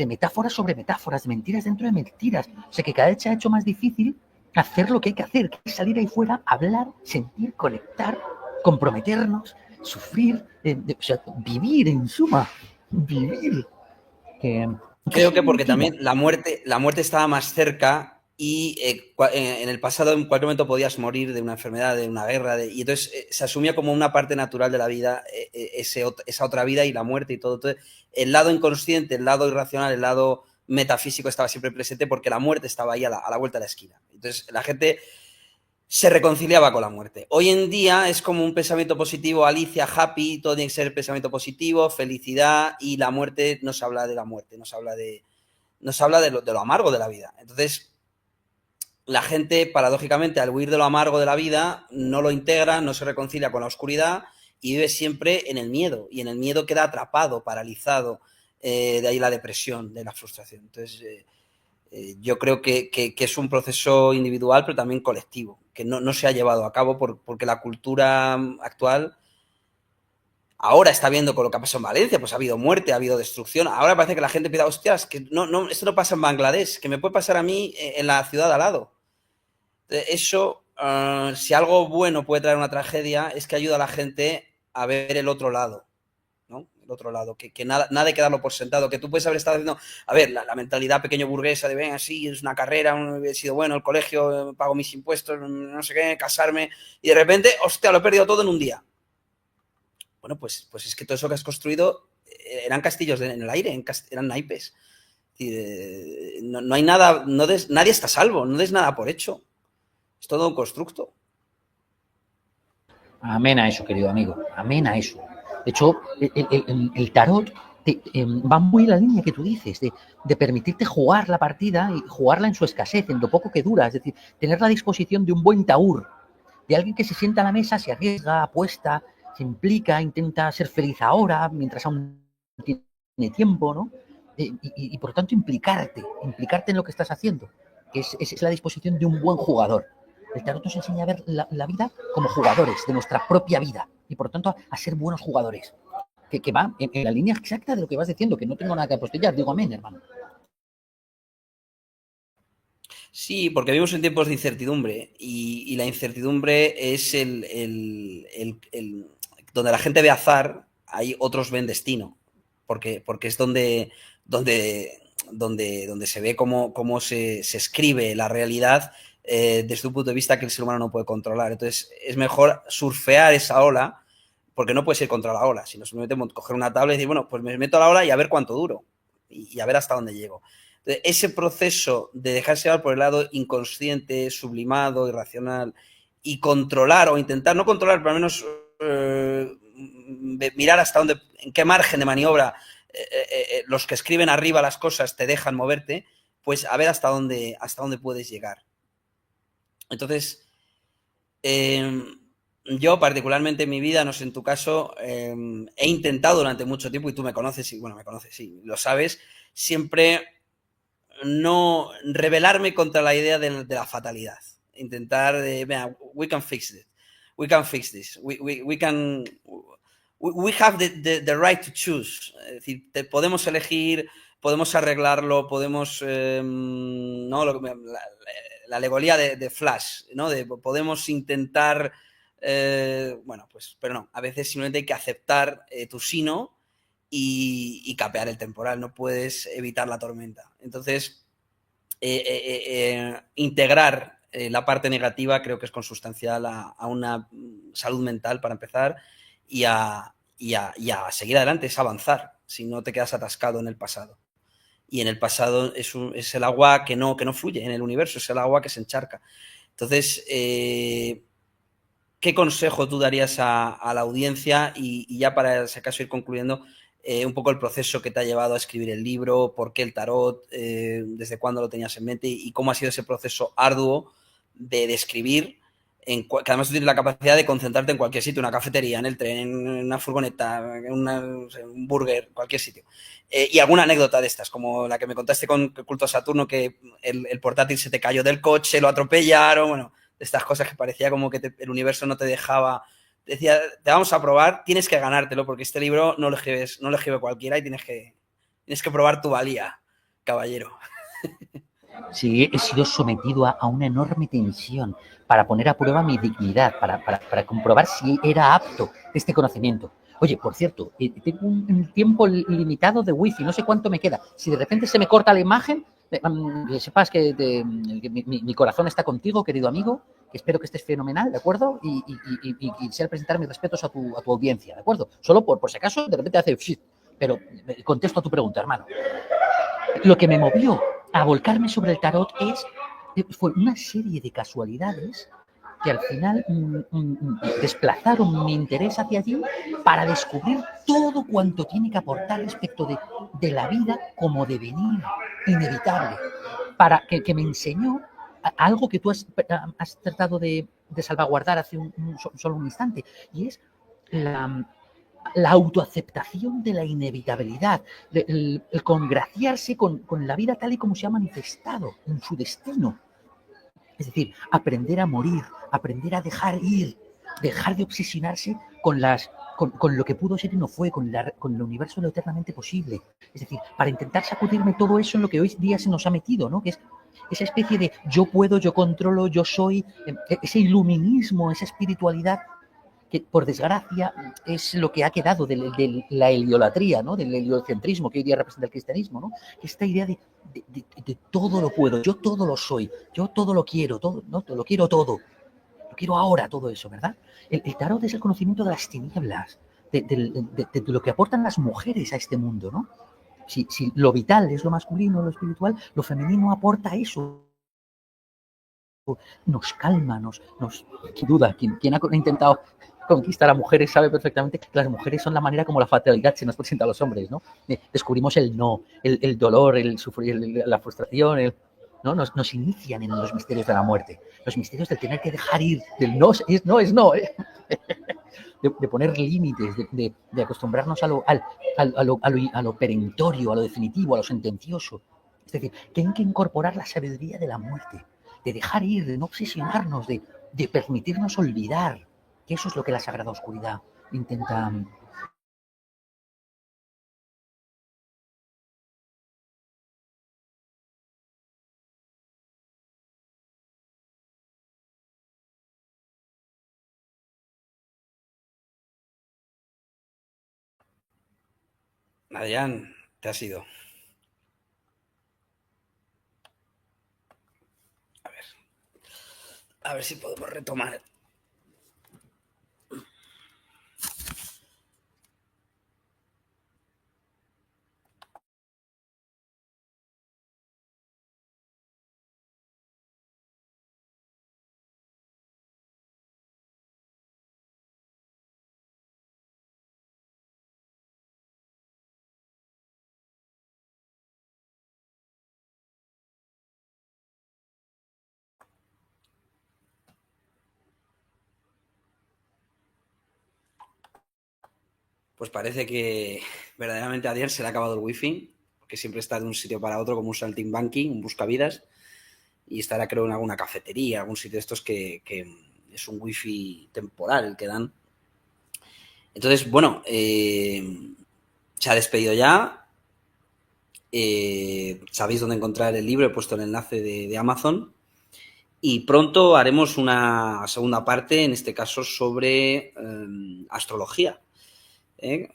metáforas sobre metáforas, de mentiras dentro de mentiras. O sea, que cada vez se ha hecho más difícil hacer lo que hay que hacer, que es salir ahí fuera, hablar, sentir, conectar, comprometernos, sufrir, o sea, vivir, en suma, vivir. Creo que porque también la muerte estaba más cerca y en el pasado en cualquier momento podías morir de una enfermedad, de una guerra, y entonces se asumía como una parte natural de la vida esa otra vida y la muerte y todo. Entonces, el lado inconsciente, el lado irracional, el lado metafísico estaba siempre presente porque la muerte estaba ahí a la vuelta de la esquina. Entonces, la gente se reconciliaba con la muerte. Hoy en día es como un pensamiento positivo, Alicia, happy, todo tiene que ser pensamiento positivo, felicidad, y la muerte nos habla de la muerte, nos habla de lo amargo de la vida. Entonces, la gente, paradójicamente, al huir de lo amargo de la vida, no lo integra, no se reconcilia con la oscuridad y vive siempre en el miedo, y en el miedo queda atrapado, paralizado, de ahí la depresión, de la frustración. Entonces, Yo creo que es un proceso individual, pero también colectivo, que no se ha llevado a cabo porque la cultura actual ahora está viendo con lo que ha pasado en Valencia, pues ha habido muerte, ha habido destrucción. Ahora parece que la gente empieza, hostias, que esto no pasa en Bangladesh, que me puede pasar a mí en la ciudad de al lado. Eso, si algo bueno puede traer una tragedia, es que ayuda a la gente a ver el otro lado, ¿no? El otro lado, que nada de quedarlo por sentado, que tú puedes haber estado haciendo, a ver, la mentalidad pequeño burguesa de, ven, así, es una carrera, he sido bueno, el colegio, pago mis impuestos, no sé qué, casarme, y de repente, hostia, lo he perdido todo en un día. Bueno, pues es que todo eso que has construido eran castillos en el aire, eran naipes. No hay nada, nadie está a salvo, no des nada por hecho. Es todo un constructo. Amén a eso, querido amigo, amén a eso. De hecho, el tarot va muy en la línea que tú dices, de permitirte jugar la partida y jugarla en su escasez, en lo poco que dura. Es decir, tener la disposición de un buen taur, de alguien que se sienta a la mesa, se arriesga, apuesta, se implica, intenta ser feliz ahora, mientras aún tiene tiempo, ¿no? Y por tanto implicarte en lo que estás haciendo, que es la disposición de un buen jugador. El tarot nos enseña a ver la vida como jugadores de nuestra propia vida y por tanto a ser buenos jugadores. Que va en la línea exacta de lo que vas diciendo, que no tengo nada que apostillar, digo amén, hermano. Sí, porque vivimos en tiempos de incertidumbre y la incertidumbre es donde la gente ve azar, ahí otros ven destino, porque es donde se ve cómo se escribe la realidad desde un punto de vista que el ser humano no puede controlar. Entonces es mejor surfear esa ola, porque no puedes ir contra la ola, sino simplemente coger una tabla y decir, bueno, pues me meto a la ola y a ver cuánto duro y a ver hasta dónde llego. Ese proceso de dejarse llevar por el lado inconsciente, sublimado, irracional, y controlar o intentar, no controlar, pero al menos mirar hasta dónde, en qué margen de maniobra los que escriben arriba las cosas te dejan moverte, pues a ver hasta dónde puedes llegar. Entonces, yo particularmente en mi vida, no sé, en tu caso, he intentado durante mucho tiempo, y tú me conoces, y bueno, me conoces, sí, lo sabes, siempre no rebelarme contra la idea de la fatalidad. Intentar de, mira, we can fix it. We can fix this. We can. We have the right to choose. Es decir, podemos elegir, podemos arreglarlo, podemos. ¿no? La alegoría de Flash, ¿no? Podemos intentar. Bueno, pues, pero no. A veces simplemente hay que aceptar tu sino y capear el temporal. No puedes evitar la tormenta. Entonces, integrar la parte negativa creo que es consustancial a una salud mental para empezar y a seguir adelante, es avanzar, si no te quedas atascado en el pasado. Y en el pasado es el agua que no fluye en el universo, es el agua que se encharca. Entonces, ¿qué consejo tú darías a la audiencia? Y ya para, si acaso, ir concluyendo, un poco el proceso que te ha llevado a escribir el libro, por qué el tarot, desde cuándo lo tenías en mente y cómo ha sido ese proceso arduo de escribir, que además tú tienes la capacidad de concentrarte en cualquier sitio, una cafetería, en el tren, en una furgoneta, un burger, cualquier sitio. Y alguna anécdota de estas, como la que me contaste con Culto a Saturno, que el portátil se te cayó del coche, lo atropellaron, bueno, estas cosas que parecía como que el universo no te dejaba. Decía, te vamos a probar, tienes que ganártelo, porque este libro no lo escribe cualquiera y tienes que probar tu valía, caballero. Sí, he sido sometido a una enorme tensión para poner a prueba mi dignidad, para comprobar si era apto este conocimiento. Oye, por cierto, tengo un tiempo limitado de wifi, no sé cuánto me queda. Si de repente se me corta la imagen, que sepas que mi corazón está contigo, querido amigo, que espero que estés fenomenal, ¿de acuerdo? Y quisiera presentar mis respetos a tu audiencia, ¿de acuerdo? Solo por si acaso de repente hace shit, pero contesto a tu pregunta, hermano. Lo que me movió a volcarme sobre el tarot fue una serie de casualidades que al final desplazaron mi interés hacia allí para descubrir todo cuanto tiene que aportar respecto de la vida como devenir inevitable, para que me enseñó algo que tú has tratado de salvaguardar hace solo un instante, y es la autoaceptación de la inevitabilidad, el congraciarse con la vida tal y como se ha manifestado en su destino. Es decir, aprender a morir, aprender a dejar ir, dejar de obsesionarse con lo que pudo ser y no fue, con el universo de lo eternamente posible. Es decir, para intentar sacudirme todo eso en lo que hoy día se nos ha metido, ¿no? Que es esa especie de yo puedo, yo controlo, yo soy, ese iluminismo, esa espiritualidad que por desgracia es lo que ha quedado de la heliolatría, ¿no? Del heliocentrismo que hoy día representa el cristianismo, ¿no? Esta idea de todo lo puedo, yo todo lo soy, yo todo lo quiero, todo, ¿no? Lo quiero todo, lo quiero ahora, todo eso, ¿verdad? El tarot es el conocimiento de las tinieblas, de lo que aportan las mujeres a este mundo, ¿no? Si lo vital es lo masculino, lo espiritual, lo femenino aporta eso. Nos calma, sin duda, quien ha intentado conquistar a mujeres sabe perfectamente que las mujeres son la manera como la fatalidad se nos presenta a los hombres, ¿no? Descubrimos el no, el dolor, el sufrir, la frustración, ¿no? Nos inician en los misterios de la muerte, los misterios del tener que dejar ir, del no es no, es no, ¿eh? De poner límites, de acostumbrarnos a lo perentorio, a lo definitivo, a lo sentencioso. Es decir, que hay que incorporar la sabiduría de la muerte, de dejar ir, de no obsesionarnos, de permitirnos olvidar, que eso es lo que la Sagrada Oscuridad intenta. Adrián, te has ido. A ver si podemos retomar. Pues parece que verdaderamente a Adrián se le ha acabado el wifi, porque siempre está de un sitio para otro como un saltimbanqui, un buscavidas, y estará creo en alguna cafetería, algún sitio de estos que es un wifi temporal el que dan. Entonces, bueno, se ha despedido ya. Sabéis dónde encontrar el libro, he puesto el enlace de Amazon. Y pronto haremos una segunda parte, en este caso sobre astrología.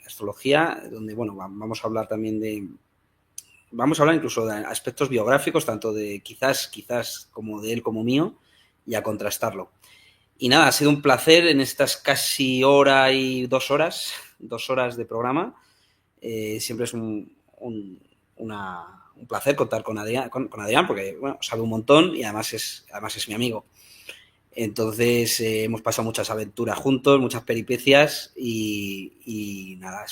Astrología, donde, bueno, vamos a hablar también vamos a hablar incluso de aspectos biográficos, tanto de quizás como de él como mío, y a contrastarlo. Y nada, ha sido un placer en estas casi hora y 2 horas de programa. Siempre es un placer contar con Adrián, porque bueno, sabe un montón y además es mi amigo. Entonces hemos pasado muchas aventuras juntos, muchas peripecias y nada,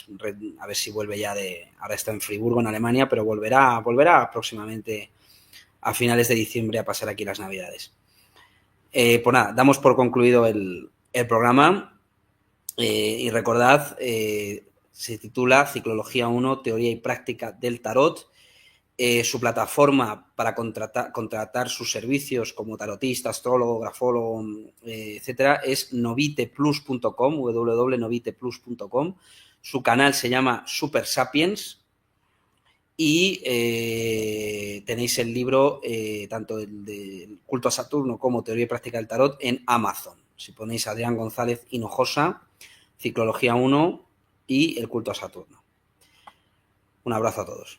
a ver si vuelve ya ahora está en Friburgo, en Alemania, pero volverá próximamente a finales de diciembre a pasar aquí las Navidades. Pues nada, damos por concluido el programa y recordad, se titula Ciclología 1, Teoría y Práctica del Tarot. Su plataforma para contratar sus servicios como tarotista, astrólogo, grafólogo, etcétera, es noviteplus.com, www.noviteplus.com. Su canal se llama Super Sapiens y tenéis el libro, tanto el del culto a Saturno como Teoría y Práctica del Tarot, en Amazon. Si ponéis Adrián González Hinojosa, Ciclología 1 y el culto a Saturno. Un abrazo a todos.